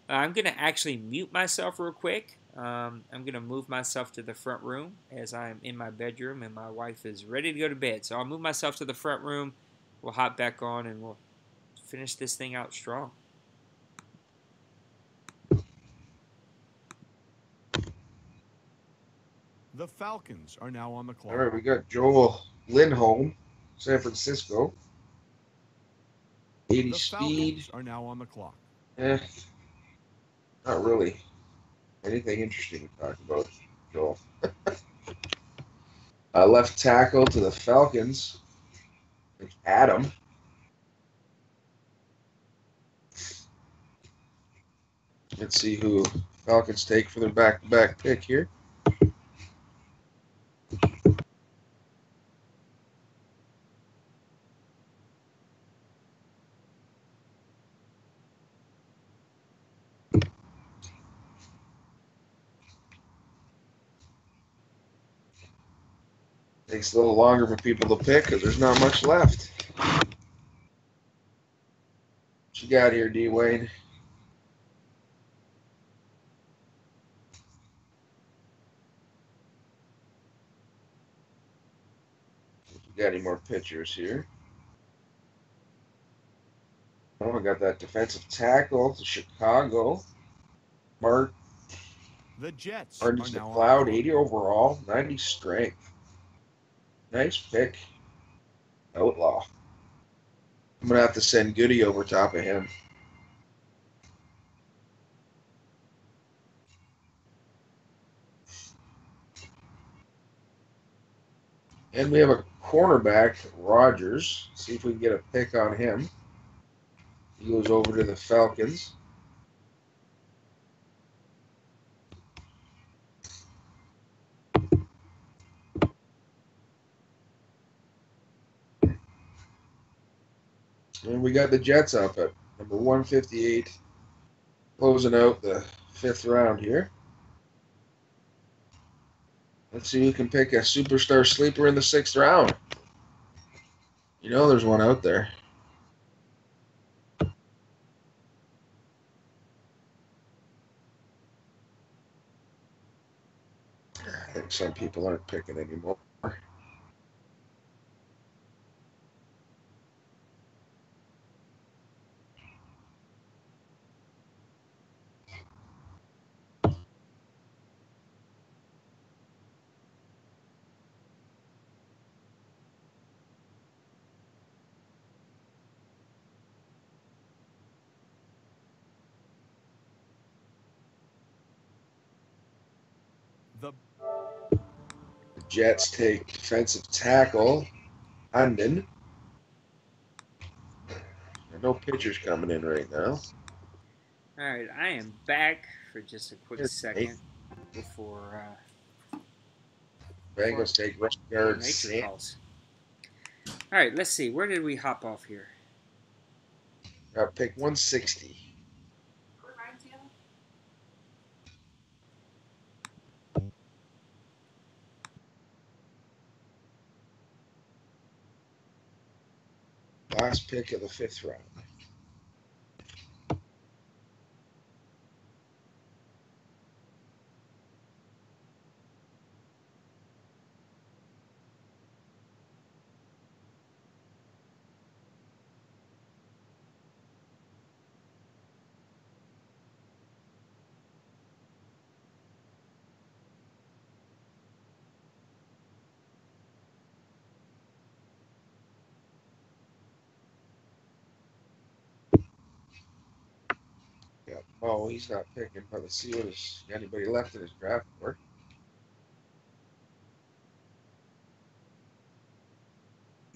I'm going to actually mute myself real quick. I'm going to move myself to the front room as I'm in my bedroom and my wife is ready to go to bed. So I'll move myself to the front room. We'll hop back on and we'll finish this thing out strong. The Falcons are now on the clock. All right, we got Joel Lindholm, San Francisco. 80 the speed. Falcons are now on the clock. Not really anything interesting to talk about, Joel. Left tackle to the Falcons, Adam. Let's see who Falcons take for their back-to-back pick here. Takes a little longer for people to pick because there's not much left. What you got here, D. Wayne? Got any more pitchers here? Oh, I got that defensive tackle to Chicago. Mark. The Jets Martin's are now McLeod, 80 overall, 90 strength. Nice pick. Outlaw. I'm going to have to send Goody over top of him. And we have a cornerback, Rogers. See if we can get a pick on him. He goes over to the Falcons. And we got the Jets up at number 158, closing out the 5th round here. Let's see who can pick a superstar sleeper in the 6th round. You know there's one out there. I think some people aren't picking anymore. The The Jets take defensive tackle, London. There are no pitchers coming in right now. All right, I am back for just a quick Here's second before Bengals take right guard nature Sam. calls. All right, let's see. Where did we hop off here? Pick 160. Last pick of the 5th round. Yeah. Oh, he's not picking, but let's see what is anybody left in his draft board.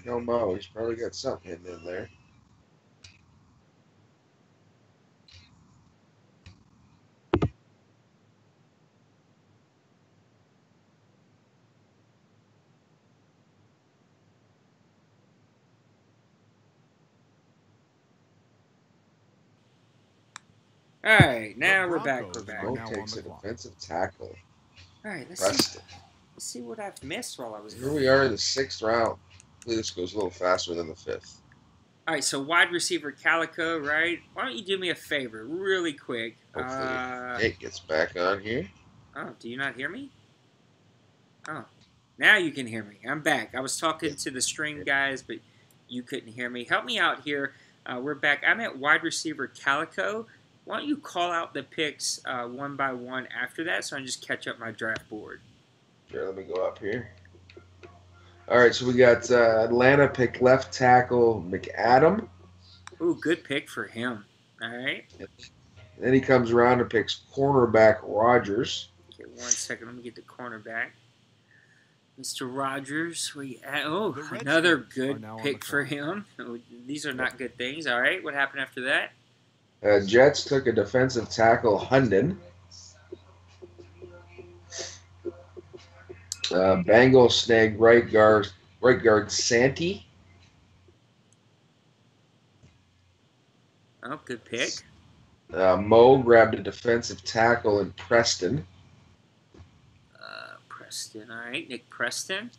No Mo, he's probably got something in there. All right, now The we're back. Broncos We're are back. Mo now on takes the a clock. defensive tackle. All right, Preston. let's see what I've missed while I was Here gone. we are in the 6th round. Hopefully this goes a little faster than the 5th. All right, so wide receiver Calico, right? Why don't you do me a favor, really quick? Hopefully Nate gets back on here. Oh, do you not hear me? Oh, now you can hear me. I'm back. I was talking to the string guys, but you couldn't hear me. Help me out here. We're back. I'm at wide receiver Calico. Why don't you call out the picks one by one after that so I can just catch up my draft board? Sure, let me go up here. All right, so we got Atlanta pick left tackle McAdam. Ooh, good pick for him. All right. And then he comes around and picks cornerback Rogers. Okay, 1 second. Let me get the cornerback. Mr. Rogers, where you at? Oh, The Redskins another are good now on pick the for clock. him. Oh, these are not good things. All right, what happened after that? Jets took a defensive tackle Hunden. Bengals snagged right guard Santee. Oh, good pick. Mo grabbed a defensive tackle in Preston. Preston, all right. Nick Preston.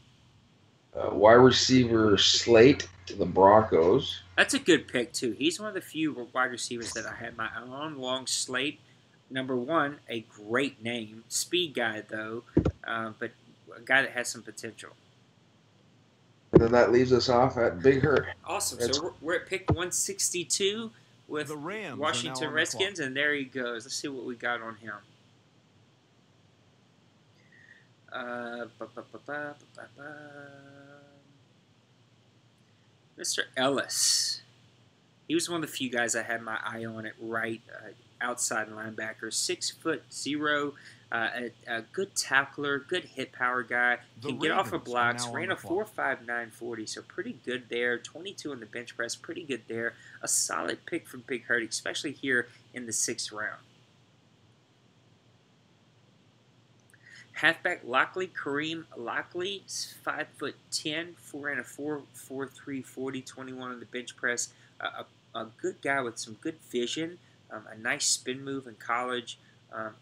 Wide receiver Slate to the Broncos. That's a good pick, too. He's one of the few wide receivers that I had my own. Long Slate. Number one, a great name. Speed guy, though, but a guy that has some potential. And then that leaves us off at Big Hurt. Awesome. That's- So we're at pick 162 with The Rams are now Washington on the Redskins, clock. and there he goes. Let's see what we got on him. Mr. Ellis. He was one of the few guys I had my eye on at right outside linebacker. 6'0", a good tackler, good hit power guy. The Can get off of Ravens are blocks. now on Ran the a clock. 4.59 40, so pretty good there. 22 in the bench press, pretty good there. A solid pick from Big Hurt, especially here in the 6th round. Halfback Lockley, Kareem Lockley, 5'10", ran a 4.43 40, 21 on the bench press. A good guy with some good vision, a nice spin move in college.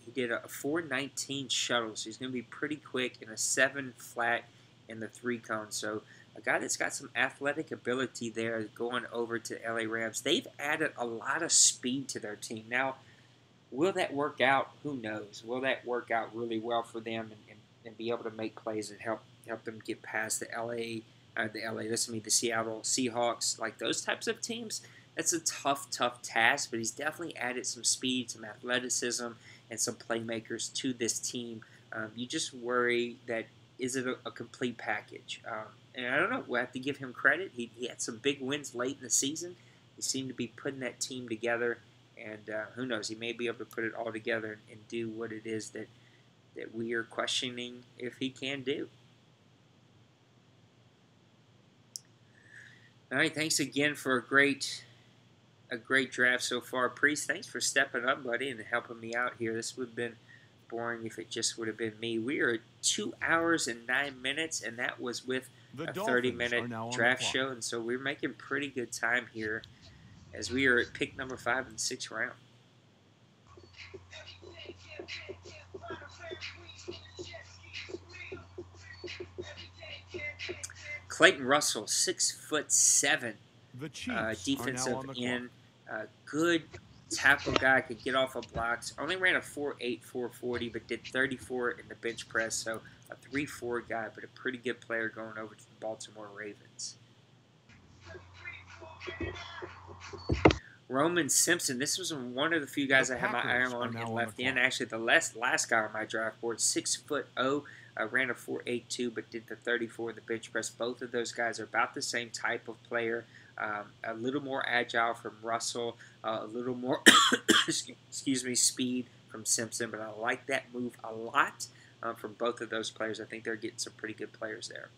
He did a 4.19 shuttle, so he's going to be pretty quick, and a 7 flat in the 3 cone. So a guy that's got some athletic ability there going over to LA Rams. They've added a lot of speed to their team. Now, will that work out? Who knows? Will that work out really well for them and be able to make plays and help them get past the Seattle Seahawks, like those types of teams? That's a tough task, but he's definitely added some speed, some athleticism, and some playmakers to this team. You just worry that is it a complete package? And I don't know. We'll have to give him credit. He had some big wins late in the season. He seemed to be putting that team together, and who knows? He may be able to put it all together and do what it is that we are questioning if he can do. All right, thanks again for a great draft so far. Priest, thanks for stepping up, buddy, and helping me out here. This would have been boring if it just would have been me. We are at 2 hours and 9 minutes, and that was with a 30-minute draft show, and so we're making pretty good time here as we are at pick number 5 in the 6th round. Clayton Russell, 6'7", defensive end, good tackle guy, could get off of blocks. Only ran a 4.8 440, but did 34 in the bench press. So a 3.4 guy, but a pretty good player going over to the Baltimore Ravens. Roman Simpson. This was one of the few guys I had my eye on and left in. Actually, the last guy on my draft board, 6'0". Ran a 4.82, but did the 34 in the bench press. Both of those guys are about the same type of player. A little more agile from Russell, a little more, speed from Simpson. But I like that move a lot from both of those players. I think they're getting some pretty good players there.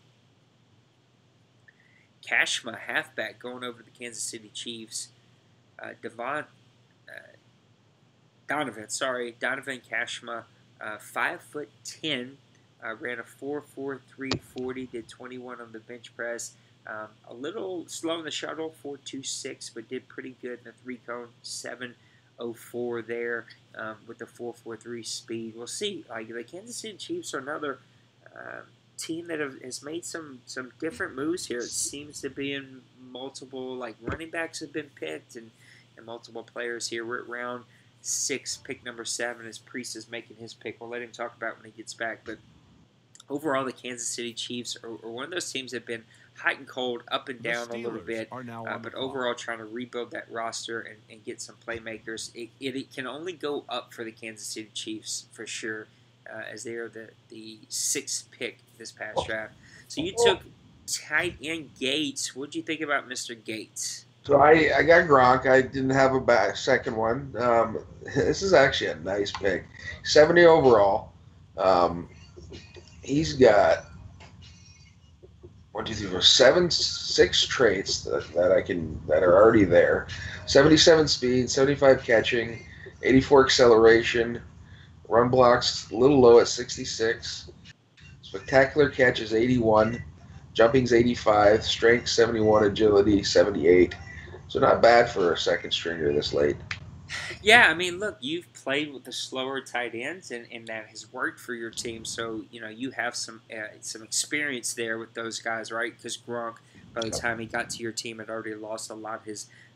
Kashma, halfback, going over to the Kansas City Chiefs. Donovan Kashma, 5'10". Ran a 4.43 40, did 21 on the bench press. A little slow in the shuttle, 4.26, but did pretty good in the 3-cone, 7.04 there with the 4.43 speed. We'll see. Like the Kansas City Chiefs are another team that has made some different moves here. It seems to be in multiple, like running backs have been picked and multiple players here. We're at round 6, pick number 7, as Priest is making his pick. We'll let him talk about it when he gets back, but overall, the Kansas City Chiefs are one of those teams that have been hot and cold, up and down a little bit, but overall trying to rebuild that roster and get some playmakers. It can only go up for the Kansas City Chiefs for sure, as they are the 6th pick this past draft. So you took tight end Gates. What did you think about Mr. Gates? So I got Gronk. I didn't have a second one. This is actually a nice pick. 70 overall. He's got 6 traits that are already there. 77 speed, 75 catching, 84 acceleration, run blocks a little low at 66, spectacular catches 81, jumping's 85, strength 71, agility 78. So not bad for a second stringer this late. Yeah, I mean, look, you've played with the slower tight ends, and that has worked for your team. So, you have some experience there with those guys, right? Because Gronk, by the time he got to your team, had already lost a lot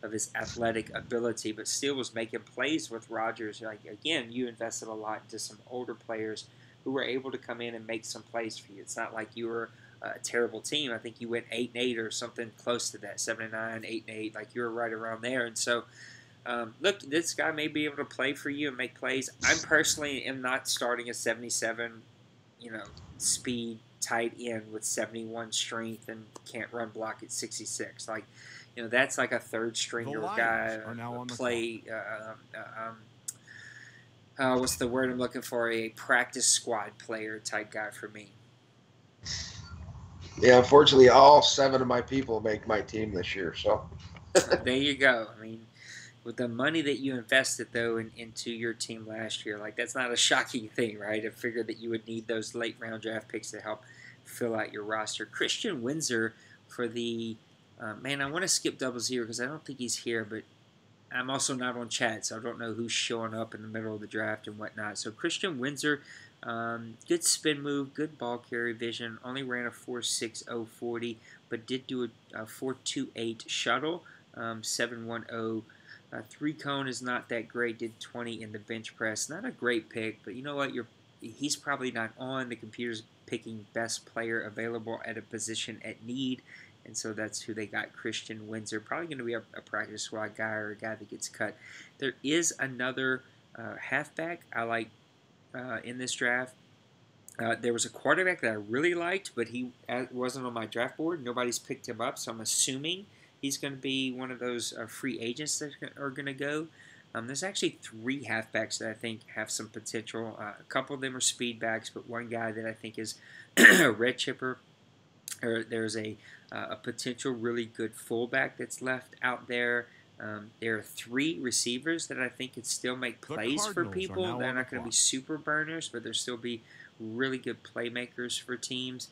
of his athletic ability, but still was making plays with Rodgers. Like, again, you invested a lot into some older players who were able to come in and make some plays for you. It's not like you were a terrible team. I think you went 8-8 or something close to that, 7-9, 8-8. Like, you were right around there, and so. Look, this guy may be able to play for you and make plays. I personally am not starting a 77, speed tight end with 71 strength and can't run block at 66. Like, that's like a third stringer guy. What's the word I'm looking for? A practice squad player type guy for me. Yeah, unfortunately, all 7 of my people make my team this year. So there you go. I mean. With the money that you invested, though, into your team last year, like, that's not a shocking thing, right? I figured that you would need those late-round draft picks to help fill out your roster. Christian Windsor for the man, I want to skip 00 because I don't think he's here, but I'm also not on chat, so I don't know who's showing up in the middle of the draft and whatnot. So Christian Windsor, good spin move, good ball carry vision, only ran a 4.60 40, but did do a 4.28 shuttle, 7.10. 3-cone is not that great. Did 20 in the bench press. Not a great pick, but you know what? He's probably not on. The computer's picking best player available at a position at need, and so that's who they got, Christian Windsor. Probably going to be a practice squad guy or a guy that gets cut. There is another halfback I like in this draft. There was a quarterback that I really liked, but he wasn't on my draft board. Nobody's picked him up, so I'm assuming he's going to be one of those free agents that are going to go. There's actually 3 halfbacks that I think have some potential. A couple of them are speed backs, but one guy that I think is a red chipper. There's a potential really good fullback that's left out there. There are 3 receivers that I think could still make plays for people. They're not going to be super burners, but they'll still be really good playmakers for teams.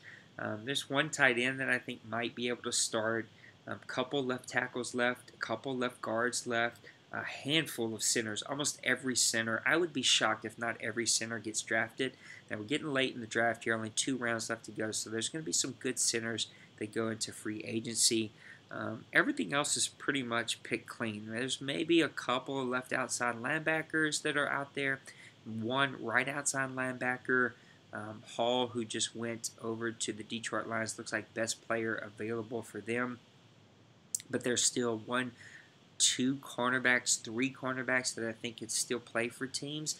There's one tight end that I think might be able to start. A couple left tackles left, a couple left guards left, a handful of centers, almost every center. I would be shocked if not every center gets drafted. Now, we're getting late in the draft here, only 2 rounds left to go, so there's going to be some good centers that go into free agency. Everything else is pretty much picked clean. There's maybe a couple of left outside linebackers that are out there, one right outside linebacker, Hall, who just went over to the Detroit Lions, looks like best player available for them. But there's still 1, 2 cornerbacks, 3 cornerbacks that I think could still play for teams.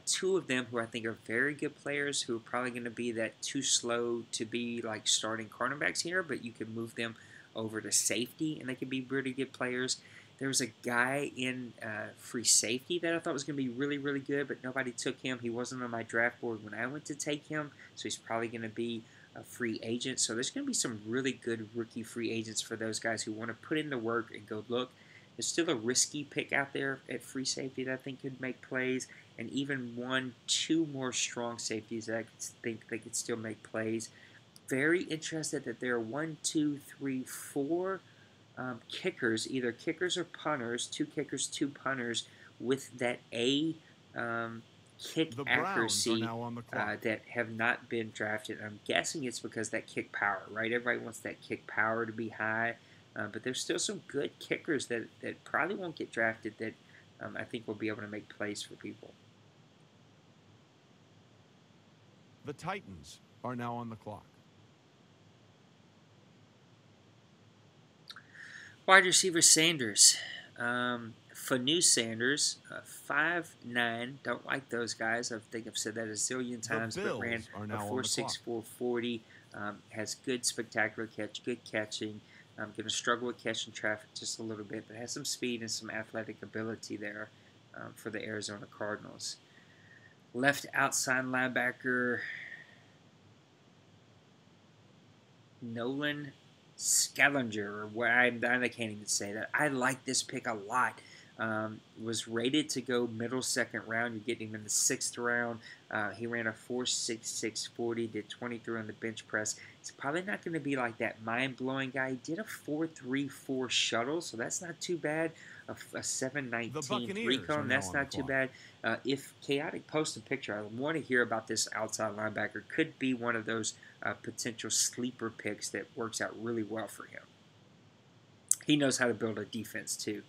2 of them who I think are very good players, who are probably going to be that too slow to be like starting cornerbacks here, but you can move them over to safety and they can be pretty good players. There was a guy in free safety that I thought was going to be really, really good, but nobody took him. He wasn't on my draft board when I went to take him, so he's probably going to be a free agent. So there's going to be some really good rookie free agents for those guys who want to put in the work and go look. There's still a risky pick out there at free safety that I think could make plays, and even 1, 2 more strong safeties that I think they could still make plays. Very interested that there are 1, 2, 3, 4 kickers, either kickers or punters, 2 kickers, 2 punters, with that kick accuracy that have not been drafted. I'm guessing it's because that kick power, right? Everybody wants that kick power to be high, but there's still some good kickers that probably won't get drafted that I think will be able to make plays for people. The Titans are now on the clock. Wide receiver Sanders. Fanu Sanders, 5'9". Don't like those guys. I think I've said that a zillion times, but ran a 4.64 40. Has good spectacular catch, good catching. Going to struggle with catching traffic just a little bit, but has some speed and some athletic ability there for the Arizona Cardinals. Left outside linebacker Nolan Scalinger, or I can't even say that. I like this pick a lot. Was rated to go middle second round. You're getting him in the 6th round. He ran a 4.66 40, did 23 on the bench press. It's probably not going to be like that mind-blowing guy. He did a 4.34 shuttle, so that's not too bad. A 7.19 3-cone, that's not too bad. If Chaotic posts a picture, I want to hear about this outside linebacker. Could be one of those potential sleeper picks that works out really well for him. He knows how to build a defense, too.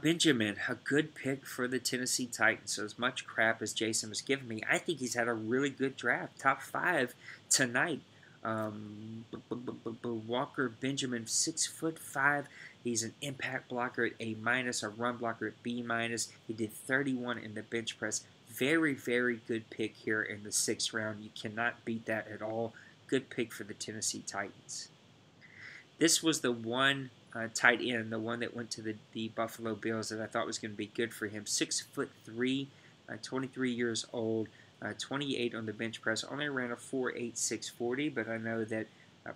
Benjamin, a good pick for the Tennessee Titans. So as much crap as Jason was giving me, I think he's had a really good draft. Top 5 tonight. Walker Benjamin, 6'5". He's an impact blocker at A-, a run blocker at B-. He did 31 in the bench press. Very, very good pick here in the 6th round. You cannot beat that at all. Good pick for the Tennessee Titans. This was the one tight end, the one that went to the Buffalo Bills that I thought was going to be good for him. 6'3", 23 years old, 28 on the bench press. Only ran a 4.86 40, but I know that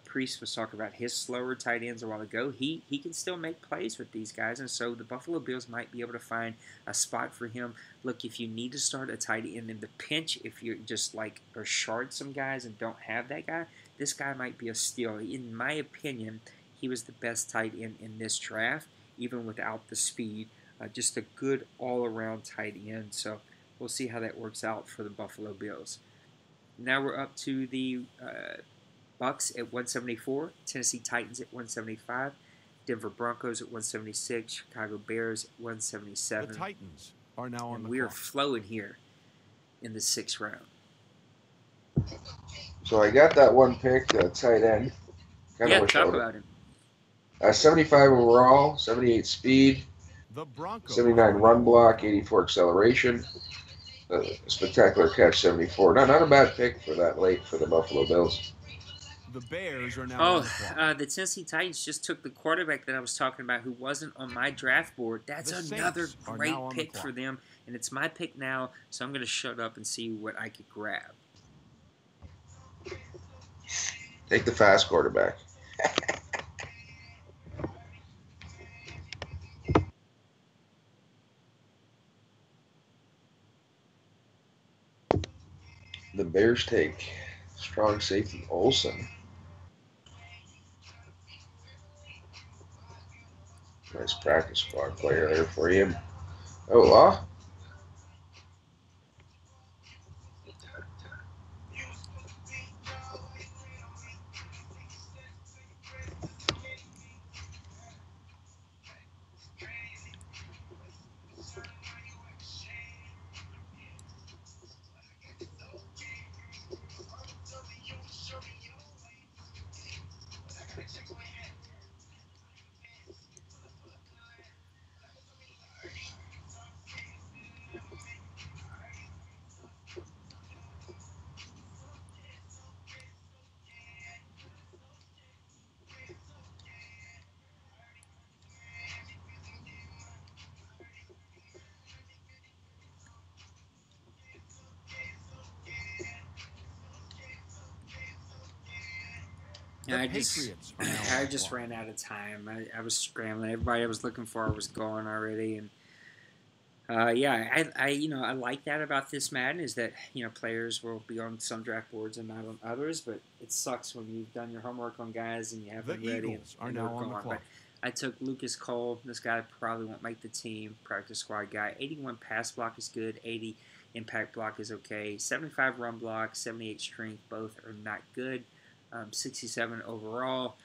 Priest was talking about his slower tight ends a while ago. He can still make plays with these guys, and so the Buffalo Bills might be able to find a spot for him. Look, if you need to start a tight end in the pinch, if you're just like or short some guys and don't have that guy, this guy might be a steal. In my opinion, he was the best tight end in this draft, even without the speed. Just a good all-around tight end. So we'll see how that works out for the Buffalo Bills. Now we're up to the Bucks at 174, Tennessee Titans at 175, Denver Broncos at 176, Chicago Bears at The 177. Titans are now on And the we are clock. flowing here in the 6th round. So I got that one pick, the tight end. Kind of Yeah, wish I talk would about him. 75 overall, 78 speed, The Broncos 79 are now run on block, the clock. 84 acceleration, spectacular catch, 74. Not a bad pick for that late for the Buffalo Bills. The Bears are now Oh, on the clock. the Tennessee Titans just took the quarterback that I was talking about who wasn't on my draft board. That's The another Saints are great now on the pick for clock. them, and it's my pick now, so I'm going to shut up and see what I could grab. Take the fast quarterback. The Bears take strong safety Olsen. Nice practice squad player there for you. Oh, The I Patriots are now on I the just clock. ran out of time. I was scrambling. Everybody I was looking for was gone already, and yeah, I like that about this Madden is that players will be on some draft boards and not on others, but it sucks when you've done your homework on guys and you have The them ready Eagles are and now they're on the gone. clock. But I took Lucas Cole. This guy probably won't make the team. Practice squad guy. 81 pass block is good. 80 impact block is okay. 75 run block. 78 strength. Both are not good. 67 overall.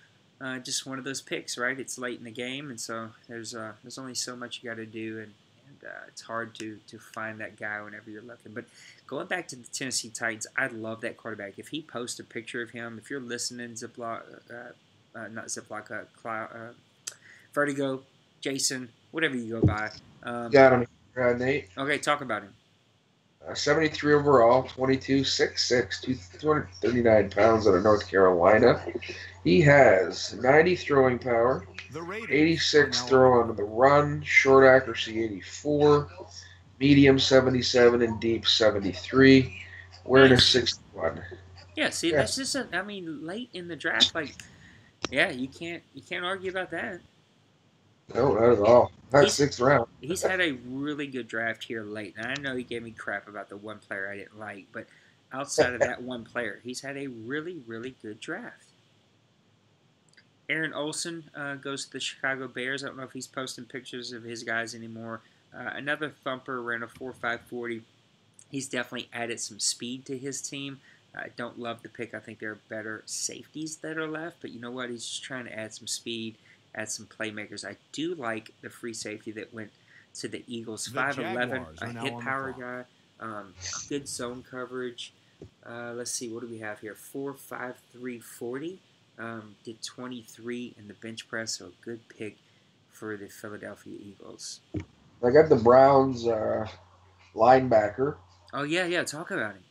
Just one of those picks, right? It's late in the game, and so there's only so much you got to do, and it's hard to find that guy whenever you're looking. But going back to the Tennessee Titans, I love that quarterback. If he posts a picture of him, if you're listening, Ziploc, not Ziploc, Vertigo, Jason, whatever you go by. got him, Nate. Okay, talk about him. 73 overall, 22, 6'6", 239 pounds out of North Carolina. He has 90 throwing power, The Raiders 86 are now throw on on the run, short accuracy 84, medium 77, and deep 73. Awareness Nice. 61. Yeah, see, Yeah. that's just late in the draft, yeah, you can't argue about that. No, not at all. That's He's- 6th round. He's had a really good draft here late, and I know he gave me crap about the one player I didn't like, but outside of that one player, he's had a really, really good draft. Aaron Olsen goes to the Chicago Bears. I don't know if he's posting pictures of his guys anymore. Another thumper, ran a 4.540. He's definitely added some speed to his team. I don't love the pick. I think there are better safeties that are left, but you know what? He's just trying to add some speed, add some playmakers. I do like the free safety that went to the Eagles. The 5'11", Jaguars a are now hit on the power clock. guy, good zone coverage. Let's see, what do we have here? 4.53 40. Did 23 in the bench press, so a good pick for the Philadelphia Eagles. I got the Browns linebacker. Oh, yeah, talk about him.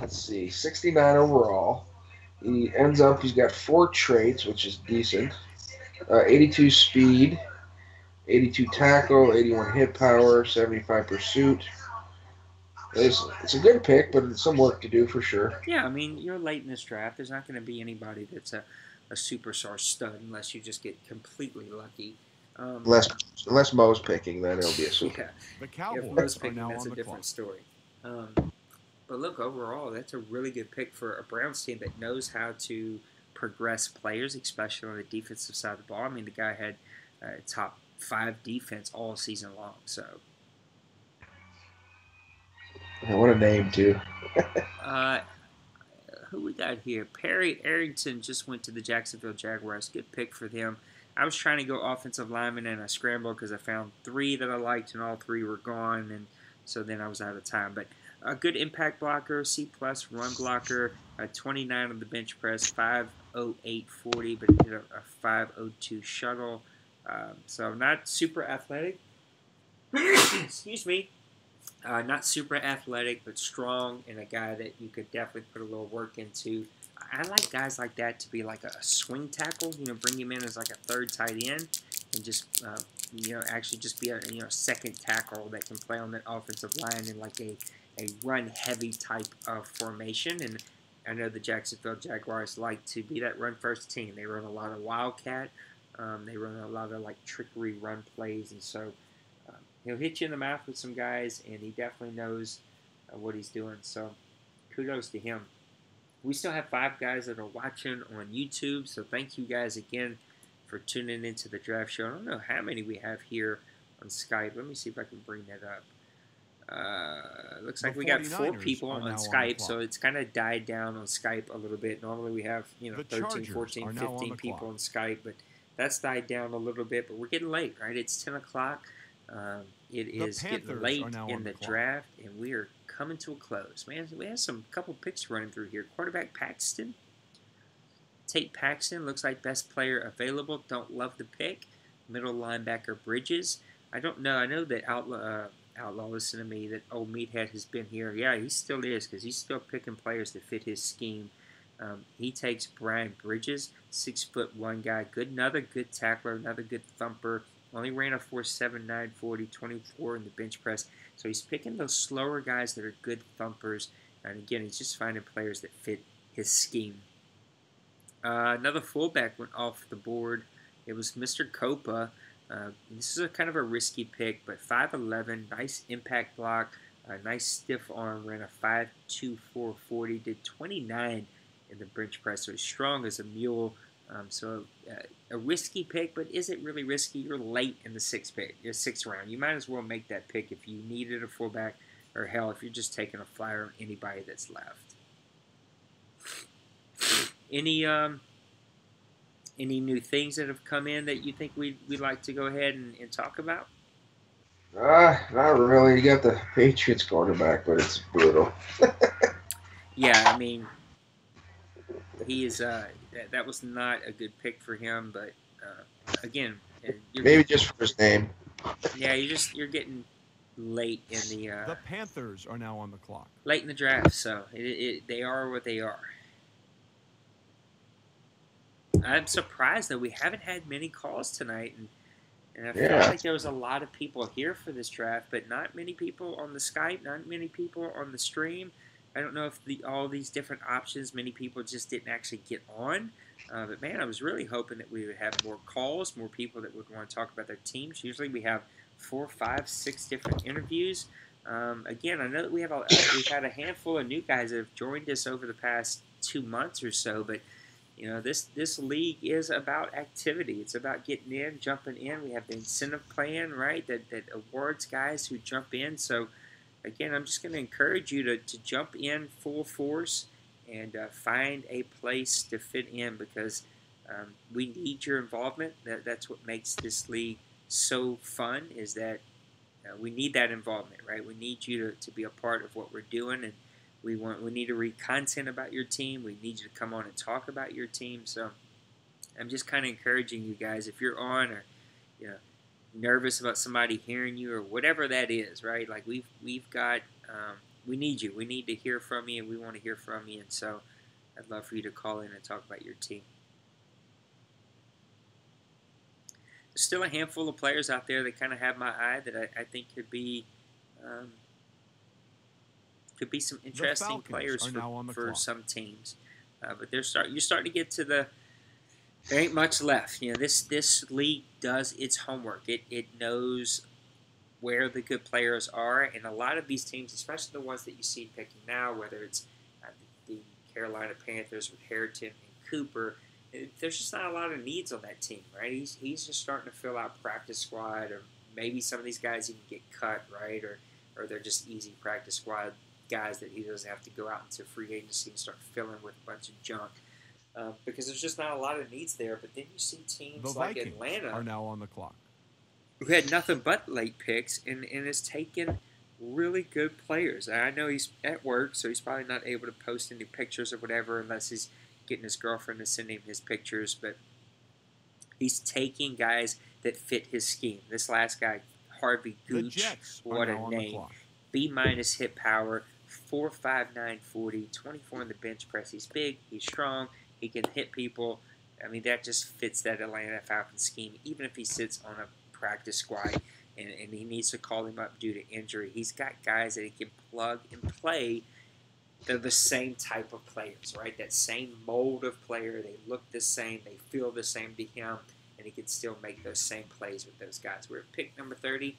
Let's see, 69 overall. He's got 4 traits, which is decent. 82 speed, 82 tackle, 81 hit power, 75 pursuit. It's a good pick, but it's some work to do for sure. Yeah, I mean, you're late in this draft. There's not going to be anybody that's a superstar stud unless you just get completely lucky. Unless Mo's picking, then it'll be a super. Yeah, The if Cowboys Mo's are picking, now that's on a the different clock. story. But look, overall, that's a really good pick for a Browns team that knows how to progress players, especially on the defensive side of the ball. I mean, the guy had top 5 defense all season long. So, What a name, too. who we got here? Perry Arrington just went to the Jacksonville Jaguars. Good pick for them. I was trying to go offensive lineman, and I scrambled because I found 3 that I liked, and all 3 were gone, and so then I was out of time. But a good impact blocker, C+ run blocker, 29 on the bench press, 5.0840, but hit a 5.02 shuttle. So not super athletic. Excuse me. Not super athletic, but strong, and a guy that you could definitely put a little work into. I like guys like that to be like a swing tackle. Bring him in as like a third tight end, and just actually just be a second tackle that can play on that offensive line in like a run heavy type of formation. And I know the Jacksonville Jaguars like to be that run first team. They run a lot of wildcat. They run a lot of like trickery run plays, and so. He'll hit you in the mouth with some guys, and he definitely knows what he's doing. So, kudos to him. We still have 5 guys that are watching on YouTube, so thank you guys again for tuning into the draft show. I don't know how many we have here on Skype. Let me see if I can bring that up. Looks like we got 4 people on Skype, so it's kind of died down on Skype a little bit. Normally we have 13, 14, 15 people on Skype, but that's died down a little bit. But we're getting late, right? It's 10 o'clock. It is getting late in the draft, and we are coming to a close. Man, we have some couple picks running through here. Quarterback Paxton. Tate Paxton looks like best player available. Don't love the pick. Middle linebacker Bridges. I don't know. I know that Outlaw, listen to me, that old Meathead has been here. Yeah, he still is, because he's still picking players that fit his scheme. He takes Brian Bridges, 6'1" guy. Another good tackler, another good thumper. Only ran a 4.79 40, 24 in the bench press. So he's picking those slower guys that are good thumpers. And again, he's just finding players that fit his scheme. Another fullback went off the board. It was Mr. Copa. This is a kind of a risky pick, but 5'11", nice impact block, nice stiff arm, ran a 5.24 40, did 29 in the bench press. So he's strong as a mule. A risky pick, but is it really risky? You're late in the 6th round. You might as well make that pick if you needed a fullback, or hell, if you're just taking a flyer on anybody that's left. Any new things that have come in that you think we'd like to go ahead and talk about? Not really. You got the Patriots quarterback, but it's brutal. Yeah, I mean, he is. That was not a good pick for him, but again, maybe just for his name. Yeah, you're getting late in the. The Panthers are now on the clock. Late in the draft, so they are what they are. I'm surprised that we haven't had many calls tonight, and I felt like there was a lot of people here for this draft, but not many people on the Skype, not many people on the stream. I don't know if all these different options, many people just didn't actually get on. But, man, I was really hoping that we would have more calls, more people that would want to talk about their teams. Usually we have 4, 5, 6 different interviews. Again, I know that we've had a handful of new guys that have joined us over the past 2 months or so, but this league is about activity. It's about getting in, jumping in. We have the incentive plan, right, that awards guys who jump in. So, again, I'm just going to encourage you to jump in full force and find a place to fit in, because we need your involvement. That's what makes this league so fun, is that we need that involvement, right? We need you to be a part of what we're doing, and we need to read content about your team. We need you to come on and talk about your team. So I'm just kind of encouraging you guys, if you're on, or nervous about somebody hearing you or whatever that is, right? Like we've got we need you. We need to hear from you, and we want to hear from you. And so I'd love for you to call in and talk about your team. There's still a handful of players out there that kind of have my eye that I think could be some interesting players for some teams. But you're starting to get to there ain't much left. This league does its homework. It knows where the good players are, and a lot of these teams, especially the ones that you see picking now, whether it's the Carolina Panthers with Harrington and Cooper, there's just not a lot of needs on that team, right? He's just starting to fill out practice squad, or maybe some of these guys even get cut, right, or they're just easy practice squad guys that he doesn't have to go out into free agency and start filling with a bunch of junk. Because there's just not a lot of needs there. But then you see teams The like Vikings Atlanta are now on the clock. who had nothing but late picks and has taken really good players. I know he's at work, so he's probably not able to post any pictures or whatever unless he's getting his girlfriend to send him his pictures. But he's taking guys that fit his scheme. This last guy, Harvey The Gooch, Jets are what now a on the name. clock. B- hit power, 4.59 40, 24 in the bench press. He's big, he's strong, he can hit people. I mean, that just fits that Atlanta Falcons scheme, even if he sits on a practice squad and he needs to call him up due to injury. He's got guys that he can plug and play. They're the same type of players, right? That same mold of player. They look the same. They feel the same to him, and he can still make those same plays with those guys. We're at pick number 30,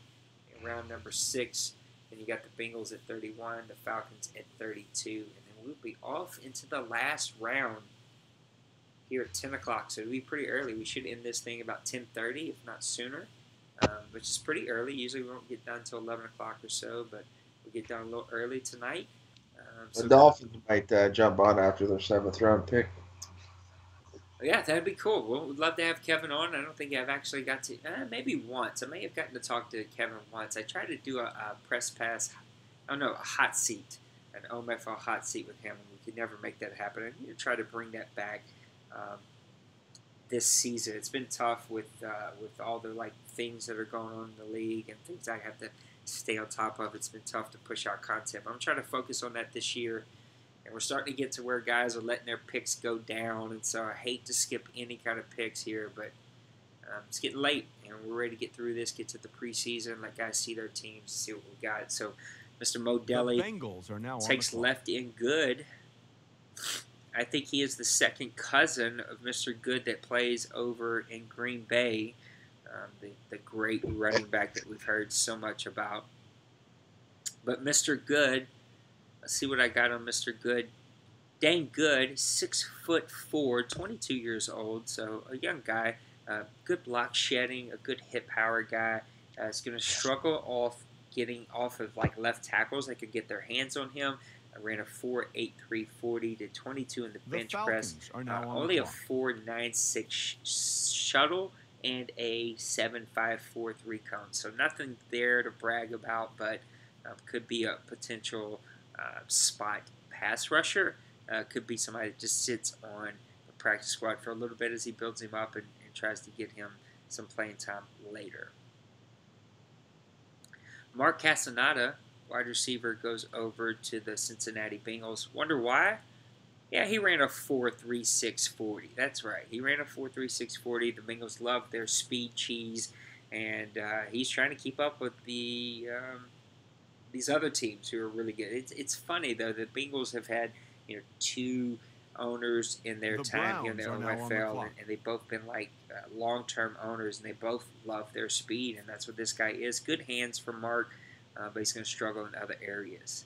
and round number 6. Then you got the Bengals at 31, the Falcons at 32, and then we'll be off into the last round here at 10 o'clock. So it'll be pretty early. We should end this thing about 10:30, if not sooner, which is pretty early. Usually we won't get done until 11 o'clock or so, but we'll get done a little early tonight. The Dolphins might jump on after their 7th round pick. Yeah, that'd be cool. Well, we'd love to have Kevin on. I don't think I've actually got to, maybe once. I may have gotten to talk to Kevin once. I tried to do a press pass, a hot seat, an OMFL hot seat with him, and we could never make that happen. I need to try to bring that back this season. It's been tough with all the things that are going on in the league and things I have to stay on top of. It's been tough to push out content. But I'm trying to focus on that this year. And we're starting to get to where guys are letting their picks go down. And so I hate to skip any kind of picks here. But it's getting late. And we're ready to get through this, get to the preseason, let guys see their teams, see what we got. So Mr. Modelli Bengals are now takes on the left in Good. I think he is the second cousin of Mr. Good that plays over in Green Bay, the great running back that we've heard so much about. But Mr. Good, let's see what I got on Mr. Good. Dang Good, 6'4", 22 years old, so a young guy. Good block shedding, a good hit power guy. Is going to struggle getting off of left tackles that could get their hands on him. I ran a 4.83 40 to 22 in the bench press. Are now on only the a clock. 4.96 shuttle and a 7.5 4.3 cone. So nothing there to brag about, but could be a potential spot pass rusher. Could be somebody that just sits on the practice squad for a little bit as he builds him up and tries to get him some playing time later. Mark Castaneda, wide receiver, goes over to the Cincinnati Bengals. Wonder why? Yeah, he ran a 4.36 40. That's right. He ran a 4.36 40. The Bengals love their speed cheese, and he's trying to keep up with these other teams who are really good. It's funny though. The Bengals have had 2 owners in their time here in the OMFL, and they've both been long-term owners, and they both love their speed, and that's what this guy is. Good hands for Mark, but he's going to struggle in other areas.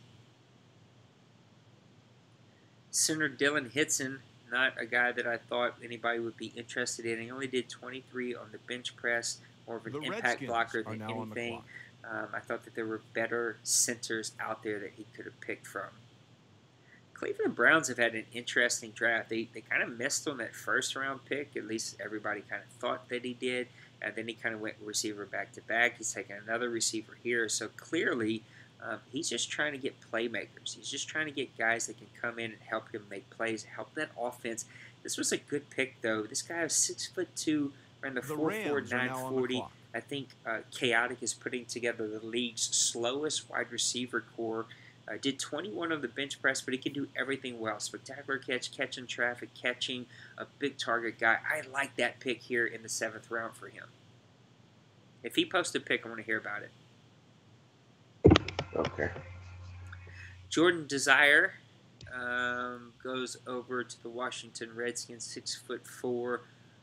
Center Dylan Hitson, not a guy that I thought anybody would be interested in. He only did 23 on the bench press, more of an impact blocker than anything. I thought that there were better centers out there that he could have picked from. Cleveland Browns have had an interesting draft. They kind of missed on that first round pick. At least everybody kind of thought that he did. And then he kind of went receiver back to back. He's taking another receiver here. So clearly, he's just trying to get playmakers. He's just trying to get guys that can come in and help him make plays, help that offense. This was a good pick, though. This guy was 6'2", ran the 4.49 40. I think Chaotic is putting together the league's slowest wide receiver core. Did 21 on the bench press, but he can do everything well. Spectacular catch, catching traffic, catching, a big target guy. I like that pick here in the 7th round for him. If he posts a pick, I want to hear about it. Okay. Jordan Desire goes over to the Washington Redskins, 6'4",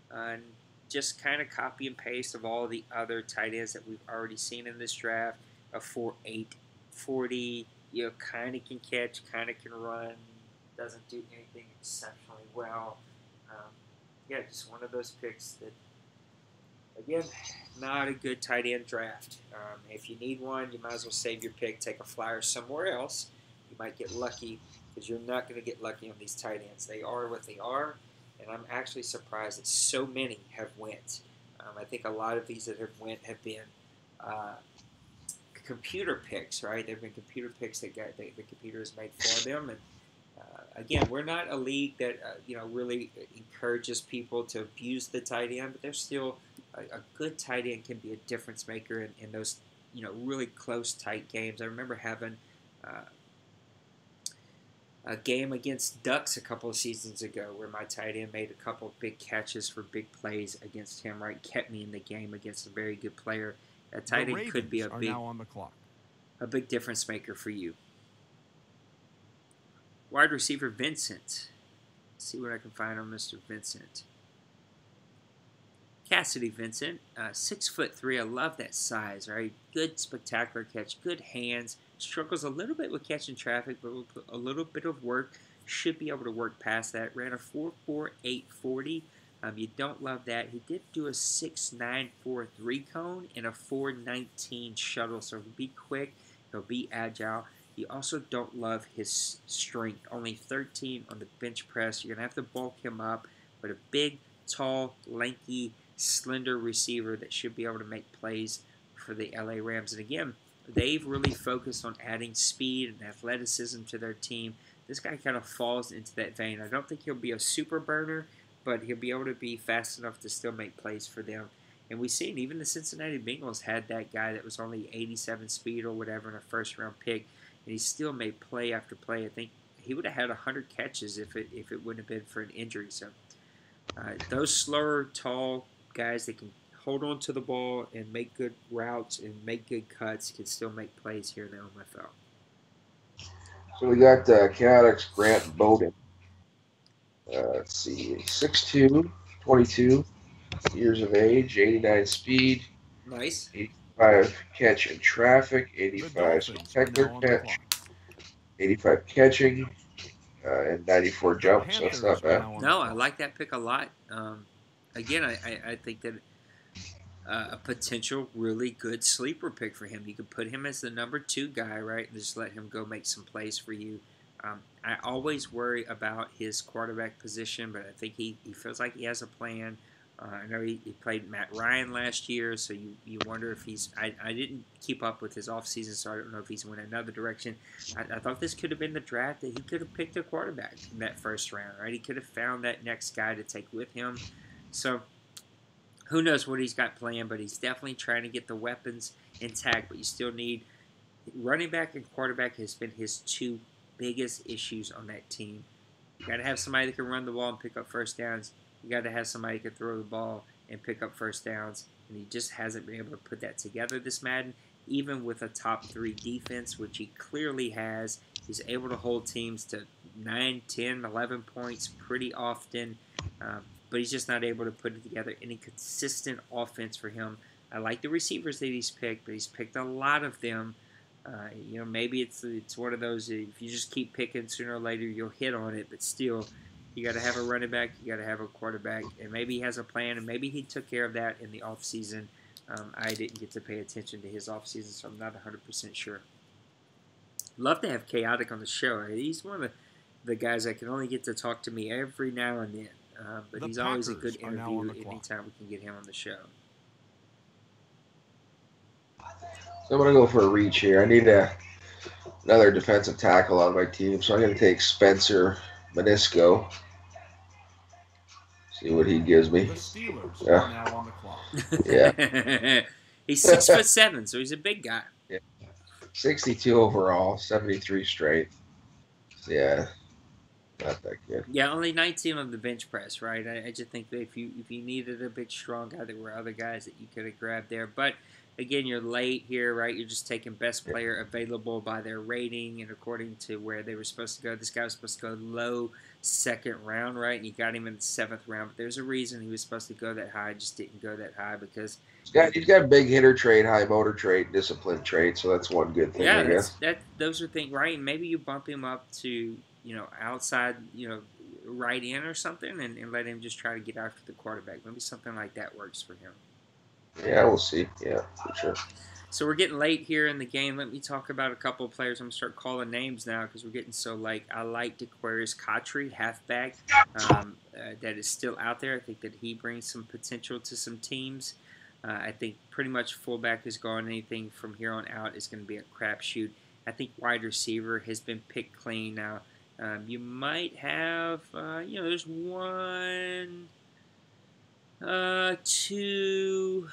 and just kind of copy and paste of all the other tight ends that we've already seen in this draft. A 4.8 40. Kind of can catch, kind of can run, doesn't do anything exceptionally well. Just one of those picks that, again, not a good tight end draft. If you need one, you might as well save your pick, take a flyer somewhere else. You might get lucky because you're not going to get lucky on these tight ends. They are what they are, and I'm actually surprised that so many have went. I think a lot of these that have went have been computer picks, right? They've been computer picks that the computer has made for them. And again, we're not a league that really encourages people to abuse the tight end, but there's still a good tight end can be a difference maker in those really close, tight games. I remember having a game against Ducks a couple of seasons ago where my tight end made a couple of big catches for big plays against him, right? Kept me in the game against a very good player. A tight end could be a big difference maker for you. Wide receiver Vincent. Let's see what I can find on Mr. Vincent. Cassidy Vincent, 6'3". I love that size, right? Good, spectacular catch, good hands. Struggles a little bit with catching traffic, but with a little bit of work, should be able to work past that. Ran a 4.48 40. You don't love that. He did do a 6.9 4.3 cone and a 4.19 shuttle, so he'll be quick, he'll be agile. You also don't love his strength. Only 13 on the bench press. You're going to have to bulk him up, but a big, tall, lanky, slender receiver that should be able to make plays for the LA Rams. And again, they've really focused on adding speed and athleticism to their team. This guy kind of falls into that vein. I don't think he'll be a super burner, but he'll be able to be fast enough to still make plays for them. And we've seen even the Cincinnati Bengals had that guy that was only 87 speed or whatever in a first-round pick, and he still made play after play. I think he would have had 100 catches if it wouldn't have been for an injury. So those slower, tall guys that can hold on to the ball and make good routes and make good cuts can still make plays here in the OMFL. So we got Chaotix Grant Bowden. Let's see, 6'2", 22 years of age, 89 speed. Nice. 85 catch in traffic, 85 spectacular catch, 85 catching, and 94 jumps. That's not bad. No, I like that pick a lot. Again, I think that a potential really good sleeper pick for him. You could put him as the number 2 guy, right, and just let him go make some plays for you. I always worry about his quarterback position, but I think he feels like he has a plan. I know he played Matt Ryan last year, so you wonder if he's – I didn't keep up with his offseason, so I don't know if he's went another direction. I thought this could have been the draft that he could have picked a quarterback in that first round, right? He could have found that next guy to take with him. So who knows what he's got planned, but he's definitely trying to get the weapons intact, but you still need – running back and quarterback has been his 2 biggest issues on that team. You got to have somebody that can run the ball and pick up first downs. You got to have somebody who can throw the ball and pick up first downs, and he just hasn't been able to put that together this Madden. Even with a top 3 defense, which he clearly has, he's able to hold teams to 9, 10, 11 points pretty often, but he's just not able to put it together. Any consistent offense for him. I like the receivers that he's picked, but he's picked a lot of them. Maybe it's one of those, if you just keep picking, sooner or later you'll hit on it, but still, you got to have a running back, you got to have a quarterback, and maybe he has a plan, and maybe he took care of that in the offseason. I didn't get to pay attention to his offseason, so I'm not 100% sure. Love to have Chaotic on the show. He's one of the guys that can only get to talk to me every now and then, but he's always a good interview anytime we can get him on the show. So I'm going to go for a reach here. I need another defensive tackle on my team, so I'm going to take Spencer Menisco. See what he gives me. The Steelers Yeah. are now on the clock. Yeah. He's 6'7", so he's a big guy. Yeah. 62 overall, 73 strength. So yeah, not that good. Yeah, only 19 on the bench press, right? I just think that if you needed a big, strong guy, there were other guys that you could have grabbed there. But again, you're late here, right? You're just taking best player available by their rating and according to where they were supposed to go. This guy was supposed to go low second round, right? And you got him in the 7th round. But there's a reason he was supposed to go that high, just didn't go that high because he's got big hitter trait, high motor trait, discipline trait. So that's one good thing, I guess. Those are things, right? And maybe you bump him up to outside, right in or something, and let him just try to get after the quarterback. Maybe something like that works for him. Yeah, we'll see. Yeah, for sure. So we're getting late here in the game. Let me talk about a couple of players. I'm going to start calling names now because we're getting so late. I like DeQuarius Cotry, halfback, that is still out there. I think that he brings some potential to some teams. I think pretty much fullback is gone. Anything from here on out is going to be a crapshoot. I think wide receiver has been picked clean now. You might have, there's one, two,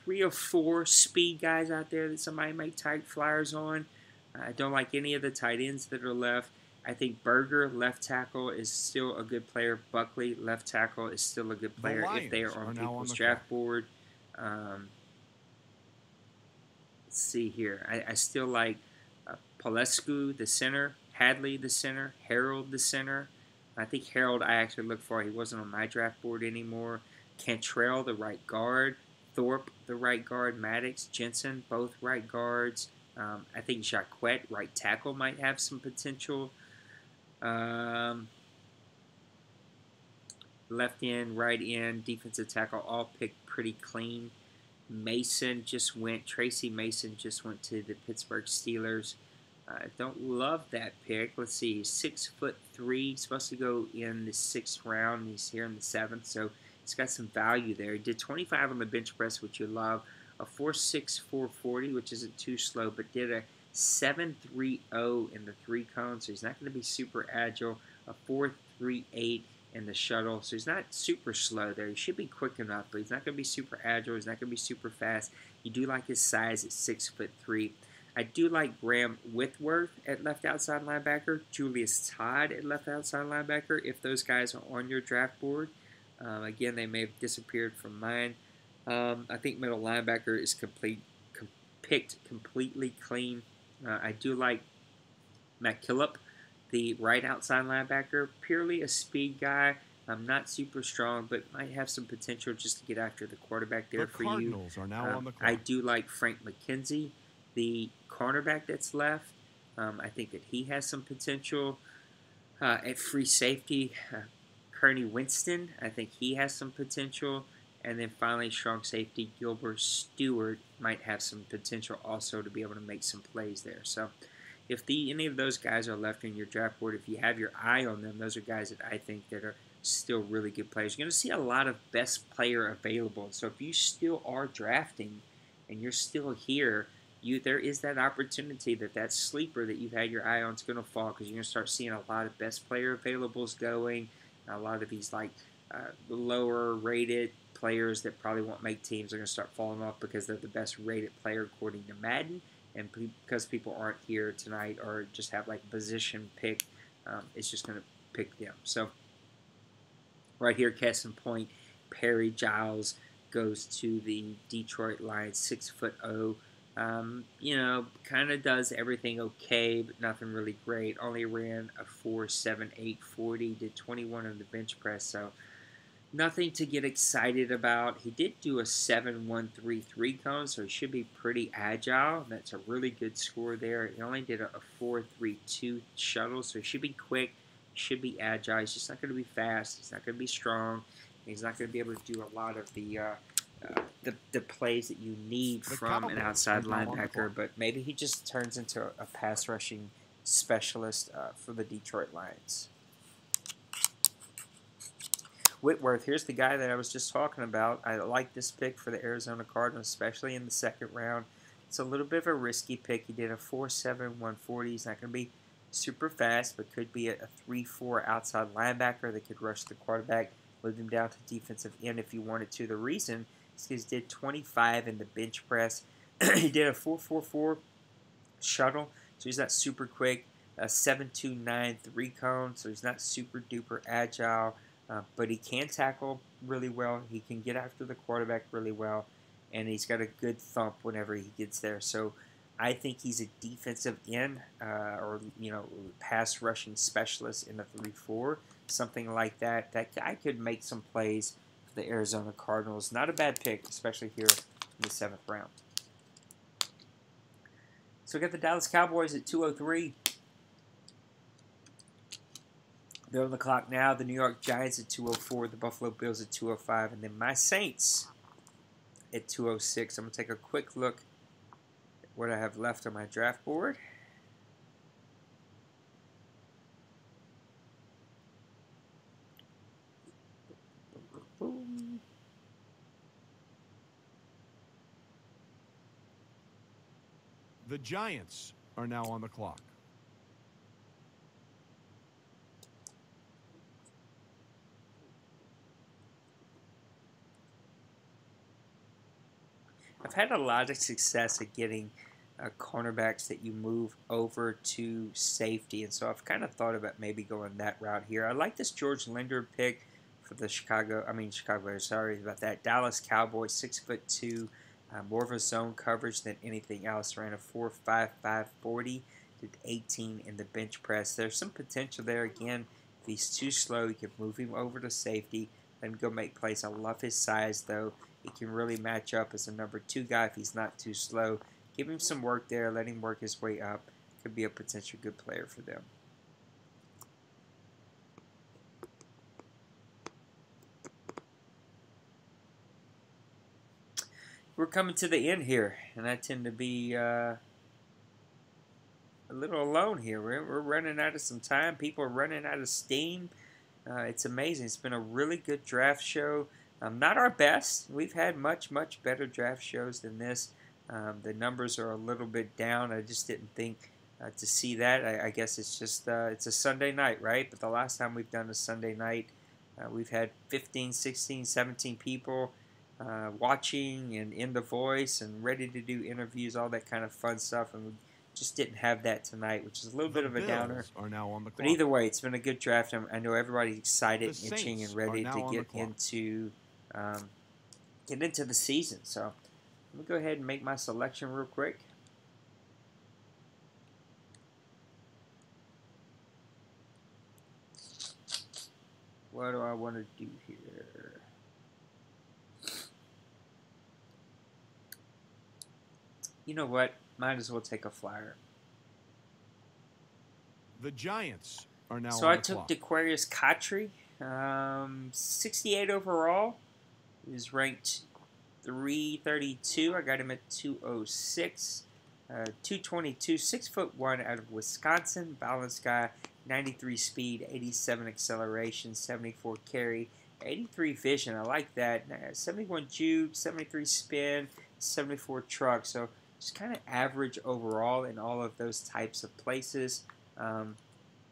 3 or 4 speed guys out there that somebody might take flyers on. I don't like any of the tight ends that are left. I think Berger, left tackle, is still a good player. Buckley, left tackle, is still a good player if they are on people's draft board. Let's see here. I still like Polescu, the center, Hadley, the center, Harold, the center. I think Harold I actually looked for. He wasn't on my draft board anymore. Cantrell, the right guard. Thorpe, the right guard. Maddox, Jensen, both right guards. I think Jacquet, right tackle, might have some potential. Left end, right end, defensive tackle, all picked pretty clean. Tracy Mason just went to the Pittsburgh Steelers. I don't love that pick. Let's see, 6'3", supposed to go in the 6th round. He's here in the 7th, so he's got some value there. He did 25 on the bench press, which you love. A 4.6 440, which isn't too slow, but did a 7.30 in the 3-cone, so he's not going to be super agile. A 4.38 in the shuttle, so he's not super slow there. He should be quick enough, but he's not going to be super agile. He's not going to be super fast. You do like his size at 6'3". I do like Graham Whitworth at left outside linebacker, Julius Todd at left outside linebacker, if those guys are on your draft board. Again, they may have disappeared from mine. I think middle linebacker is picked completely clean. I do like McKillop, the right outside linebacker, purely a speed guy. Not super strong, but might have some potential just to get after the quarterback there for you. The Cardinals are now on the clock. I do like Frank McKenzie, the cornerback that's left. I think that he has some potential. At free safety, Kearney Winston, I think he has some potential. And then finally, strong safety, Gilbert Stewart might have some potential also to be able to make some plays there. So if any of those guys are left in your draft board, if you have your eye on them, those are guys that I think that are still really good players. You're going to see a lot of best player available. So if you still are drafting and you're still here, there is that opportunity that sleeper that you've had your eye on is going to fall, because you're going to start seeing a lot of best player availables going. A lot of these lower rated players that probably won't make teams are going to start falling off because they're the best rated player according to Madden, and because people aren't here tonight or just have like position pick, it's just going to pick them. So right here, case in point, Perry Giles goes to the Detroit Lions, 6'0". Kind of does everything okay, but nothing really great. Only ran a 4.78 40, did 21 on the bench press, so nothing to get excited about. He did do a 7.13 3-cone, so he should be pretty agile. That's a really good score there. He only did a 4.32 shuttle, so he should be quick, should be agile. He's just not going to be fast. He's not going to be strong. He's not going to be able to do a lot of the plays that you need from an outside linebacker, but maybe he just turns into a pass rushing specialist for the Detroit Lions. Whitworth, here's the guy that I was just talking about. I like this pick for the Arizona Cardinals, especially in the 2nd round. It's a little bit of a risky pick. He did a 4.7 140. He's not going to be super fast, but could be a 3-4 outside linebacker that could rush the quarterback, move him down to defensive end if you wanted to. The reason is because he did 25 in the bench press. He did a 4.44 shuttle, so he's not super quick. A 7.29 3-cone, so he's not super duper agile. But he can tackle really well. He can get after the quarterback really well. And he's got a good thump whenever he gets there. So I think he's a defensive end or pass rushing specialist in the 3-4. Something like that. That guy could make some plays for the Arizona Cardinals. Not a bad pick, especially here in the 7th round. So we got the Dallas Cowboys at 203. They're on the clock now. The New York Giants at 204. The Buffalo Bills at 205. And then my Saints at 206. I'm going to take a quick look at what I have left on my draft board. Boom. The Giants are now on the clock. I've had a lot of success at getting cornerbacks that you move over to safety, and so I've kind of thought about maybe going that route here. I like this George Linder pick for the sorry about that, Dallas Cowboys, 6'2", more of a zone coverage than anything else. Ran a 4.55 40, did 18 in the bench press. There's some potential there. Again, if he's too slow, you can move him over to safety and go make plays. I love his size, though. He can really match up as a number 2 guy if he's not too slow. Give him some work there. Let him work his way up. Could be a potential good player for them. We're coming to the end here, and I tend to be a little alone here. We're running out of some time. People are running out of steam. It's amazing. It's been a really good draft show. Not our best. We've had much better draft shows than this. The numbers are a little bit down. I just didn't think to see that. I guess it's just it's a Sunday night, right? But the last time we've done a Sunday night, we've had 15, 16, 17 people watching and in the voice and ready to do interviews, all that kind of fun stuff. And we just didn't have that tonight, which is a little bit of a downer. Are now on the clock. But either way, it's been a good draft. I know everybody's excited, The itching, Saints and ready are to now on get the clock. into the season. So let me go ahead and make my selection real quick. What do I want to do here? You know what? Might as well take a flyer. The Giants are now So on I the took clock. DeQuarius Catry, 68 overall. He was ranked 332. I got him at 206. 222, 6'1" out of Wisconsin. Balanced guy, 93 speed, 87 acceleration, 74 carry, 83 vision. I like that. 71 juke, 73 spin, 74 truck. So just kind of average overall in all of those types of places.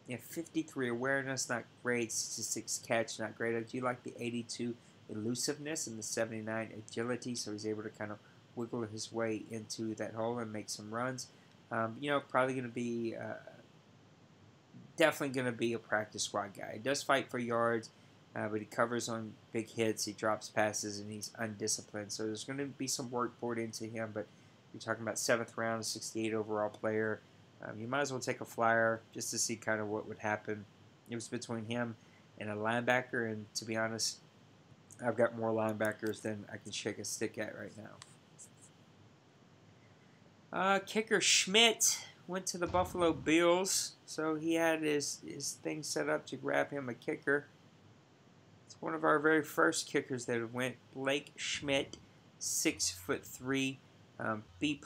53 awareness, not great. 66 catch, not great. I do like the 82 elusiveness and the 79 agility, so he's able to kind of wiggle his way into that hole and make some runs. Probably going to be definitely going to be a practice squad guy. He does fight for yards, but he covers on big hits. He drops passes, and he's undisciplined. So there's going to be some work poured into him, but you're talking about 7th round, 68 overall player. You might as well take a flyer just to see kind of what would happen. It was between him and a linebacker, and to be honest, I've got more linebackers than I can shake a stick at right now. Kicker Schmidt went to the Buffalo Bills, so he had his thing set up to grab him a kicker. It's one of our very first kickers that went. Blake Schmidt, 6'3", B+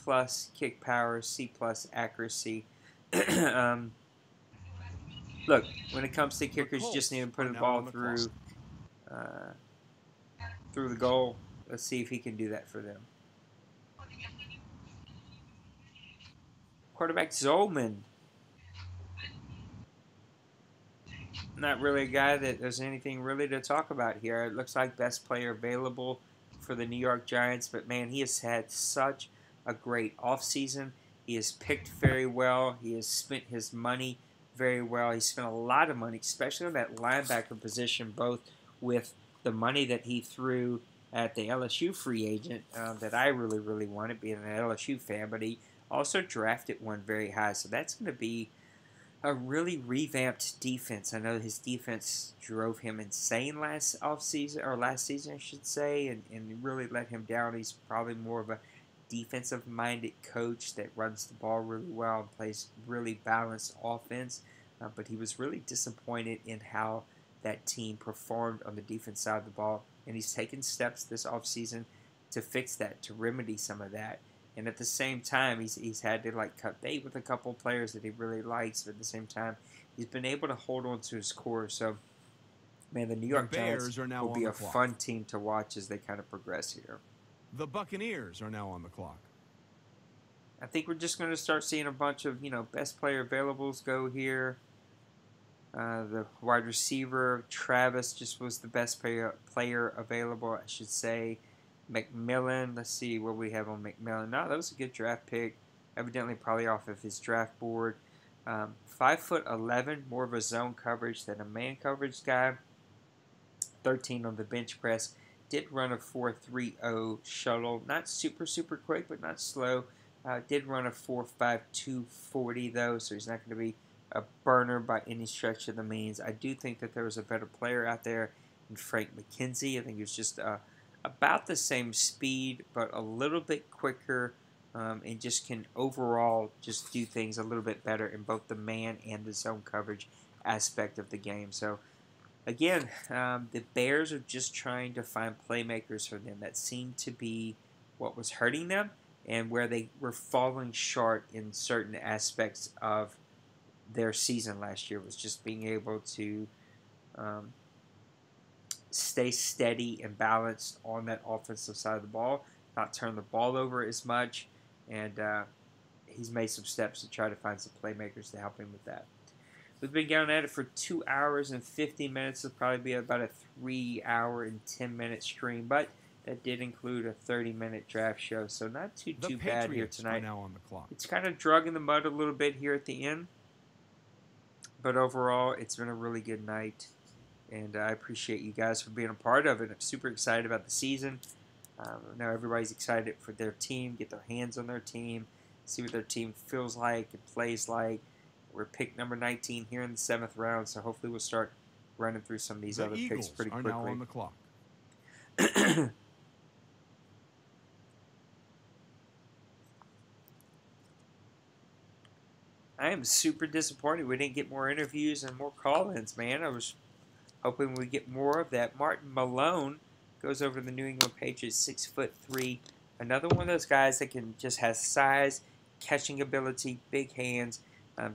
kick power, C+ accuracy. Look, when it comes to kickers, you just need to put the ball through the goal. Let's see if he can do that for them. Quarterback Zolman. Not really a guy that there's anything really to talk about here. It looks like best player available for the New York Giants, but man, he has had such a great offseason. He has picked very well. He has spent his money very well. He spent a lot of money, especially on that linebacker position, both with the money that he threw at the LSU free agent that I really wanted, being an LSU fan, but he also drafted one very high. So that's going to be a really revamped defense. I know his defense drove him insane last season, I should say, and really let him down. He's probably more of a defensive-minded coach that runs the ball really well and plays really balanced offense. But he was really disappointed in how that team performed on the defense side of the ball. And he's taken steps this offseason to fix that, to remedy some of that. And at the same time, he's had to like cut bait with a couple players that he really likes. But at the same time, he's been able to hold on to his core. So, man, the New York Giants will be a fun team to watch as they kind of progress here. The Buccaneers are now on the clock. I think we're just going to start seeing a bunch of, best player availables go here. The wide receiver, Travis, just was the best player available, I should say. McMillan, let's see what we have on McMillan. No, that was a good draft pick. Evidently probably off of his draft board. 5'11", more of a zone coverage than a man coverage guy. 13 on the bench press. Did run a 4.30 shuttle. Not super, super quick, but not slow. Did run a 4.5 240 though, so he's not going to be a burner by any stretch of the means. I do think that there was a better player out there than Frank McKenzie. I think he was just about the same speed, but a little bit quicker, and just can overall just do things a little bit better in both the man and the zone coverage aspect of the game. So again, the Bears are just trying to find playmakers for them. That seemed to be what was hurting them, and where they were falling short in certain aspects of their season last year was just being able to stay steady and balanced on that offensive side of the ball, not turn the ball over as much, and he's made some steps to try to find some playmakers to help him with that. We've been going at it for 2 hours and 50 minutes. It'll probably be about a 3 hour and 10-minute stream, but that did include a 30-minute draft show, so not too bad here tonight. Now on the clock. It's kind of drug in the mud a little bit here at the end, but overall, it's been a really good night, and I appreciate you guys for being a part of it. I'm super excited about the season. Now everybody's excited for their team, get their hands on their team, see what their team feels like and plays like. We're pick number 19 here in the 7th round, so hopefully we'll start running through some of these other picks pretty quickly. Now on the clock. I am super disappointed we didn't get more interviews and more call-ins, man. I was hoping we'd get more of that. Martin Malone goes over to the New England Patriots, 6'3". Another one of those guys that can just has size, catching ability, big hands,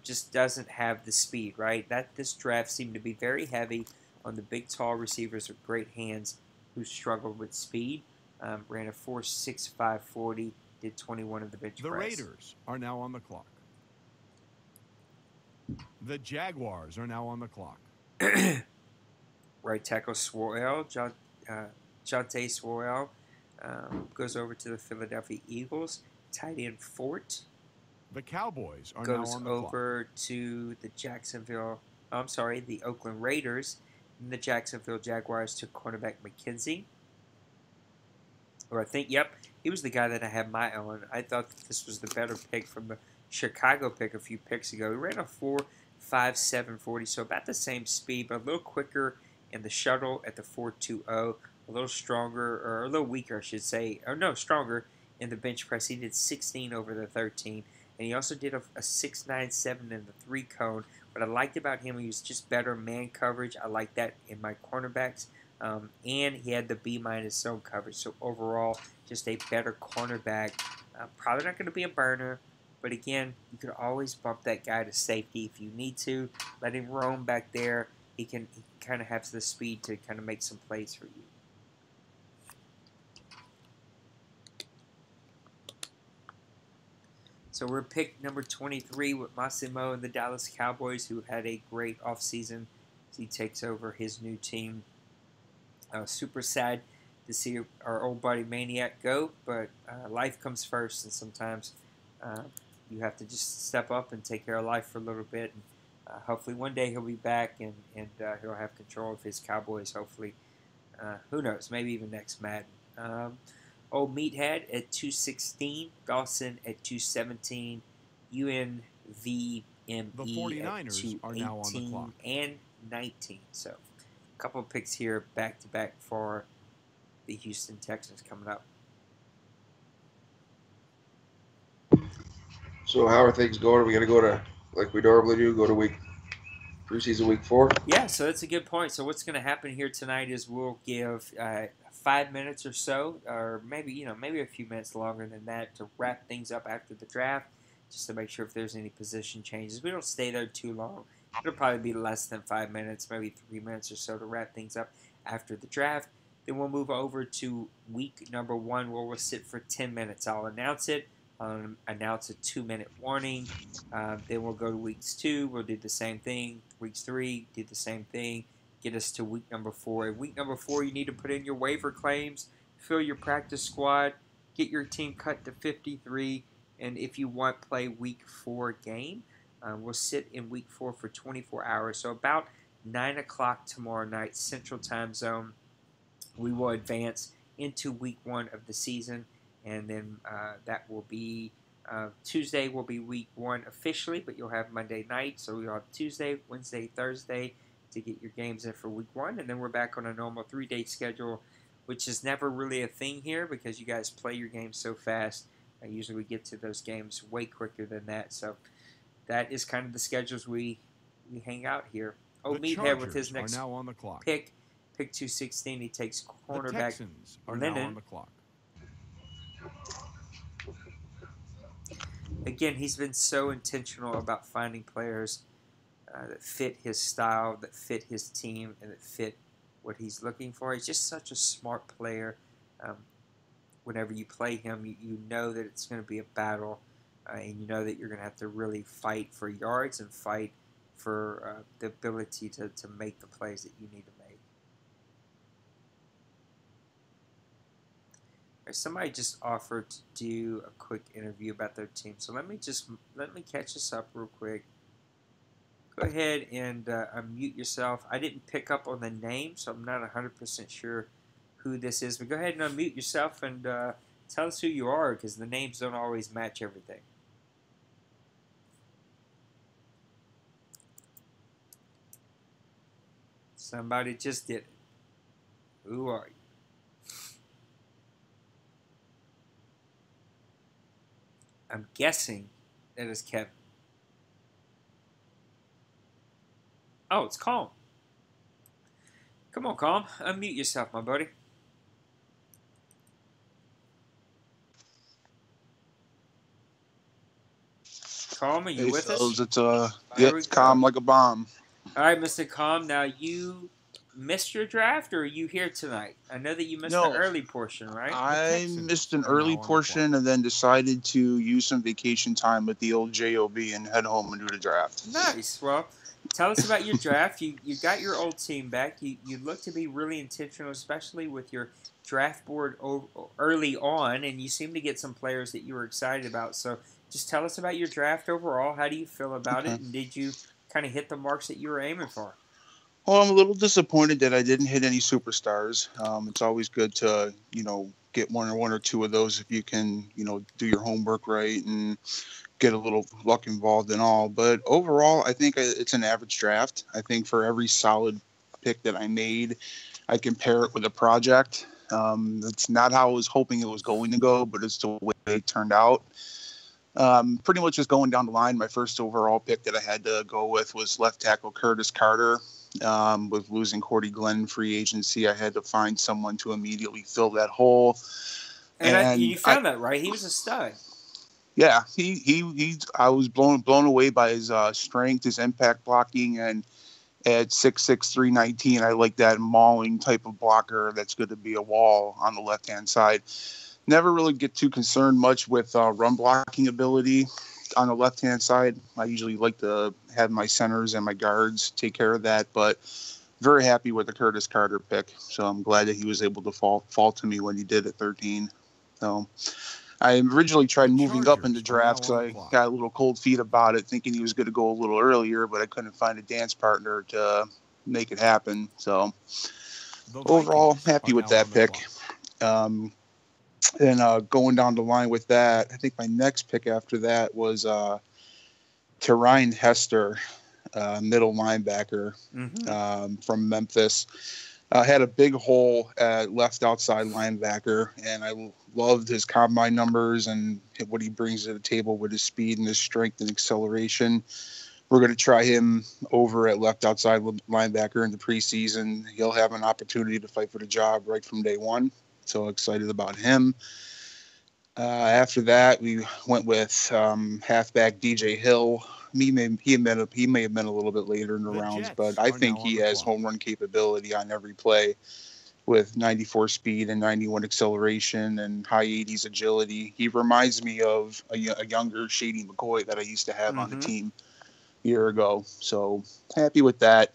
just doesn't have the speed, right? This draft seemed to be very heavy on the big, tall receivers with great hands who struggled with speed. Ran a 4.65 40, did 21 of the bench press. The Raiders are now on the clock. The Jaguars are now on the clock. Right tackle Swirl, Jonte Swirl, goes over to the Philadelphia Eagles. Tight end Fort. The Cowboys are now on the clock. Goes over to the Oakland Raiders. And the Jacksonville Jaguars took cornerback McKenzie. Or I think, yep, he was the guy that I had my eye on. I thought that this was the better pick from the Chicago pick a few picks ago. He ran a 4.57 40, so about the same speed, but a little quicker in the shuttle at the 4.20, a little stronger, or a little weaker, I should say. Or no, stronger in the bench press. He did 16 over the 13, and he also did a 6.97 in the 3 cone. What I liked about him, he was just better man coverage. I like that in my cornerbacks. And he had the B- zone coverage. So overall, just a better cornerback. Probably not going to be a burner. But again, you could always bump that guy to safety if you need to. Let him roam back there. He can kind of have the speed to kind of make some plays for you. So we're pick number 23 with Massimo and the Dallas Cowboys, who had a great offseason as he takes over his new team. Super sad to see our old buddy Maniac go, but life comes first, and sometimes you have to just step up and take care of life for a little bit. And, hopefully one day he'll be back and he'll have control of his Cowboys, hopefully. Who knows, maybe even next Madden. Old Meathead at 216, Dawson at 217, UNVME The 49ers at are now on the 218 clock. and 19. So a couple of picks here back-to-back for the Houston Texans coming up. So how are things going? Are we going to go to, like we normally do, go to week Preseason week 4. Yeah, so that's a good point. So what's going to happen here tonight is we'll give 5 minutes or so, or maybe a few minutes longer than that, to wrap things up after the draft, just to make sure if there's any position changes. We don't stay there too long. It'll probably be less than 5 minutes, maybe 3 minutes or so to wrap things up after the draft. Then we'll move over to week number 1, where we'll sit for 10 minutes. I'll announce it. I'll announce a 2-minute warning. Then we'll go to weeks 2. We'll do the same thing. Weeks 3, do the same thing. Get us to week number 4. In week number 4, you need to put in your waiver claims, fill your practice squad, get your team cut to 53, and if you want, play week 4 game. We'll sit in week 4 for 24 hours. So about 9 o'clock tomorrow night, Central Time Zone, we will advance into week 1 of the season. And then that will be Tuesday will be week 1 officially, but you'll have Monday night. So you'll have Tuesday, Wednesday, Thursday to get your games in for week 1. And then we're back on a normal 3-day schedule, which is never really a thing here because you guys play your games so fast. Usually we get to those games way quicker than that. So that is kind of the schedules we hang out here. Oh, Meathead with his next now on the clock. pick 216. He takes cornerback. The Texans are Lennon. now on the clock. Again, he's been so intentional about finding players that fit his style, that fit his team, and that fit what he's looking for. He's just such a smart player. Whenever you play him, you know that it's going to be a battle, and you know that you're going to have to really fight for yards and fight for the ability to make the plays that you need to make. Somebody just offered to do a quick interview about their team, so let me catch us up real quick. Go ahead and unmute yourself. I didn't pick up on the name, so I'm not 100% sure who this is, but go ahead and unmute yourself and tell us who you are, because the names don't always match everything. Somebody just did it. Who are you? I'm guessing that is Kevin. Oh, it's Calm. Come on, Calm. Unmute yourself, my buddy. Calm, are you with us? It's calm like a bomb. All right, Mr. Calm. Now, you missed your draft, or are you here tonight? I know that you missed the early portion, right? I missed an early portion and then decided to use some vacation time with the old JOB and head home and do the draft. Nice. Well, tell us about your draft. You got your old team back. You look to be really intentional, especially with your draft board early on, and you seem to get some players that you were excited about. So just tell us about your draft overall. How do you feel about it, and did you kind of hit the marks that you were aiming for? Well, I'm a little disappointed that I didn't hit any superstars. It's always good to, get one or two of those if you can, do your homework right and get a little luck involved and all. But overall, I think it's an average draft. I think for every solid pick that I made, I compare it with a project. That's not how I was hoping it was going to go, but it's the way it turned out. Pretty much just going down the line, my first overall pick that I had to go with was left tackle Curtis Carter. With losing Cordy Glenn in free agency, I had to find someone to immediately fill that hole. And you found that, right? He was a stud. Yeah, I was blown away by his strength, his impact blocking, and at 6'6", 319, I like that mauling type of blocker that's going to be a wall on the left-hand side. Never really get too concerned much with run blocking ability on the left-hand side. I usually like to have my centers and my guards take care of that, but very happy with the Curtis Carter pick. So I'm glad that he was able to fall to me when he did at 13. So I originally tried moving up in the draft, so I got a little cold feet about it, thinking he was going to go a little earlier, but I couldn't find a dance partner to make it happen. So overall, happy with that pick. And going down the line with that, I think my next pick after that was Terine Hester, middle linebacker from Memphis. Had a big hole at left outside linebacker, and I loved his combine numbers and what he brings to the table with his speed and his strength and acceleration. we're going to try him over at left outside linebacker in the preseason. He'll have an opportunity to fight for the job right from day one. So excited about him. After that, we went with halfback DJ Hill. He may have been a little bit later in the rounds, Jets but I are think now he on the has clock. home run capability on every play with 94 speed and 91 acceleration and high 80s agility. He reminds me of a younger Shady McCoy that I used to have on the team a year ago. So happy with that.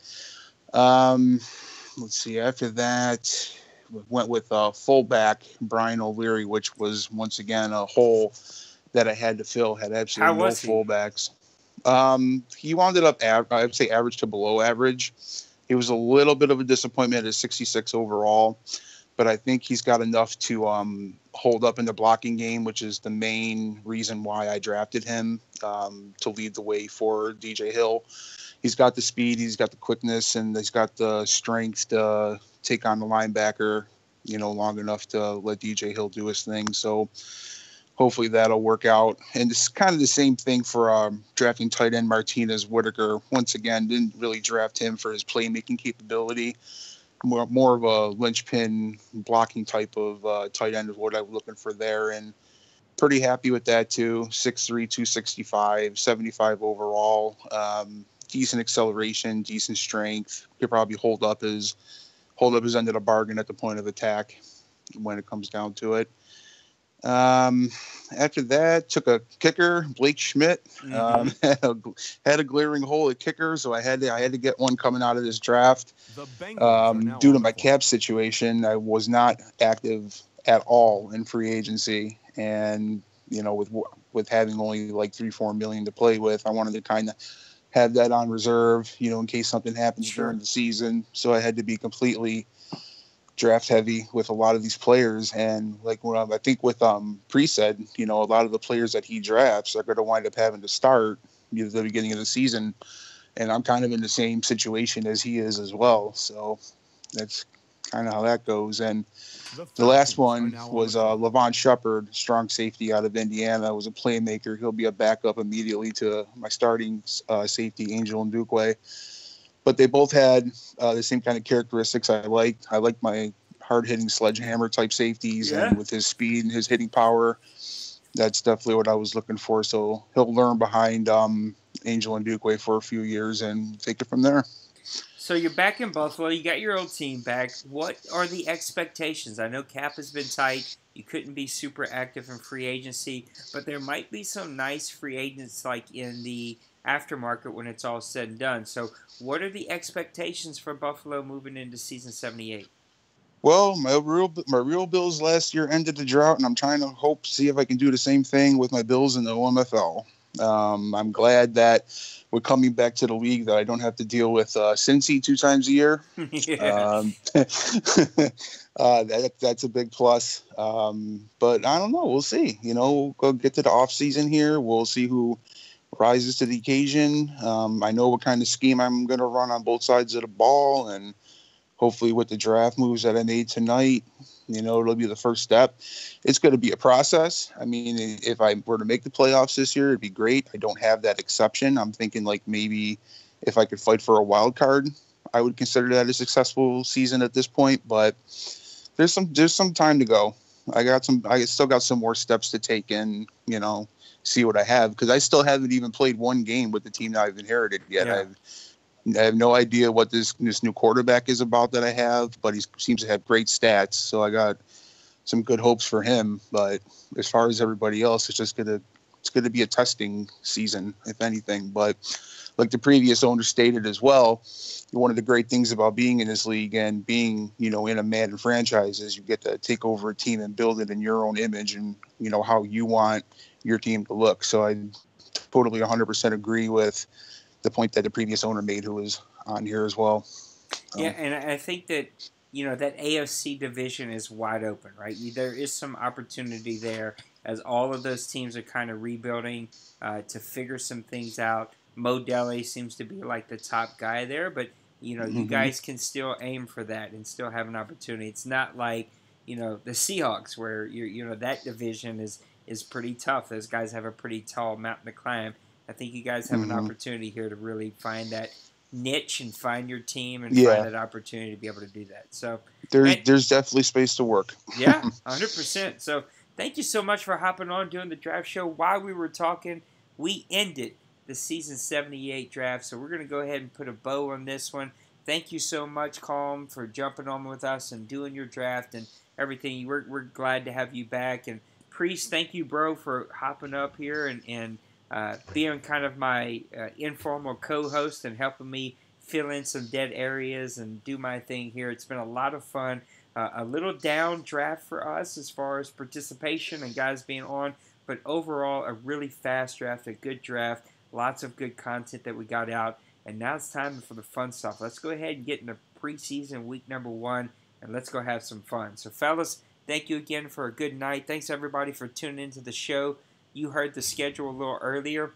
Let's see. After that, went with fullback Brian O'Leary, which was once again a hole that I had to fill. Had absolutely How no was he? fullbacks. He wound up I would say average to below average. He was a little bit of a disappointment at 66 overall, but I think he's got enough to hold up in the blocking game, which is the main reason why I drafted him to lead the way for DJ Hill. He's got the speed, he's got the quickness, and he's got the strength to take on the linebacker, long enough to let DJ Hill do his thing. So hopefully that'll work out. And it's kind of the same thing for drafting tight end Martinez Whitaker. Once again, didn't really draft him for his playmaking capability. More of a linchpin blocking type of tight end is what I'm looking for there. And pretty happy with that too. 6'3", 265, 75 overall. Decent acceleration, decent strength. Could probably hold up his end of the bargain at the point of attack when it comes down to it. After that, took a kicker, Blake Schmidt. Had a glaring hole at kicker, so I had to get one coming out of this draft. The Bengals are now Due to on my the clock. cap situation, I was not active at all in free agency, and with having only like 3-4 million to play with, I wanted to kind of have that on reserve, in case something happens during the season. So I had to be completely draft heavy with a lot of these players. And like I think with Presaid, a lot of the players that he drafts are going to wind up having to start at the beginning of the season. And I'm kind of in the same situation as he is as well. So that's kind of how that goes. And the last one was Levon Shepard, strong safety out of Indiana. Was a playmaker. He'll be a backup immediately to my starting safety, Angel Ndukwe. But they both had the same kind of characteristics I liked. I liked my hard-hitting sledgehammer type safeties, and with his speed and his hitting power, that's definitely what I was looking for. So he'll learn behind Angel Ndukwe for a few years and take it from there. So you're back in Buffalo. You got your old team back. What are the expectations? I know cap has been tight. You couldn't be super active in free agency, but there might be some nice free agents like in the aftermarket when it's all said and done. So what are the expectations for Buffalo moving into season 78? Well, my real Bills last year ended the drought, and I'm trying to see if I can do the same thing with my Bills in the OMFL. I'm glad that we're coming back to the league, that I don't have to deal with Cincy 2 times a year. That's a big plus. But I don't know. We'll see. We'll go get to the off season here. We'll see who rises to the occasion. I know what kind of scheme I'm going to run on both sides of the ball, and hopefully with the draft moves that I made tonight, it'll be the first step. It's going to be a process. I mean, if I were to make the playoffs this year, it'd be great. I don't have that exception. I'm thinking like maybe if I could fight for a wild card, I would consider that a successful season at this point. But there's some time to go. I still got some more steps to take and, see what I have, because I still haven't even played one game with the team that I've inherited yet. Yeah. I have no idea what this new quarterback is about that I have, but he seems to have great stats. So I got some good hopes for him. But as far as everybody else, it's gonna be a testing season, if anything. But like the previous owner stated as well, one of the great things about being in this league and being, in a Madden franchise is you get to take over a team and build it in your own image and, how you want your team to look. So I totally 100% agree with the point that the previous owner made, who was on here as well. Yeah, and I think that, that AFC division is wide open, right? There is some opportunity there as all of those teams are kind of rebuilding to figure some things out. Mo Dele seems to be like the top guy there, but, you guys can still aim for that and still have an opportunity. It's not like, the Seahawks where, that division is pretty tough. Those guys have a pretty tall mountain to climb. I think you guys have an Mhm. opportunity here to really find that niche and find your team and Yeah. find that opportunity to be able to do that. So, There's definitely space to work. yeah, 100%. So thank you so much for hopping on doing the draft show. While we were talking, we ended the season 78 draft. So we're going to go ahead and put a bow on this one. Thank you so much, Calm, for jumping on with us and doing your draft and everything. We're glad to have you back. And Priest, thank you, bro, for hopping up here and being kind of my informal co-host and helping me fill in some dead areas and do my thing here. It's been a lot of fun. A little down draft for us as far as participation and guys being on, but overall a really fast draft, a good draft, lots of good content that we got out, and now it's time for the fun stuff. Let's go ahead and get into preseason week number 1, and let's go have some fun. So fellas, thank you again for a good night. Thanks everybody for tuning into the show. You heard the schedule a little earlier.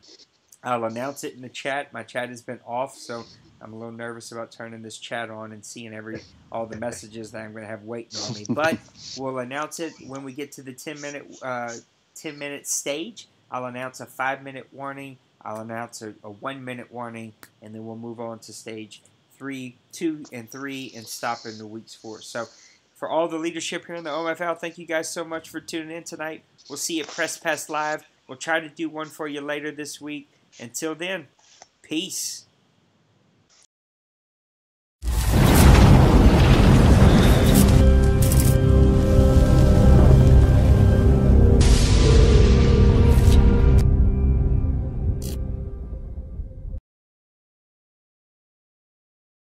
I'll announce it in the chat. My chat has been off, so I'm a little nervous about turning this chat on and seeing all the messages that I'm going to have waiting on me. But we'll announce it when we get to the 10-minute stage. I'll announce a 5-minute warning. I'll announce a 1-minute warning, and then we'll move on to stage 3, 2, and 3, and stop in the week's 4. So for all the leadership here in the OMFL, thank you guys so much for tuning in tonight. We'll see you at Press Pass Live. We'll try to do one for you later this week. Until then, peace.